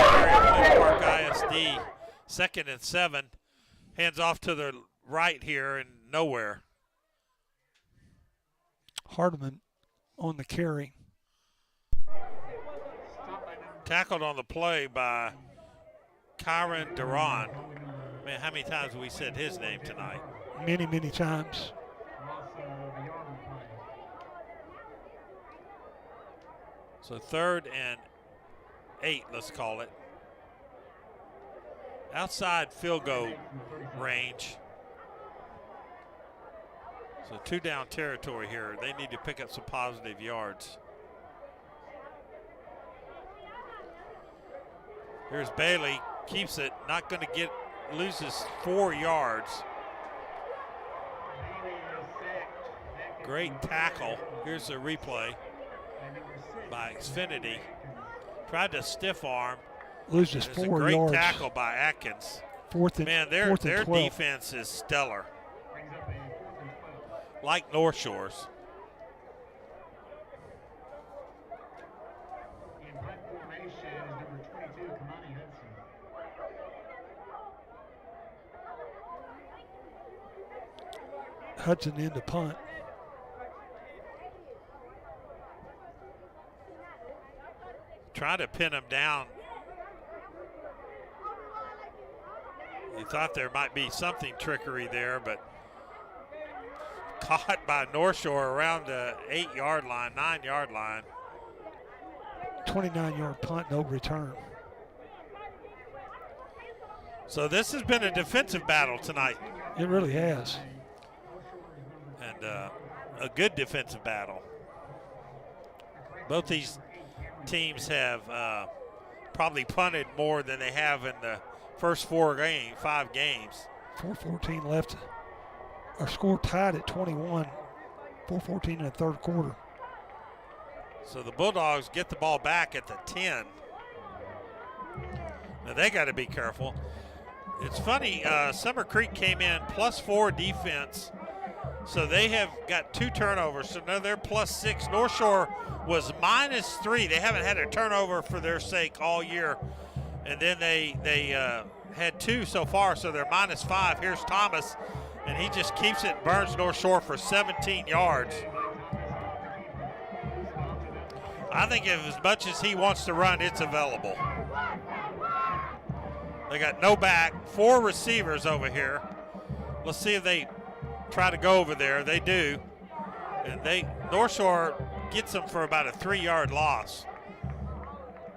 Park ISD, 2nd and 7. Hands off to the right here and nowhere. Hardiman on the carry. Tackled on the play by Kyron Duran. Man, how many times have we said his name tonight? Many, many times. So 3rd and 8, let's call it. Outside field goal range. So 2 down territory here. They need to pick up some positive yards. Here's Bailey, keeps it, not going to loses 4 yards. Great tackle. Here's the replay by Xfinity. Tried to stiff arm. Loses 4 yards. Great tackle by Atkins. Man, their defense is stellar. Like North Shore's. Hudson in to punt. Trying to pin him down. You thought there might be something trickery there, but caught by North Shore around the 8-yard line, 9-yard line. 29-yard punt, no return. So this has been a defensive battle tonight. It really has. And a good defensive battle. Both these teams have probably punted more than they have in the first 5 games. 4:14 left. Our score tied at 21. 4:14 in the 3rd quarter. So the Bulldogs get the ball back at the 10. Now they got to be careful. It's funny, Summer Creek came in +4 defense. So they have got 2 turnovers. So now they're +6. North Shore was -3. They haven't had a turnover for their sake all year. And then they had 2 so far, so they're -5. Here's Thomas, and he just keeps it and burns North Shore for 17 yards. I think if as much as he wants to run, it's available. They got no back, 4 receivers over here. Let's see if they try to go over there. They do. And North Shore gets them for about a 3-yard loss.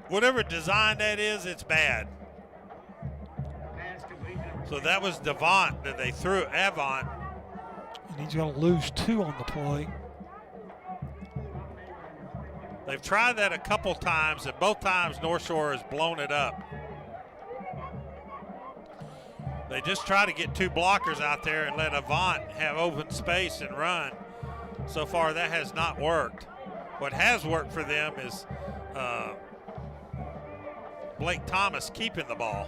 Whatever design that is, it's bad. So that was Devont that they threw Avant. And he's going to lose 2 on the play. They've tried that a couple times, and both times North Shore has blown it up. They just try to get 2 blockers out there and let Avant have open space and run. So far, that has not worked. What has worked for them is Blake Thomas keeping the ball.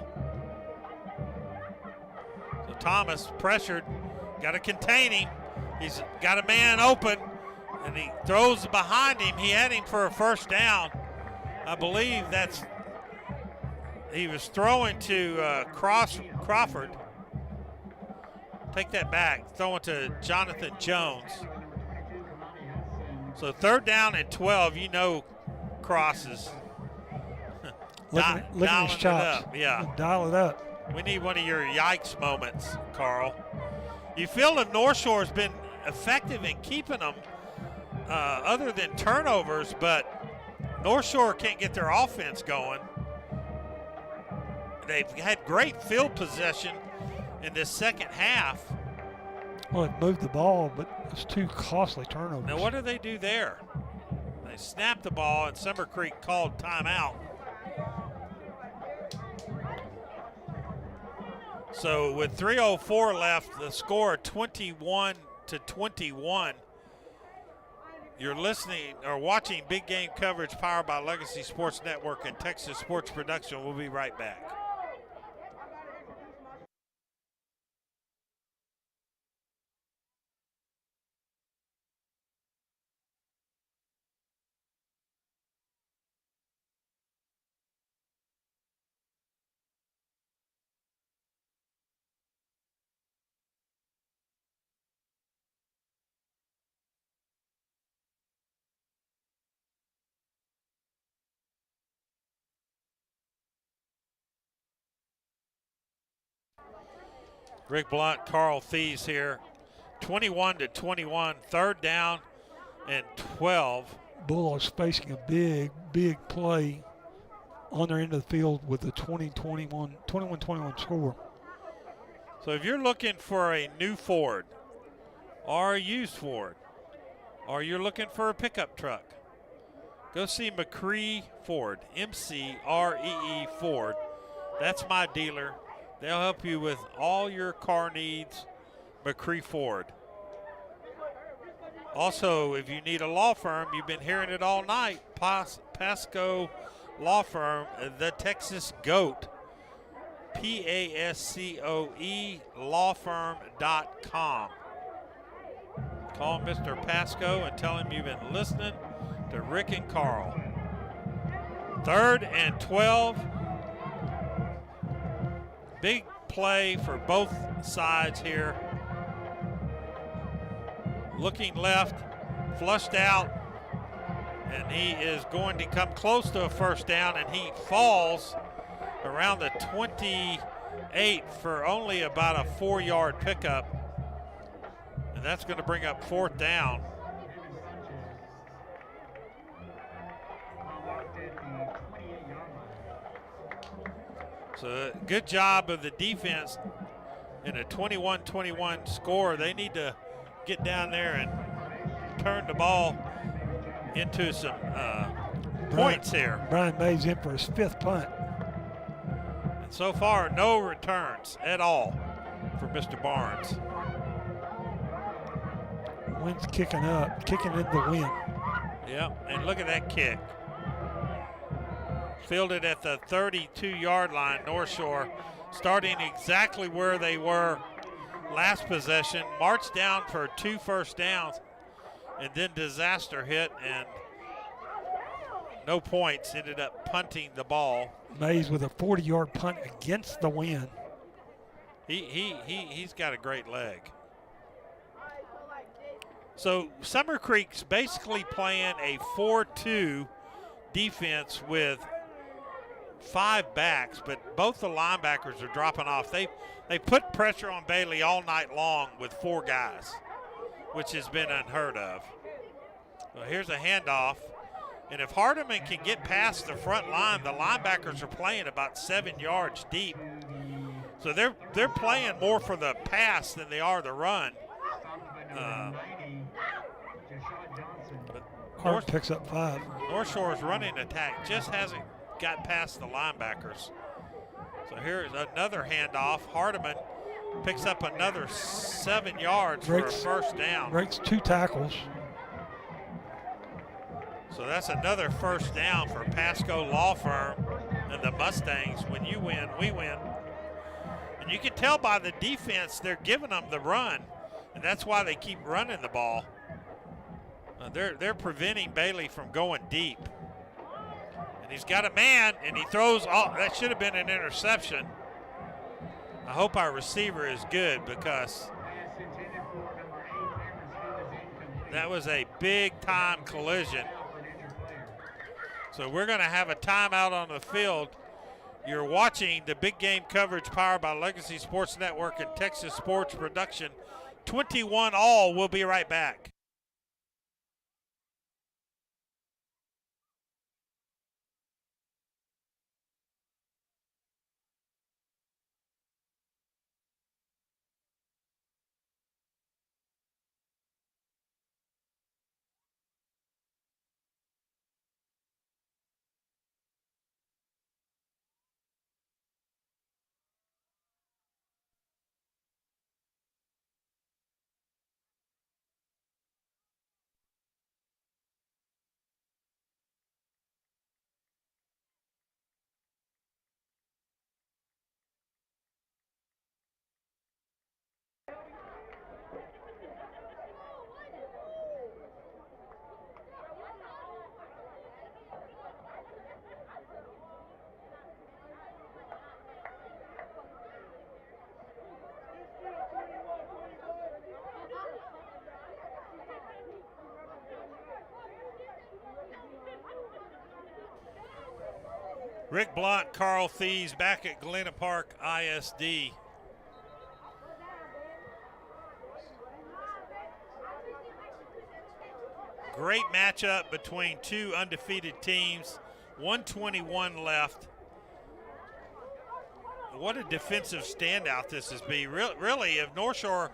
So Thomas pressured, got to contain him. He's got a man open, and he throws behind him. He had him for a 1st down. I believe he was throwing to Crawford. Take that back. Throwing to Jonathan Jones. So 3rd down and 12. You know Crosses. Licking his chops. Yeah. Dial it up. We need one of your yikes moments, Carl. You feel that North Shore has been effective in keeping them other than turnovers, but North Shore can't get their offense going. They've had great field possession in this 2nd half. Well, it moved the ball, but it's 2 costly turnovers. Now, what do they do there? They snapped the ball, and Summer Creek called timeout. So with 3:04 left, the score 21-21. You're listening or watching Big Game coverage powered by Legacy Sports Network and Texas Sports Production. We'll be right back. Rick Blunt, Carl Thies here. 21-21, 3rd down and 12. Bulldogs facing a big play on their end of the field with the 21-21 score. So if you're looking for a new Ford or a used Ford, or you're looking for a pickup truck, go see McCree Ford, M-C-R-E-E Ford. That's my dealer. They'll help you with all your car needs, McCree Ford. Also, if you need a law firm, you've been hearing it all night, Pasco Law Firm, the Texas GOAT, P-A-S-C-O-E lawfirm.com. Call Mr. Pasco and tell him you've been listening to Rick and Carl. 3rd and 12. Big play for both sides here. Looking left, flushed out, and he is going to come close to a 1st down, and he falls around the 28 for only about a 4-yard pickup. And that's going to bring up 4th down. So good job of the defense in a 21-21 score. They need to get down there and turn the ball into some points here. Brian Mays in for his 5th punt. And so far, no returns at all for Mr. Barnes. Wind's kicking up, kicking in the wind. Yep, and look at that kick. Fielded at the 32-yard line, North Shore, starting exactly where they were last possession, marched down for 2 first downs, and then disaster hit, and no points, ended up punting the ball. Mays with a 40-yard punt against the wind. He's got a great leg. So Summer Creek's basically playing a 4-2 defense with 5 backs, but both the linebackers are dropping off. They put pressure on Bailey all night long with 4 guys, which has been unheard of. Well, here's a handoff, and if Hardiman can get past the front line, the linebackers are playing about 7 yards deep. So they're playing more for the pass than they are the run. Hart picks up 5. North Shore's running attack just hasn't got past the linebackers. So here's another handoff. Hardiman picks up another 7 yards for a 1st down. Breaks 2 tackles. So that's another 1st down for Pasco Law Firm and the Mustangs. When you win, we win. And you can tell by the defense, they're giving them the run, and that's why they keep running the ball. They're preventing Bailey from going deep. And he's got a man, and he throws all, that should have been an interception. I hope our receiver is good, because that was a big-time collision. So we're going to have a timeout on the field. You're watching the big game coverage powered by Legacy Sports Network and Texas Sports Production. 21-all. We'll be right back. Rick Blunt, Carl Thies back at Galena Park ISD. Great matchup between two undefeated teams. 1:21 left. What a defensive standout this has been. Really, if North Shore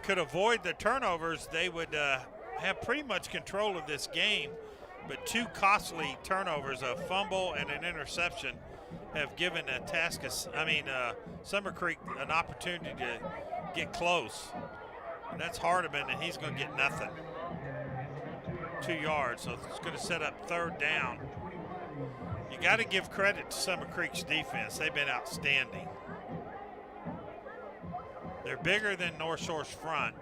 could avoid the turnovers, they would have pretty much control of this game. But two costly turnovers, a fumble and an interception, have given Summer Creek an opportunity to get close. And that's Hardeman, and he's going to get nothing. 2 yards, so it's going to set up third down. You got to give credit to Summer Creek's defense. They've been outstanding. They're bigger than North Shore's front,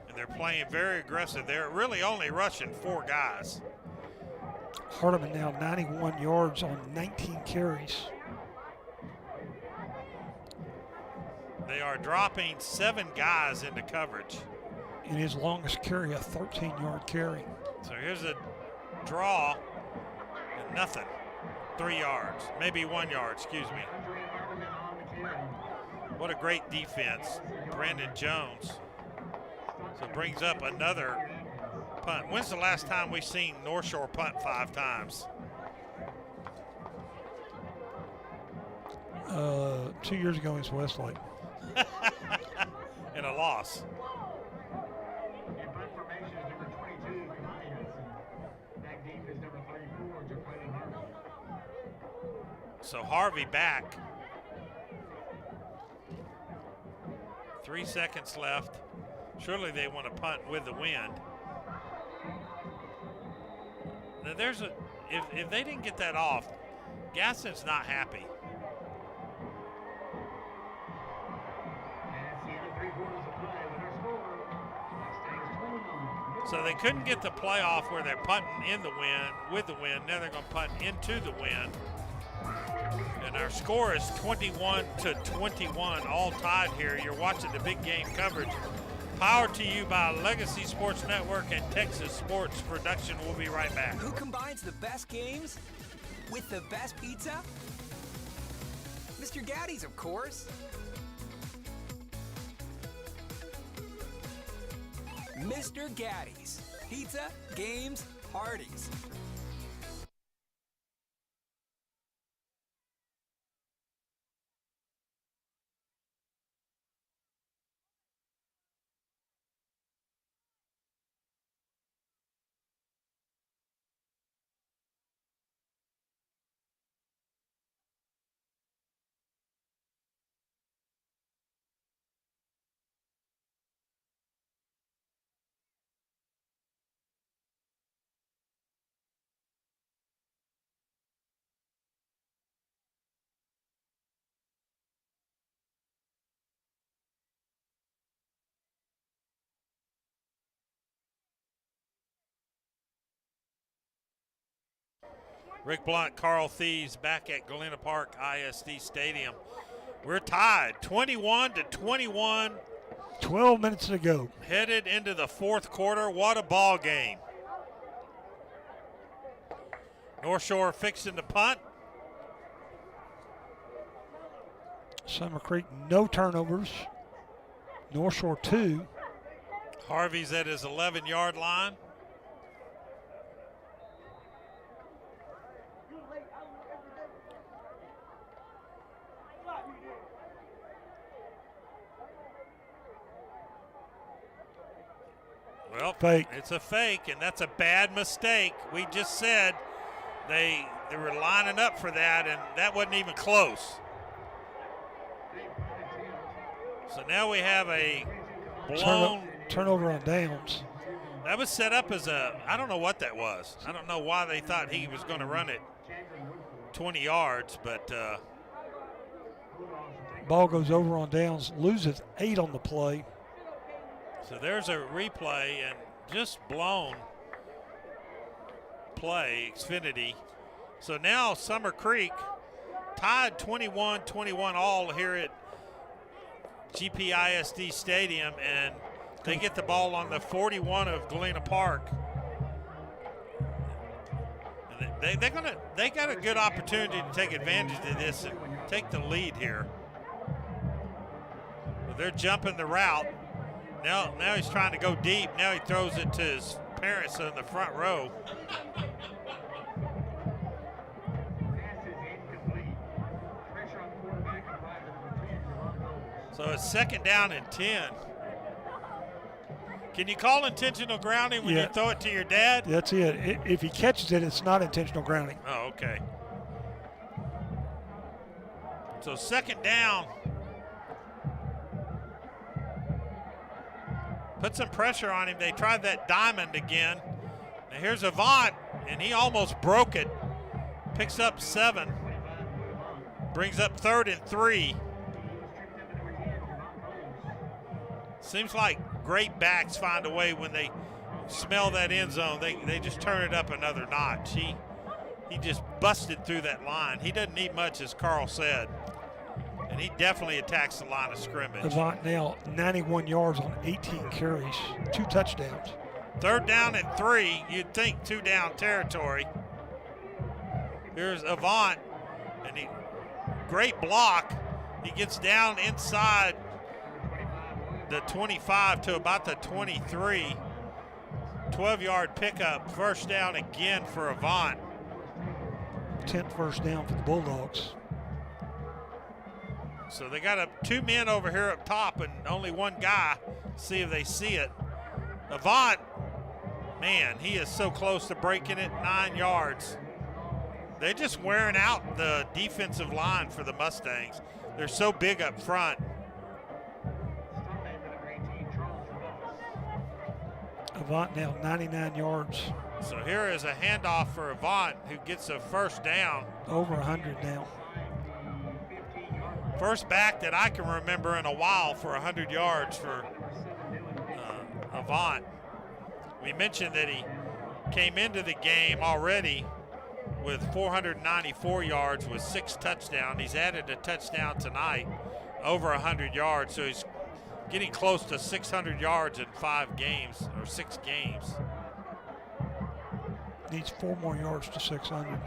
and they're playing very aggressive. They're really only rushing 4 guys. Hardeman now 91 yards on 19 carries. They are dropping 7 guys into coverage. In his longest carry, a 13-yard carry. So here's a draw, and nothing. 3 yards, maybe 1 yard, excuse me. What a great defense, Brandon Jones. So brings up another punt. When's the last time we've seen North Shore punt 5 times? 2 years ago against Westlake. And a loss. So Harvey back. 3 seconds left. Surely they want to punt with the wind. Now there's if they didn't get that off, Gadsden's not happy. So they couldn't get the play off where they're punting in the wind, with the wind. Now they're going to punt into the wind. And our score is 21-21, all tied here. You're watching the big game coverage. Powered to you by Legacy Sports Network and Texas Sports Production. We'll be right back. Who combines the best games with the best pizza? Mr. Gaddy's, of course. Mr. Gaddy's. Pizza, games, parties. Rick Blunt, Carl Thieves back at Galena Park ISD Stadium. We're tied 21-21. 12 minutes to go. Headed into the fourth quarter. What a ball game. North Shore fixing the punt. Summer Creek, no turnovers. North Shore 2. Harvey's at his 11-yard line. Well, fake. It's a fake, and that's a bad mistake. We just said they were lining up for that, and that wasn't even close. So now we have a blown turnover on downs. That was set up as I don't know what that was. I don't know why they thought he was going to run it 20 yards, but ball goes over on downs, loses 8 on the play. So there's a replay and just blown play, Xfinity. So now Summer Creek tied 21-21 all here at GPISD Stadium, and they get the ball on the 41 of Galena Park. And they got a good opportunity to take advantage of this and take the lead here. But they're jumping the route. Now he's trying to go deep. Now he throws it to his parents in the front row. So it's second down and 10. Can you call intentional grounding when you throw it to your dad? That's it. If he catches it, it's not intentional grounding. Oh, okay. So second down. Put some pressure on him. They tried that diamond again. Now here's Avant, and he almost broke it. Picks up 7. Brings up 3rd and 3. Seems like great backs find a way when they smell that end zone. They just turn it up another notch. He just busted through that line. He doesn't need much, as Carl said. And he definitely attacks the line of scrimmage. Avant now 91 yards on 18 carries, 2 touchdowns. 3rd down and 3. You'd think 2 down territory. Here's Avant, and great block. He gets down inside the 25 to about the 23. 12-yard pickup. First down again for Avant. 10th first down for the Bulldogs. So they got 2 men over here up top and only 1 guy. See if they see it. Avant, man, he is so close to breaking it. 9 yards. They're just wearing out the defensive line for the Mustangs. They're so big up front. Avant now 99 yards. So here is a handoff for Avant, who gets a first down. Over 100 now. First back that I can remember in a while for 100 yards for Avant. We mentioned that he came into the game already with 494 yards with 6 touchdowns. He's added a touchdown tonight, over 100 yards. So he's getting close to 600 yards in 5 games, or 6 games. Needs 4 more yards to 600.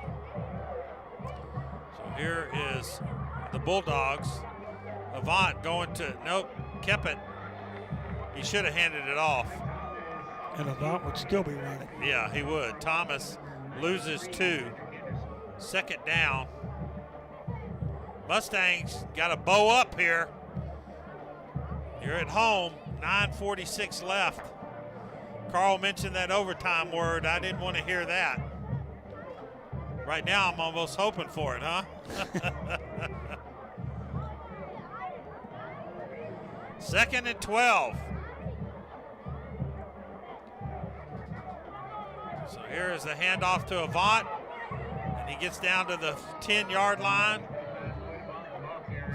So here is the Bulldogs. Avant going to, nope, kept it. He should have handed it off. And Avant would still be running. Yeah, he would. Thomas loses 2. Second down. Mustangs got to bow up here. You're at home, 9:46 left. Carl mentioned that overtime word. I didn't want to hear that. Right now, I'm almost hoping for it, huh? 2nd and 12. So here is the handoff to Avant, and he gets down to the 10-yard line.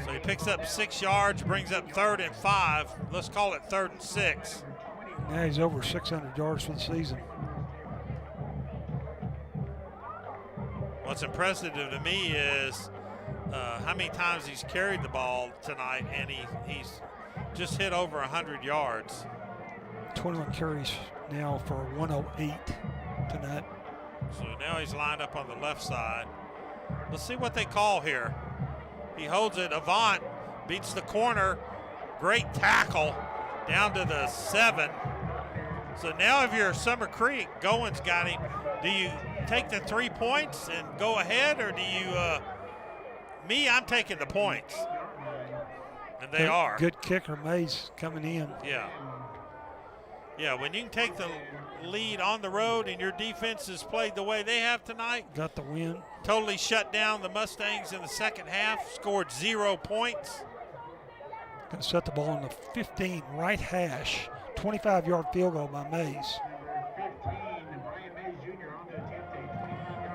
So he picks up 6 yards, brings up 3rd and 5. Let's call it 3rd and 6. Now he's over 600 yards for the season. What's impressive to me is how many times he's carried the ball tonight, and he's just hit over 100 yards. 21 carries now for 108 tonight. So now he's lined up on the left side. Let's see what they call here. He holds it. Avant beats the corner. Great tackle down to the 7. So now if you're Summer Creek, Goins got him. Do you take the 3 points and go ahead, or do you I'm taking the points. And they are. Good kicker, Mays, coming in. Yeah. Yeah, when you can take the lead on the road and your defense has played the way they have tonight. Got the win. Totally shut down the Mustangs in the second half, scored 0 points. Going to set the ball in the 15 right hash. 25-yard field goal by Mays.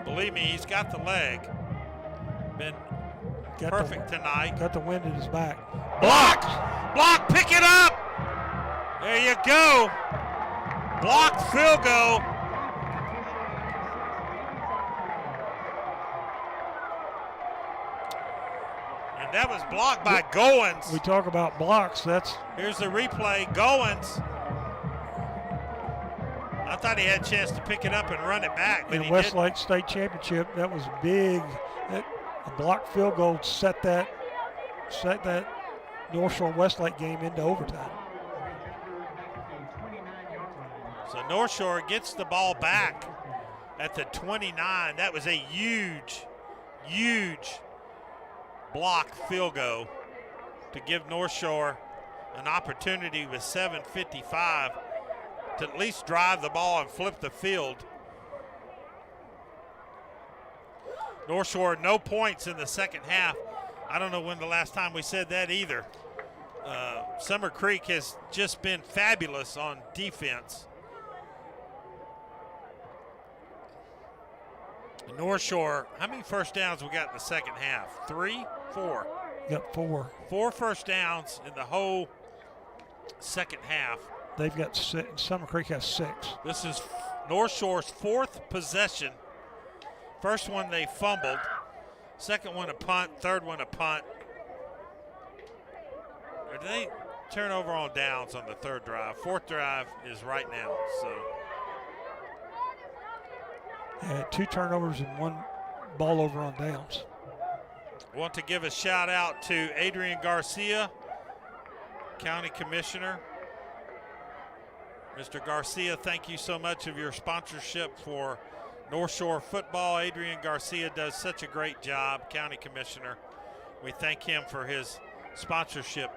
Believe me, he's got the leg. Been perfect tonight. Got the wind at his back. Blocked! Block, pick it up! There you go. Blocked field goal. And that was blocked by Goins. We talk about blocks. Here's the replay. Goins. I thought he had a chance to pick it up and run it back, but in he Westlake State Championship, that was big. A blocked field goal set that North Shore Westlake game into overtime. So North Shore gets the ball back at the 29. That was a huge, huge block field goal to give North Shore an opportunity with 7:55 to at least drive the ball and flip the field. North Shore, no points in the second half. I don't know when the last time we said that either. Summer Creek has just been fabulous on defense. North Shore, how many first downs we got in the second half? 3, 4? Got 4. 4 first downs in the whole second half. They've got 6. Summer Creek has 6. This is North Shore's 4th possession. First one they fumbled. Second one a punt. Third one a punt. Or did they turn over on downs on the third drive? Fourth drive is right now. So 2 turnovers and 1 ball over on downs. I want to give a shout out to Adrian Garcia, County Commissioner. Mr. Garcia, thank you so much of your sponsorship for North Shore football. Adrian Garcia does such a great job, County Commissioner. We thank him for his sponsorship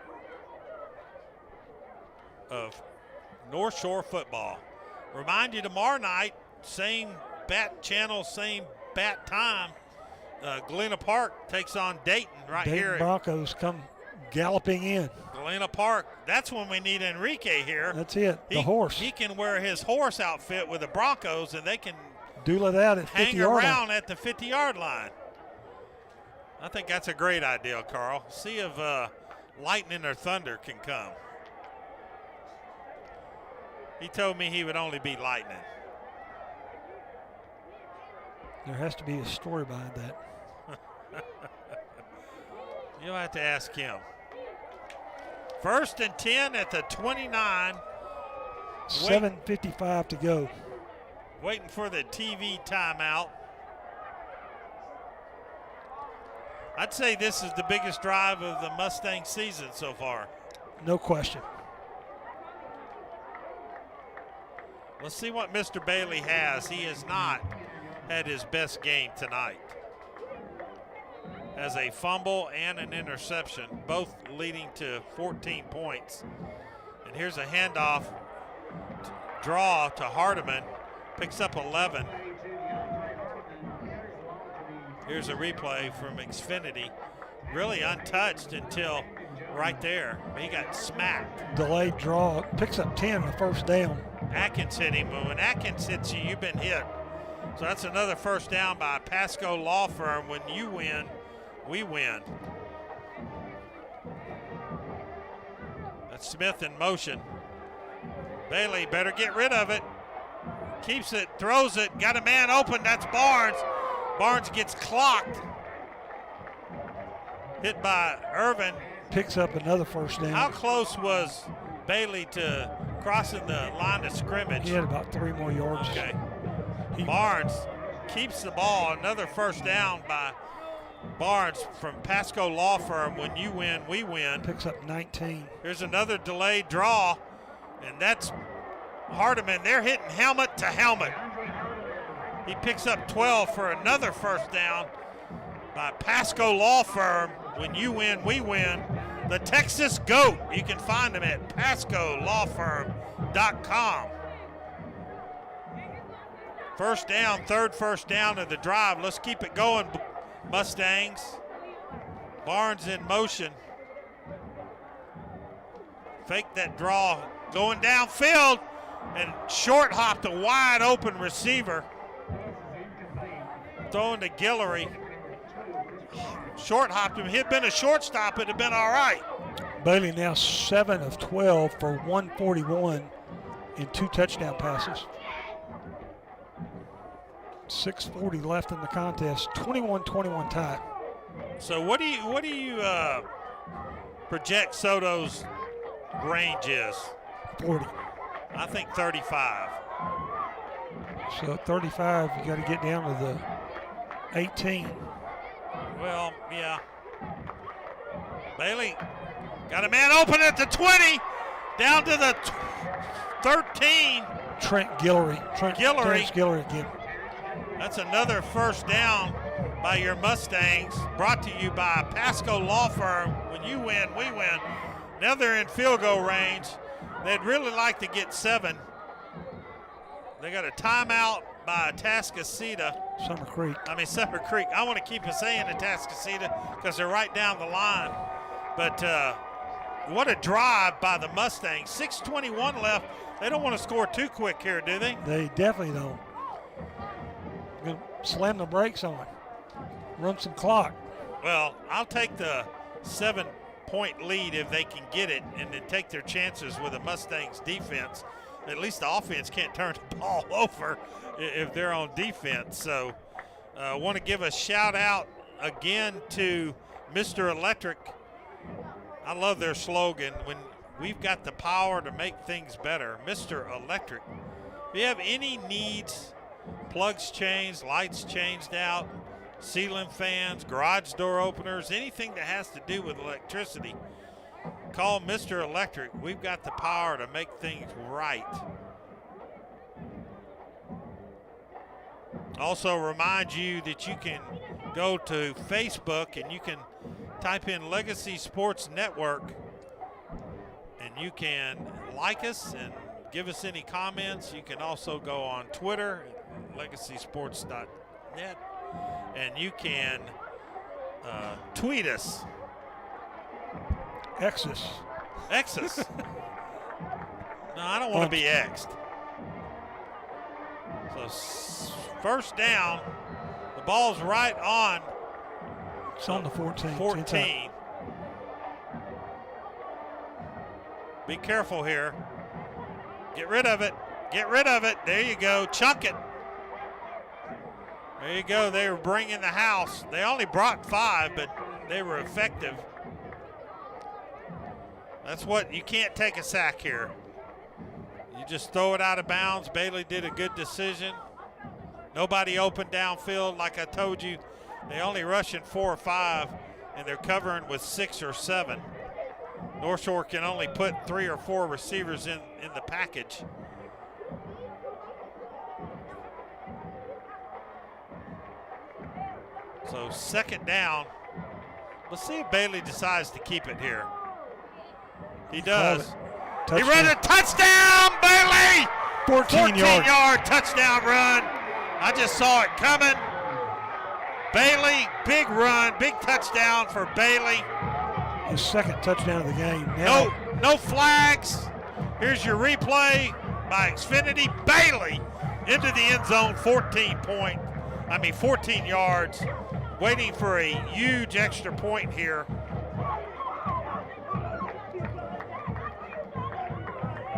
of North Shore football. Remind you tomorrow night, same bat channel, same bat time. Galena Park takes on Dayton right here. Dayton Broncos come galloping in. Galena Park. That's when we need Enrique here. That's it. The horse. He can wear his horse outfit with the Broncos, and they can doodle it out at 50 hang yard around line. at the 50-yard line. I think that's a great idea, Carl. See if lightning or thunder can come. He told me he would only be lightning. There has to be a story behind that. You'll have to ask him. 1st and 10 at the 29. 7:55 to go. Waiting for the TV timeout. I'd say this is the biggest drive of the Mustang season so far. No question. Let's see what Mr. Bailey has. He has not had his best game tonight. Has a fumble and an interception, both leading to 14 points. And here's a handoff, draw to Hardiman, picks up 11. Here's a replay from Xfinity. Really untouched until right there. He got smacked. Delayed draw, picks up 10 on the first down. Atkins hit him. When Atkins hits you, you've been hit. So that's another first down by Pasco Law Firm. When you win, we win. That's Smith in motion. Bailey better get rid of it. Keeps it, throws it, got a man open, that's Barnes. Barnes gets clocked. Hit by Irvin. Picks up another first down. How close was Bailey to crossing the line of scrimmage? He had about 3 more yards. Okay. Barnes keeps the ball. Another first down by Barnes from Pasco Law Firm. When you win, we win. Picks up 19. Here's another delayed draw, and that's Hardiman. They're hitting helmet to helmet. He picks up 12 for another first down by Pasco Law Firm. When you win, we win. The Texas GOAT. You can find them at PascoLawFirm.com. First down, third first down of the drive. Let's keep it going, Mustangs. Barnes in motion. Fake that draw. Going downfield and short hopped a wide open receiver. Throwing to Guillory. Short hopped him. He'd been a shortstop, it'd have been all right. Bailey now 7 of 12 for 141 and 2 touchdown passes. 6:40 left in the contest. 21-21 tie. So what do you project Soto's range is? 40. I think 35. So at 35, you got to get down to the 18. Well, yeah. Bailey got a man open at the 20, down to the 13. Trent Guillory. Terrence Guillory again. That's another first down by your Mustangs, brought to you by Pasco Law Firm. When you win, we win. Now they're in field goal range. They'd really like to get 7. They got a timeout by Atascocita. Summer Creek. I want to keep saying Atascocita because they're right down the line. But what a drive by the Mustangs. 6:21 left. They don't want to score too quick here, do they? They definitely don't. Gonna slam the brakes on it. Run some clock. Well, I'll take the 7-point lead if they can get it and then take their chances with the Mustangs defense. At least the offense can't turn the ball over if they're on defense. So I want to give a shout out again to Mr. Electric. I love their slogan, when we've got the power to make things better. Mr. Electric. If you have any needs, plugs changed, lights changed out, ceiling fans, garage door openers, anything that has to do with electricity, call Mr. Electric. We've got the power to make things right. Also remind you that you can go to Facebook and you can type in Legacy Sports Network and you can like us and give us any comments. You can also go on Twitter, legacysports.net, and you can tweet us. X's. No, I don't want to be X'd. So first down, the ball's right on. It's on the 14. 14. Be careful here. Get rid of it. Get rid of it. There you go. Chunk it. There you go. They were bringing the house. They only brought 5, but they were effective. That's what, you can't take a sack here. You just throw it out of bounds. Bailey did a good decision. Nobody open downfield. Like I told you, they only rushing 4 or 5, and they're covering with 6 or 7. North Shore can only put 3 or 4 receivers in the package. So second down. Let's see if Bailey decides to keep it here. He does. He ran a touchdown, Bailey! 14-yard touchdown run. I just saw it coming. Bailey, big run, big touchdown for Bailey. His second touchdown of the game. No flags. Here's your replay by Xfinity. Bailey into the end zone, 14 yards. Waiting for a huge extra point here.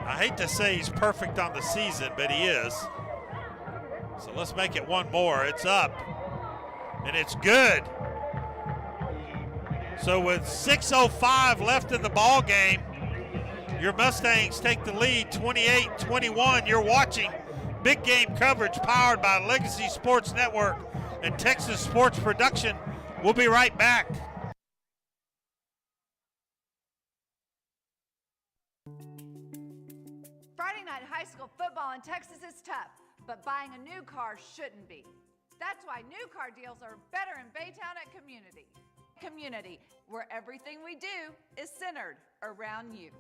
I hate to say he's perfect on the season, but he is. So let's make it one more. It's up, and it's good. So with 6:05 left in the ball game, your Mustangs take the lead 28-21. You're watching Big Game coverage powered by Legacy Sports Network and Texas Sports Production. We'll be right back. Friday night high school football in Texas is tough, but buying a new car shouldn't be. That's why new car deals are better in Baytown at Community. Community, where everything we do is centered around you.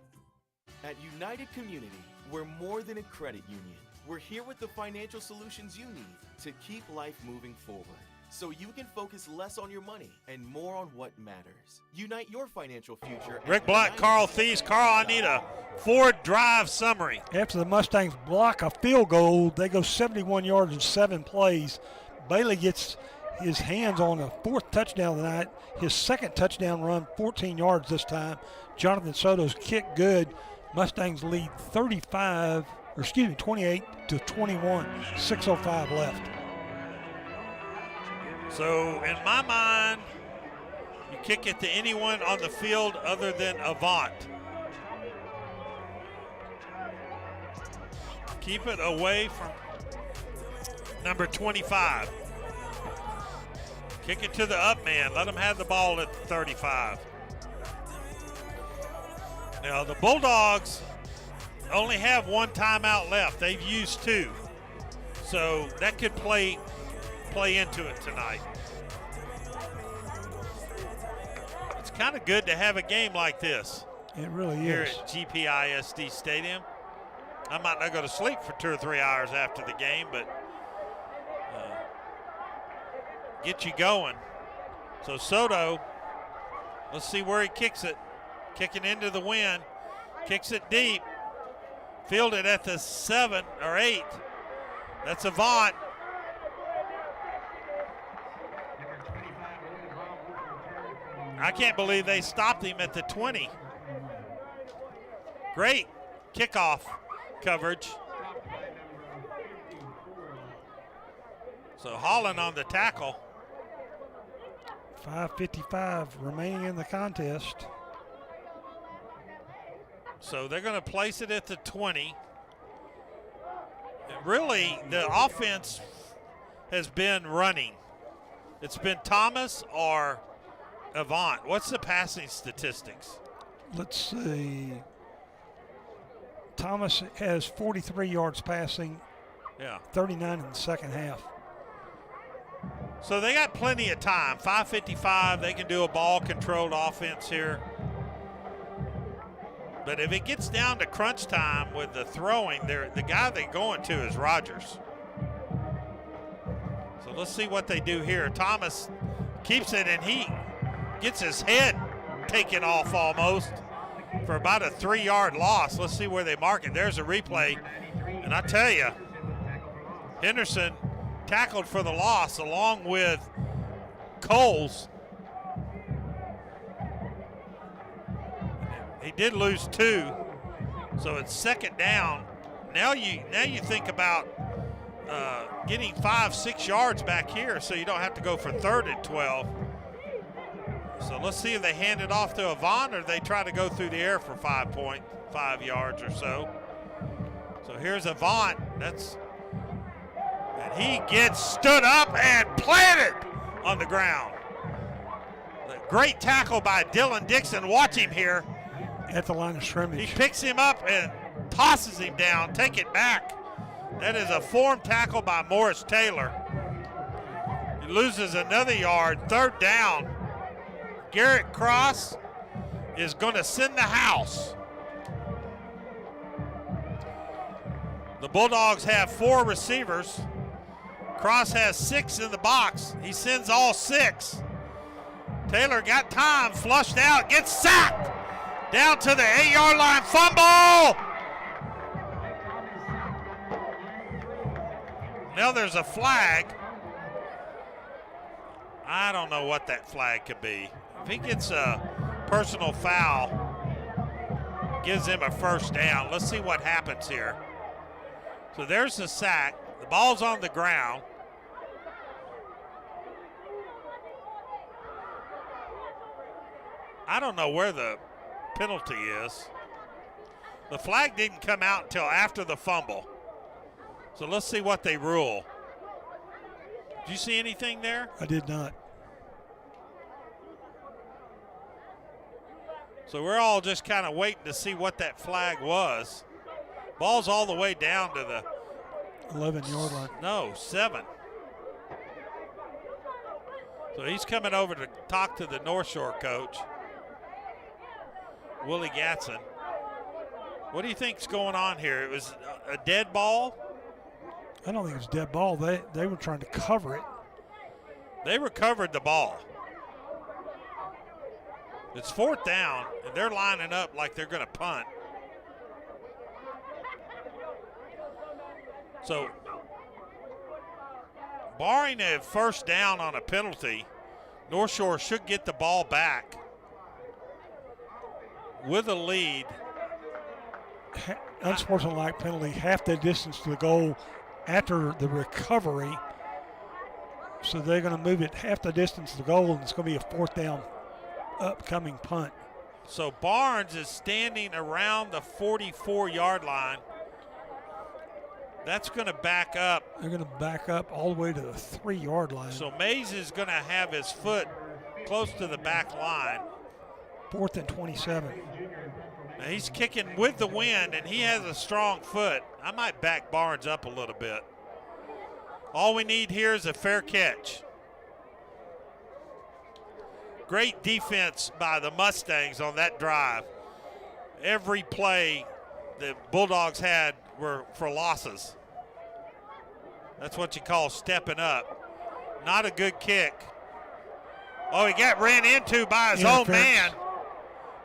At United Community, we're more than a credit union. We're here with the financial solutions you need to keep life moving forward, so you can focus less on your money and more on what matters. Unite your financial future. Rick Black, Carl Thies. Carl, I need a Ford drive summary. After the Mustangs block a field goal, they go 71 yards in 7 plays. Bailey gets his hands on a 4th touchdown of the night. His 2nd touchdown run, 14 yards this time. Jonathan Soto's kick good. Mustangs lead 28-21, 6:05 left. So in my mind, you kick it to anyone on the field other than Avant. Keep it away from number 25. Kick it to the up man. Let them have the ball at the 35. Now the Bulldogs only have one timeout left. They've used 2. So that could play into it tonight. It's kind of good to have a game like this. It really Here is. at GPISD Stadium. I might not go to sleep for 2 or 3 hours after the game, but get you going. So Soto, let's see where he kicks it. Kicking into the wind. Kicks it deep. Fielded at the 7 or 8. That's Avant. I can't believe they stopped him at the 20. Great kickoff coverage. So Holland on the tackle. 5:55 remaining in the contest. So they're going to place it at the 20. Really, the offense has been running. It's been Thomas or Avant. What's the passing statistics? Let's see. Thomas has 43 yards passing, Yeah. 39 in the second half. So they got plenty of time. 5:55, they can do a ball-controlled offense here. But if it gets down to crunch time with the throwing, the guy they're going to is Rogers. So let's see what they do here. Thomas keeps it, and he gets his head taken off almost for about a 3-yard loss. Let's see where they mark it. There's a replay. And I tell you, Henderson tackled for the loss along with Coles. He did lose 2, so it's second down. Now you think about getting 5-6 yards back here so you don't have to go for 3rd and 12. So let's see if they hand it off to Avant or they try to go through the air for 5.5 yards or so. So here's Avant. And he gets stood up and planted on the ground. Great tackle by Dylan Dixon. Watch him here. At the line of scrimmage. He picks him up and tosses him down. Take it back. That is a form tackle by Morris Taylor. He loses another yard. 3rd down. Garrett Cross is going to send the house. The Bulldogs have 4 receivers. Cross has 6 in the box. He sends all 6. Taylor got time, flushed out, gets sacked. Down to the 8-yard line, fumble! Now there's a flag. I don't know what that flag could be. If he gets a personal foul, gives him a 1st down. Let's see what happens here. So there's the sack. The ball's on the ground. I don't know where the penalty is. The flag didn't come out until after the fumble. So let's see what they rule. Did you see anything there? I did not. So we're all just kind of waiting to see what that flag was. Ball's all the way down to the 11-yard line. No, 7. So he's coming over to talk to the North Shore coach, Willie Gatson. What do you think's going on here? It was a dead ball? I don't think it was dead ball. They were trying to cover it. They recovered the ball. It's 4th down, and they're lining up like they're going to punt. So, barring a 1st down on a penalty, North Shore should get the ball back with a lead. Unsportsmanlike penalty, half the distance to the goal after the recovery. So they're going to move it half the distance to the goal, and it's going to be a 4th down upcoming punt. So Barnes is standing around the 44-yard line. That's going to back up. They're going to back up all the way to the 3-yard line. So Mays is going to have his foot close to the back line. 4th and 27. Now he's kicking with the wind, and he has a strong foot. I might back Barnes up a little bit. All we need here is a fair catch. Great defense by the Mustangs on that drive. Every play the Bulldogs had were for losses. That's what you call stepping up. Not a good kick. Oh, he got ran into by his own man.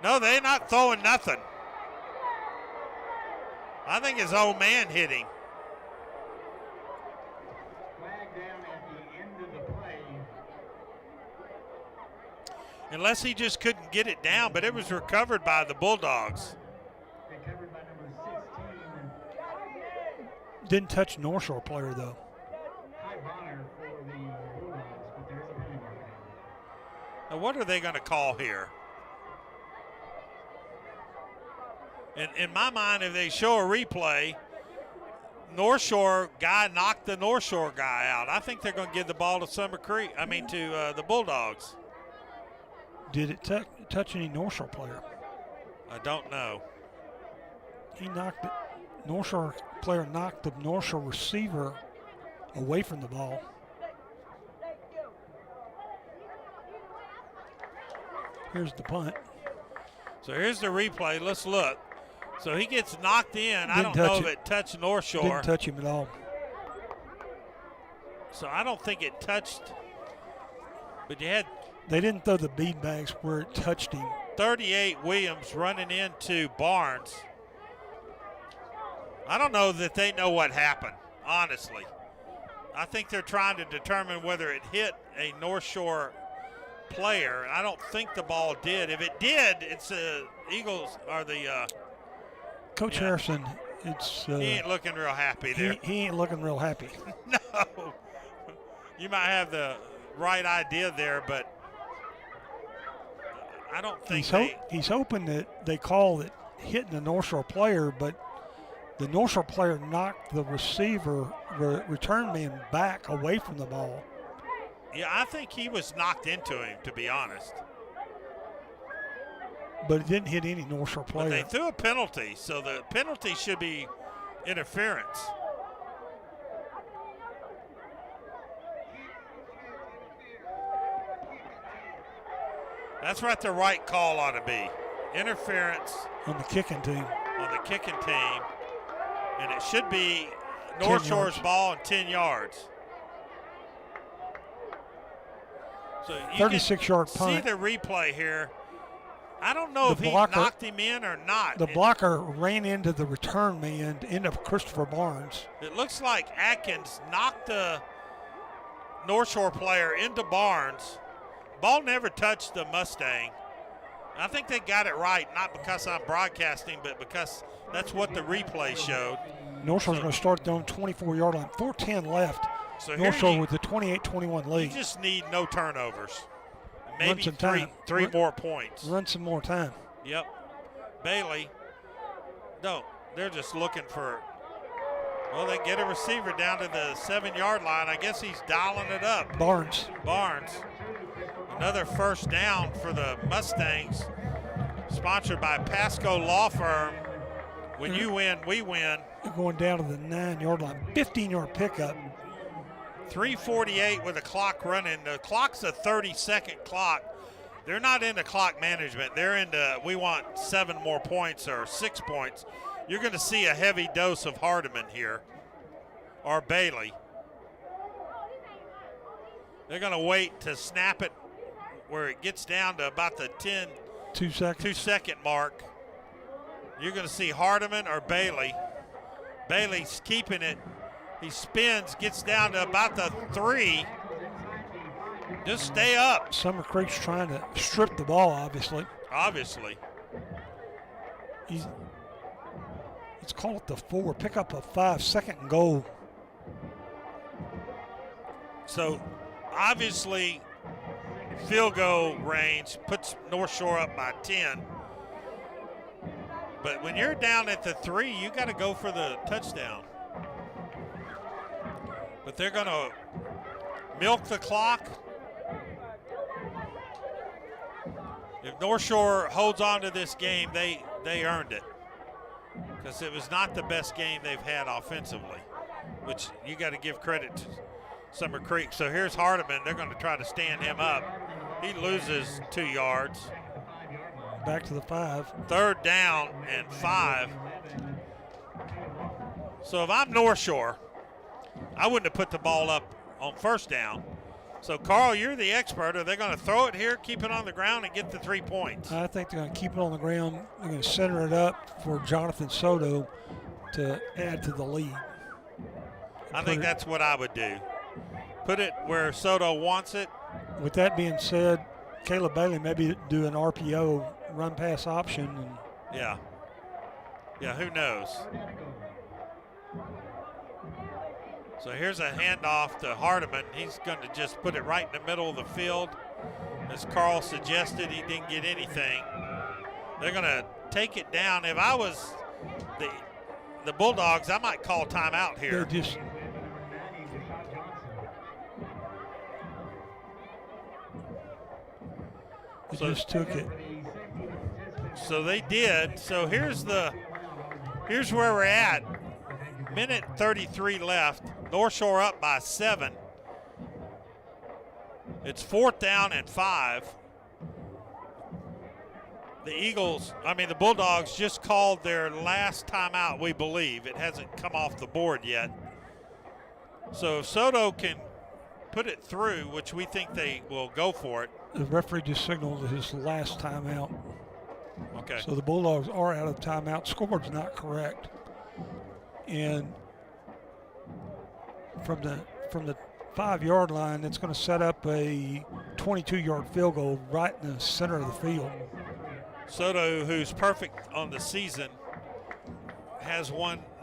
No, they're not throwing nothing. I think his old man hit him. Flag down at the end of the play. Unless he just couldn't get it down, but it was recovered by the Bulldogs. Recovered by number 16. Didn't touch North Shore player, though. High Bonner for the Bulldogs, but there's a penalty mark now. Now what are they going to call here? In my mind, if they show a replay, North Shore guy knocked the North Shore guy out. I think they're going to give the ball to to the Bulldogs. Did it touch any North Shore player? I don't know. He knocked it. North Shore player knocked the North Shore receiver away from the ball. Here's the punt. So here's the replay. Let's look. So he gets knocked in. I Didn't don't know touch if it touched North Shore. Didn't touch him at all. So I don't think it touched. But you had They didn't throw the bead bags where it touched him. 38 Williams running into Barnes. I don't know that they know what happened, honestly. I think they're trying to determine whether it hit a North Shore player. I don't think the ball did. If it did, it's the Eagles or the Coach Harrison, it's he ain't looking real happy there. he ain't looking real happy. No. You might have the right idea there, but I don't think He's hoping that they call it hitting the North Shore player, but the North Shore player knocked the receiver, return man, back away from the ball. Yeah, I think he was knocked into him, to be honest. But it didn't hit any North Shore player. But they threw a penalty, so the penalty should be interference. That's what the right call ought to be. Interference on the kicking team. On the kicking team. And it should be North Shore's ball and 10 yards. So you 36-yard punt. See the replay here. I don't know if he knocked him in or not. The blocker ran into the return man, end of Christopher Barnes. It looks like Atkins knocked the North Shore player into Barnes. Ball never touched the Mustang. I think they got it right, not because I'm broadcasting, but because that's what the replay showed. North Shore's going to start their own 24-yard line. 4:10 left. So North Shore with the 28-21 lead. You just need no turnovers. Run Maybe some time. three more points. Run some more time. Yep. Bailey. No, they're just looking for. Well, they get a receiver down to the 7-yard line. I guess he's dialing it up. Barnes. Another first down for the Mustangs. Sponsored by Pasco Law Firm. When you win, we win. They're going down to the 9-yard line. 15-yard pickup. 3:48 with the clock running. The clock's a 30-second clock. They're not into clock management. They're into, we want 7 more points or 6 points. You're going to see a heavy dose of Hardiman here, or Bailey. They're going to wait to snap it where it gets down to about the 2-second mark. You're going to see Hardiman or Bailey. Bailey's keeping it. He spins, gets down to about the 3. Just stay up. Summer Creek's trying to strip the ball, obviously. Let's call it the 4. Pick up a 5-second goal. So, obviously, field goal range puts North Shore up by 10. But when you're down at the 3, you got to go for the touchdown. But they're going to milk the clock. If North Shore holds on to this game, they they earned it because it was not the best game they've had offensively, which you got to give credit to Summer Creek. So here's Hardiman. They're going to try to stand him up. He loses 2 yards. Back to the 5. 3rd down and 5. So if I'm North Shore, I wouldn't have put the ball up on 1st down. So, Carl, you're the expert. Are they going to throw it here, keep it on the ground, and get the 3 points? I think they're going to keep it on the ground. They're going to center it up for Jonathan Soto to add to the lead. I think that's what I would do. Put it where Soto wants it. With that being said, Caleb Bailey maybe do an RPO run pass option. And yeah, who knows? So here's a handoff to Hardiman. He's going to just put it right in the middle of the field. As Carl suggested, he didn't get anything. They're going to take it down. If I was the Bulldogs, I might call timeout here. They just took it. So they did. So here's where we're at. Minute 33 left. North Shore up by 7. It's 4th down and 5. The Bulldogs just called their last timeout, we believe. It hasn't come off the board yet. So if Soto can put it through, which we think they will go for it. The referee just signaled his last timeout. Okay. So the Bulldogs are out of timeout. Score's not correct. And from the 5-yard line, it's going to set up a 22-yard field goal right in the center of the field. Soto, who's perfect on the season, has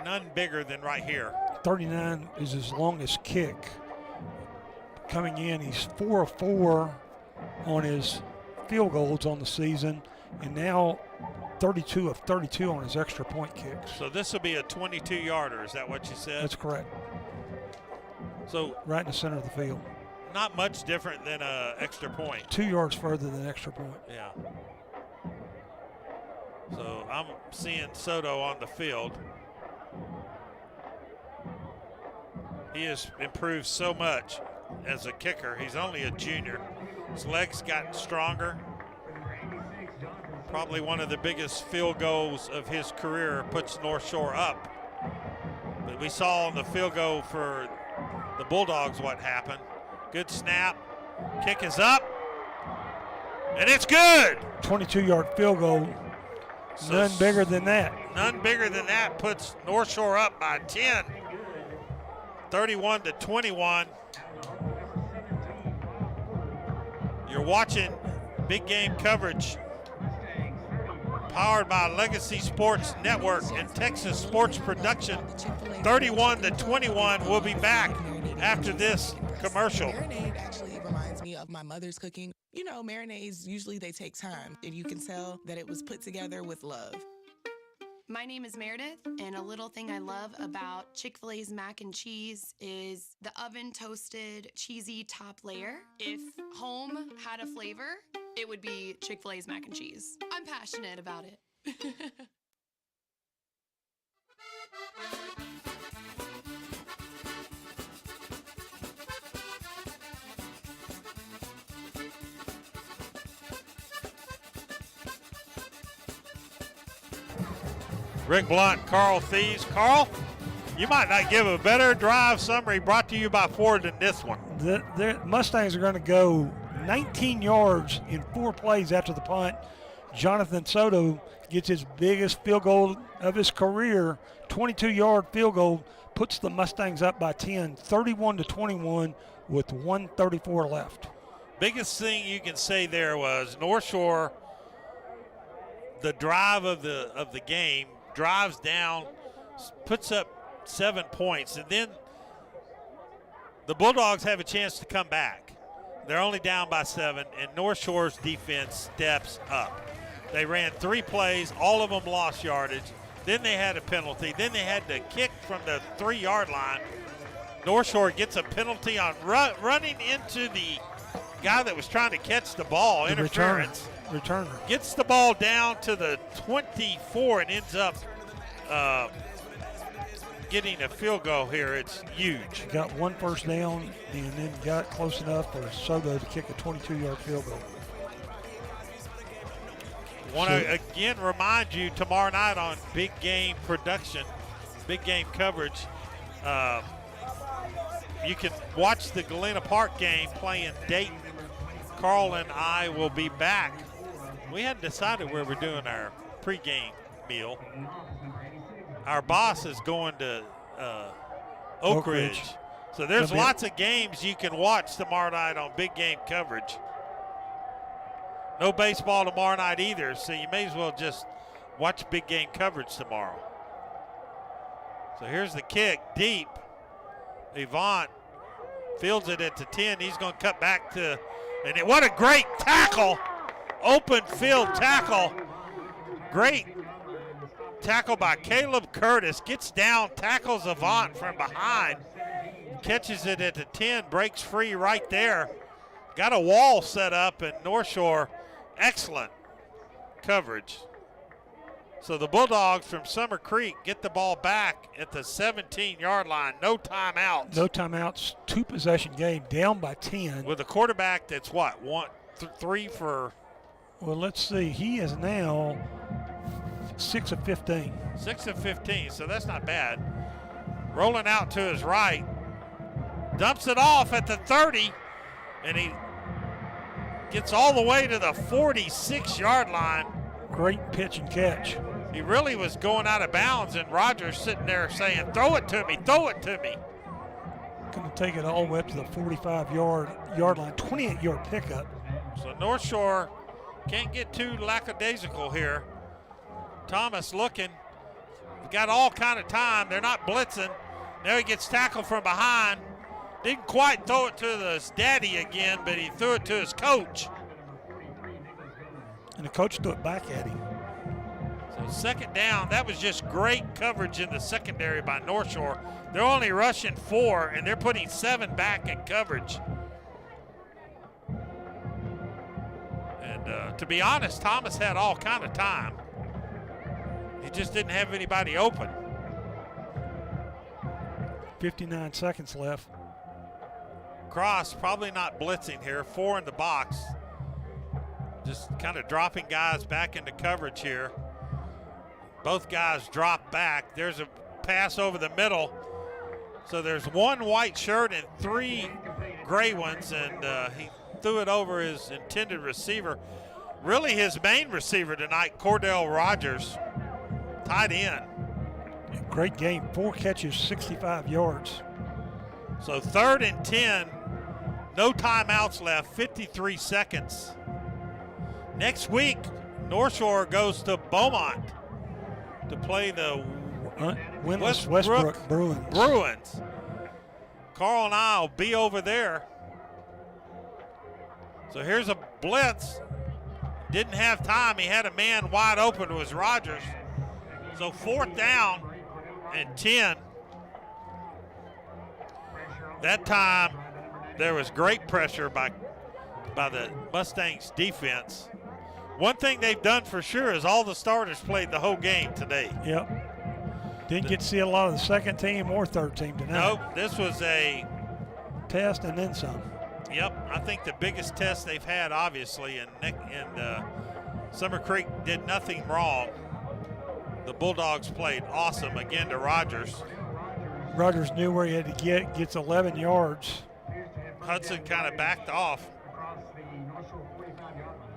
none bigger than right here. 39 is his longest kick. Coming in, he's 4 of 4 on his field goals on the season, and now 32 of 32 on his extra point kicks. So this will be a 22-yarder. Is that what you said? That's correct. So right in the center of the field. Not much different than an extra point. 2 yards further than extra point. Yeah. So I'm seeing Soto on the field. He has improved so much as a kicker. He's only a junior. His legs gotten stronger. Probably one of the biggest field goals of his career, puts North Shore up. But we saw on the field goal for the Bulldogs what happened. Good snap. Kick is up. And it's good. 22-yard field goal. So none bigger than that. None bigger than that puts North Shore up by 10. 31-21. You're watching big game coverage powered by Legacy Sports Network and Texas Sports Production. 31-21. We'll be back after this commercial. Marinade actually reminds me of my mother's cooking. You know, marinades, usually they take time, and you can tell that it was put together with love. My name is Meredith, and a little thing I love about Chick-fil-A's mac and cheese is the oven-toasted, cheesy top layer. If home had a flavor, it would be Chick-fil-A's mac and cheese. I'm passionate about it. Rick Blunt, Carl Thies. Carl, you might not give a better drive summary brought to you by Ford than this one. The Mustangs are going to go 19 yards in 4 plays after the punt. Jonathan Soto gets his biggest field goal of his career, 22-yard field goal, puts the Mustangs up by 10, 31-21 with 1:34 left. Biggest thing you can say there was North Shore, the drive of the game, drives down, puts up 7 points, and then the Bulldogs have a chance to come back. They're only down by 7, and North Shore's defense steps up. They ran 3 plays, all of them lost yardage. Then they had a penalty. Then they had to kick from the 3-yard line. North Shore gets a penalty on running into the guy that was trying to catch the ball, interference. returner. Gets the ball down to the 24 and ends up getting a field goal here. It's huge. Got one first down and then got close enough for Soto to kick a 22-yard field goal. Want to again remind you tomorrow night on Big Game Production, Big Game Coverage, you can watch the Galena Park game playing Dayton. Carl and I will be back. We hadn't decided where we're doing our pregame meal. Our boss is going to Oak Ridge. So there's lots of games you can watch tomorrow night on Big Game Coverage. No baseball tomorrow night either, so you may as well just watch Big Game Coverage tomorrow. So here's the kick, deep. Avant fields it at the 10. He's going to cut back to, and what a great tackle. Open field tackle. Great tackle by Caleb Curtis. Gets down, tackles Avant from behind. Catches it at the 10, breaks free right there. Got a wall set up, and North Shore, excellent coverage. So the Bulldogs from Summer Creek get the ball back at the 17-yard line. No timeouts. No timeouts. Two-possession game, down by 10. With a quarterback that's what, 3 for? Well, let's see. He is now 6 of 15. 6 of 15, so that's not bad. Rolling out to his right. Dumps it off at the 30, and he gets all the way to the 46-yard line. Great pitch and catch. He really was going out of bounds, and Rogers sitting there saying, throw it to me, throw it to me. Going to take it all the way up to the 45-yard line, 28-yard pickup. So North Shore can't get too lackadaisical here. Thomas looking. Got all kind of time. They're not blitzing. Now he gets tackled from behind. Didn't quite throw it to his daddy again, but he threw it to his coach. And the coach threw it back at him. So second down, that was just great coverage in the secondary by North Shore. They're only rushing 4, and they're putting 7 back in coverage. And to be honest, Thomas had all kind of time. He just didn't have anybody open. 59 seconds left. Cross probably not blitzing here. 4 in the box. Just kind of dropping guys back into coverage here. Both guys drop back. There's a pass over the middle. So there's 1 white shirt and 3 gray ones, and he threw it over his intended receiver. Really his main receiver tonight, Cordell Rogers, tight end. Great game, 4 catches, 65 yards. So 3rd and 10, no timeouts left, 53 seconds. Next week, North Shore goes to Beaumont to play the Westbrook Bruins. Carl and I will be over there. So here's a blitz. Didn't have time. He had a man wide open. It was Rogers. So 4th down and 10. That time there was great pressure by the Mustangs defense. One thing they've done for sure is all the starters played the whole game today. Yep. Didn't get to see a lot of the second team or third team tonight. Nope, this was a test and then some. Yep, I think the biggest test they've had, obviously, and Summer Creek did nothing wrong. The Bulldogs played awesome again to Rogers. Rogers knew where he had to get, gets 11 yards. Hudson kind of backed off.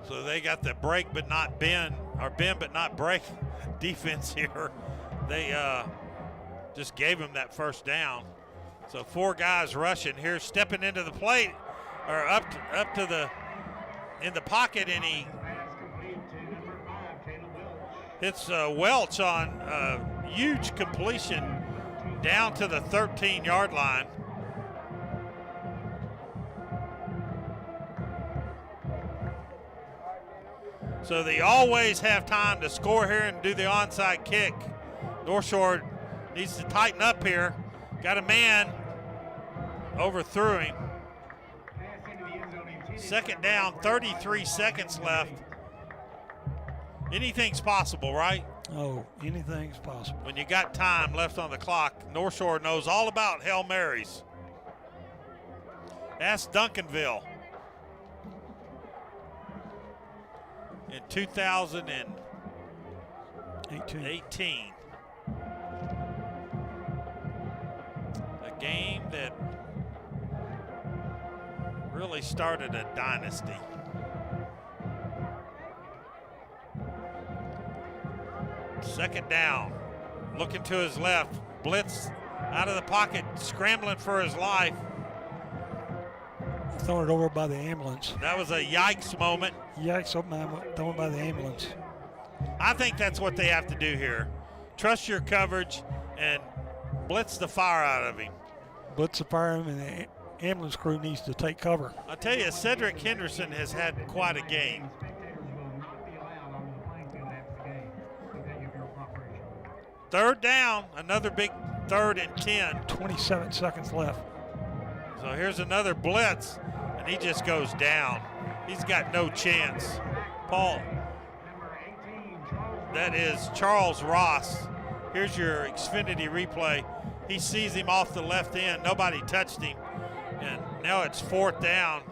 So they got the break but not bend, or bend but not break defense here. They just gave him that first down. So 4 guys rushing here, stepping into the plate, or up to the in the pocket, and he hits Welch on a huge completion down to the 13-yard line. So they always have time to score here and do the onside kick. North Shore needs to tighten up here. Got a man, overthrew him. Second down, 33 seconds left. Anything's possible, right? Oh, anything's possible. When you got time left on the clock, North Shore knows all about Hail Marys. Ask Duncanville. In 2018. A game that really started a dynasty. Second down, looking to his left, blitz out of the pocket, scrambling for his life. Throwing it over by the ambulance. That was a yikes moment. Yikes, thrown by the ambulance. I think that's what they have to do here. Trust your coverage and blitz the fire out of him. Blitz the fire him, and the ambulance crew needs to take cover. I'll tell you, Cedric Henderson has had quite a game. Third down, another big 3rd and 10. 27 seconds left. So here's another blitz, and he just goes down. He's got no chance. Paul, that is Charles Ross. Here's your Xfinity replay. He sees him off the left end. Nobody touched him. And now it's 4th down,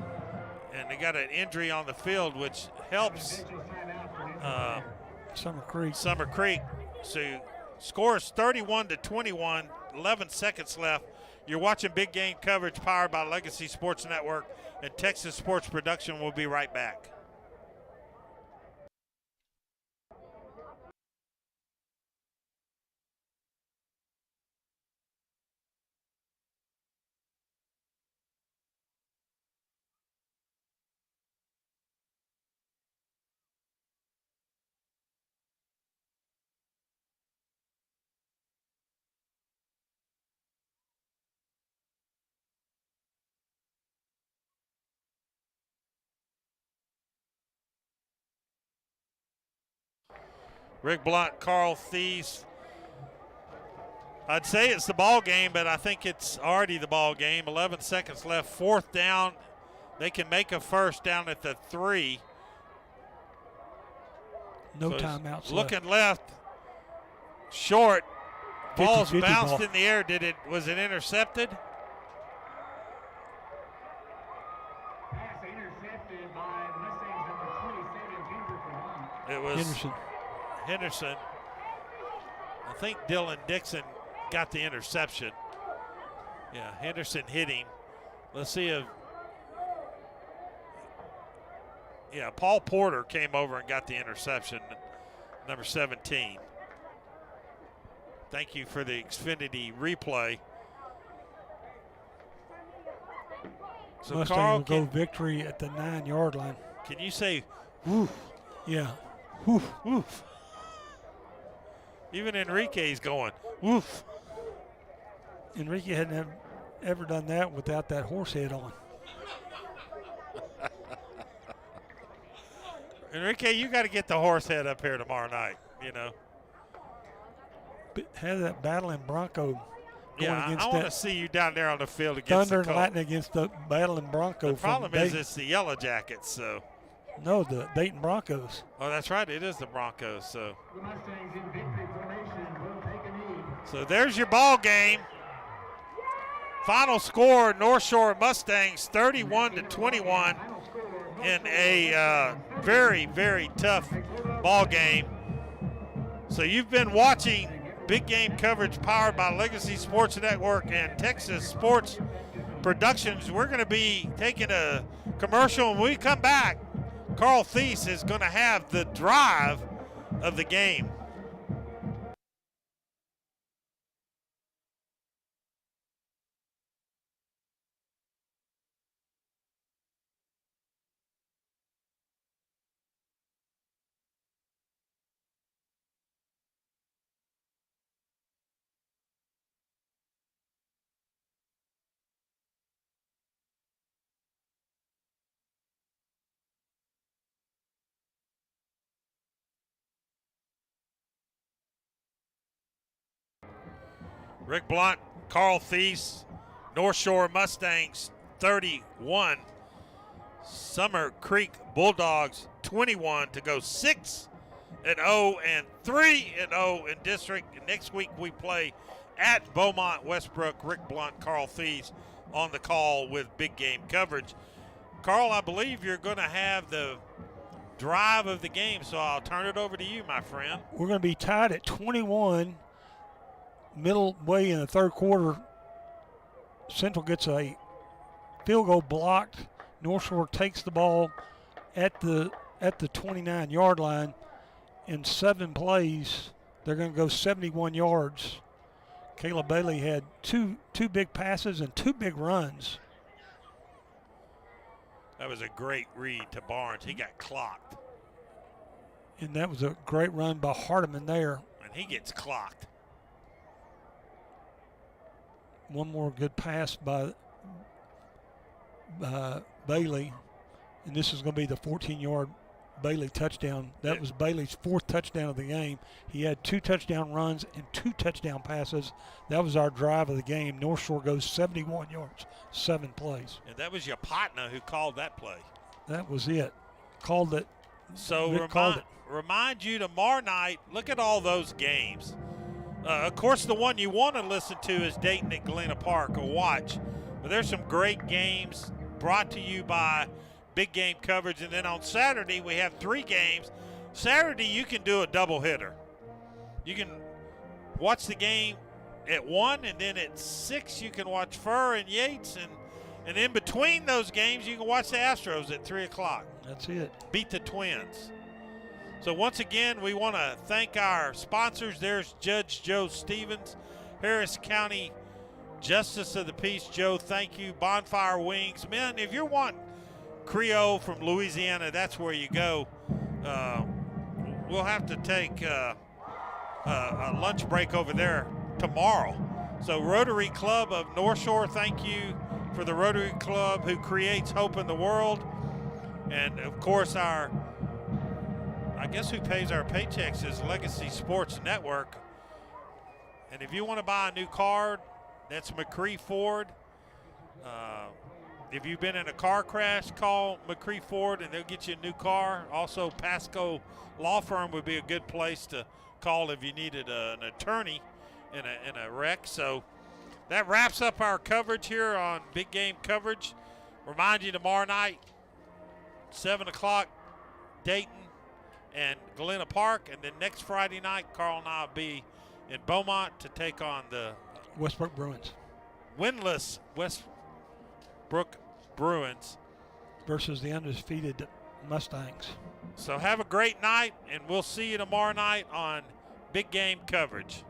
and they got an injury on the field, which helps Summer Creek. Summer Creek. So scores 31-21, 11 seconds left. You're watching Big Game coverage powered by Legacy Sports Network and Texas Sports Production. Will be right back. Rick Blunt, Carl Thies. I'd say it's the ball game, but I think it's already the ball game. 11 seconds left, 4th down. They can make a first down at the 3. No timeouts looking left. Short. Ball's 50-50 bounced ball. in the air. Was it intercepted? Pass intercepted by Mustangs number 27, Kendrick Lamont. It was Henderson. I think Dylan Dixon got the interception. Yeah, Henderson hit him. Let's see if, yeah, Paul Porter came over and got the interception, number 17. Thank you for the Xfinity replay. So Mustang Carl, will go victory at the 9-yard line. can you say, woof? Yeah. Woof. Woof. Even Enrique's going, woof. Enrique hadn't ever done that without that horse head on. Enrique, you got to get the horse head up here tomorrow night, you know. Have that battling Bronco going Yeah, against I want to that see you down there on the field against Thunder the and Colts. Lightning against the battling Bronco. The problem is from it's the Yellow Jackets, so. No, the Dayton Broncos. Oh, that's right. It is the Broncos, so. The Mustangs in victory formation will take a knee. So there's your ball game. Final score, North Shore Mustangs 31-21 in a very, very tough ball game. So you've been watching Big Game coverage powered by Legacy Sports Network and Texas Sports Productions. We're going to be taking a commercial. When we come back, Carl Thies is going to have the drive of the game. Rick Blunt, Carl Thies, North Shore Mustangs 31, Summer Creek Bulldogs 21 to go 6 and 3-0 in district. And next week we play at Beaumont, Westbrook. Rick Blunt, Carl Thies on the call with big game coverage. Carl, I believe you're going to have the drive of the game, so I'll turn it over to you, my friend. We're going to be tied at 21, middle way in the third quarter. Central gets a field goal blocked. North Shore takes the ball at the 29-yard line. In 7 plays, they're going to go 71 yards. Caleb Bailey had two big passes and 2 big runs. That was a great read to Barnes. He got clocked. And that was a great run by Hardiman there. And he gets clocked. One more good pass by Bailey. And this is going to be the 14-yard Bailey touchdown. That was Bailey's 4th touchdown of the game. He had 2 touchdown runs and 2 touchdown passes. That was our drive of the game. North Shore goes 71 yards, 7 plays. And that was Yapatna who called that play. That was it. Called it. So remind you tomorrow night, look at all those games. Of course, the one you want to listen to is Dayton at Galena Park, a watch. But there's some great games brought to you by Big Game Coverage. And then on Saturday, we have 3 games. Saturday, you can do a double hitter. You can watch the game at 1, and then at 6, you can watch Furr and Yates. And in between those games, you can watch the Astros at 3 o'clock. That's it. Beat the Twins. So once again, we want to thank our sponsors. There's Judge Joe Stevens, Harris County Justice of the Peace. Joe, thank you. Bonfire Wings. Man, if you want Creole from Louisiana, that's where you go. We'll have to take a lunch break over there tomorrow. So Rotary Club of North Shore, thank you for the Rotary Club who creates hope in the world. And of course I guess who pays our paychecks is Legacy Sports Network. And if you want to buy a new card, that's McCree Ford. If you've been in a car crash, call McCree Ford and they'll get you a new car. Also, Pasco Law Firm would be a good place to call if you needed an attorney in a wreck. So that wraps up our coverage here on Big Game Coverage. Remind you tomorrow night, 7 o'clock, Dayton and Galena Park. And then next Friday night, Carl and I will be in Beaumont to take on the Westbrook Bruins. Winless Westbrook Bruins versus the undefeated Mustangs. So have a great night, and we'll see you tomorrow night on Big Game Coverage.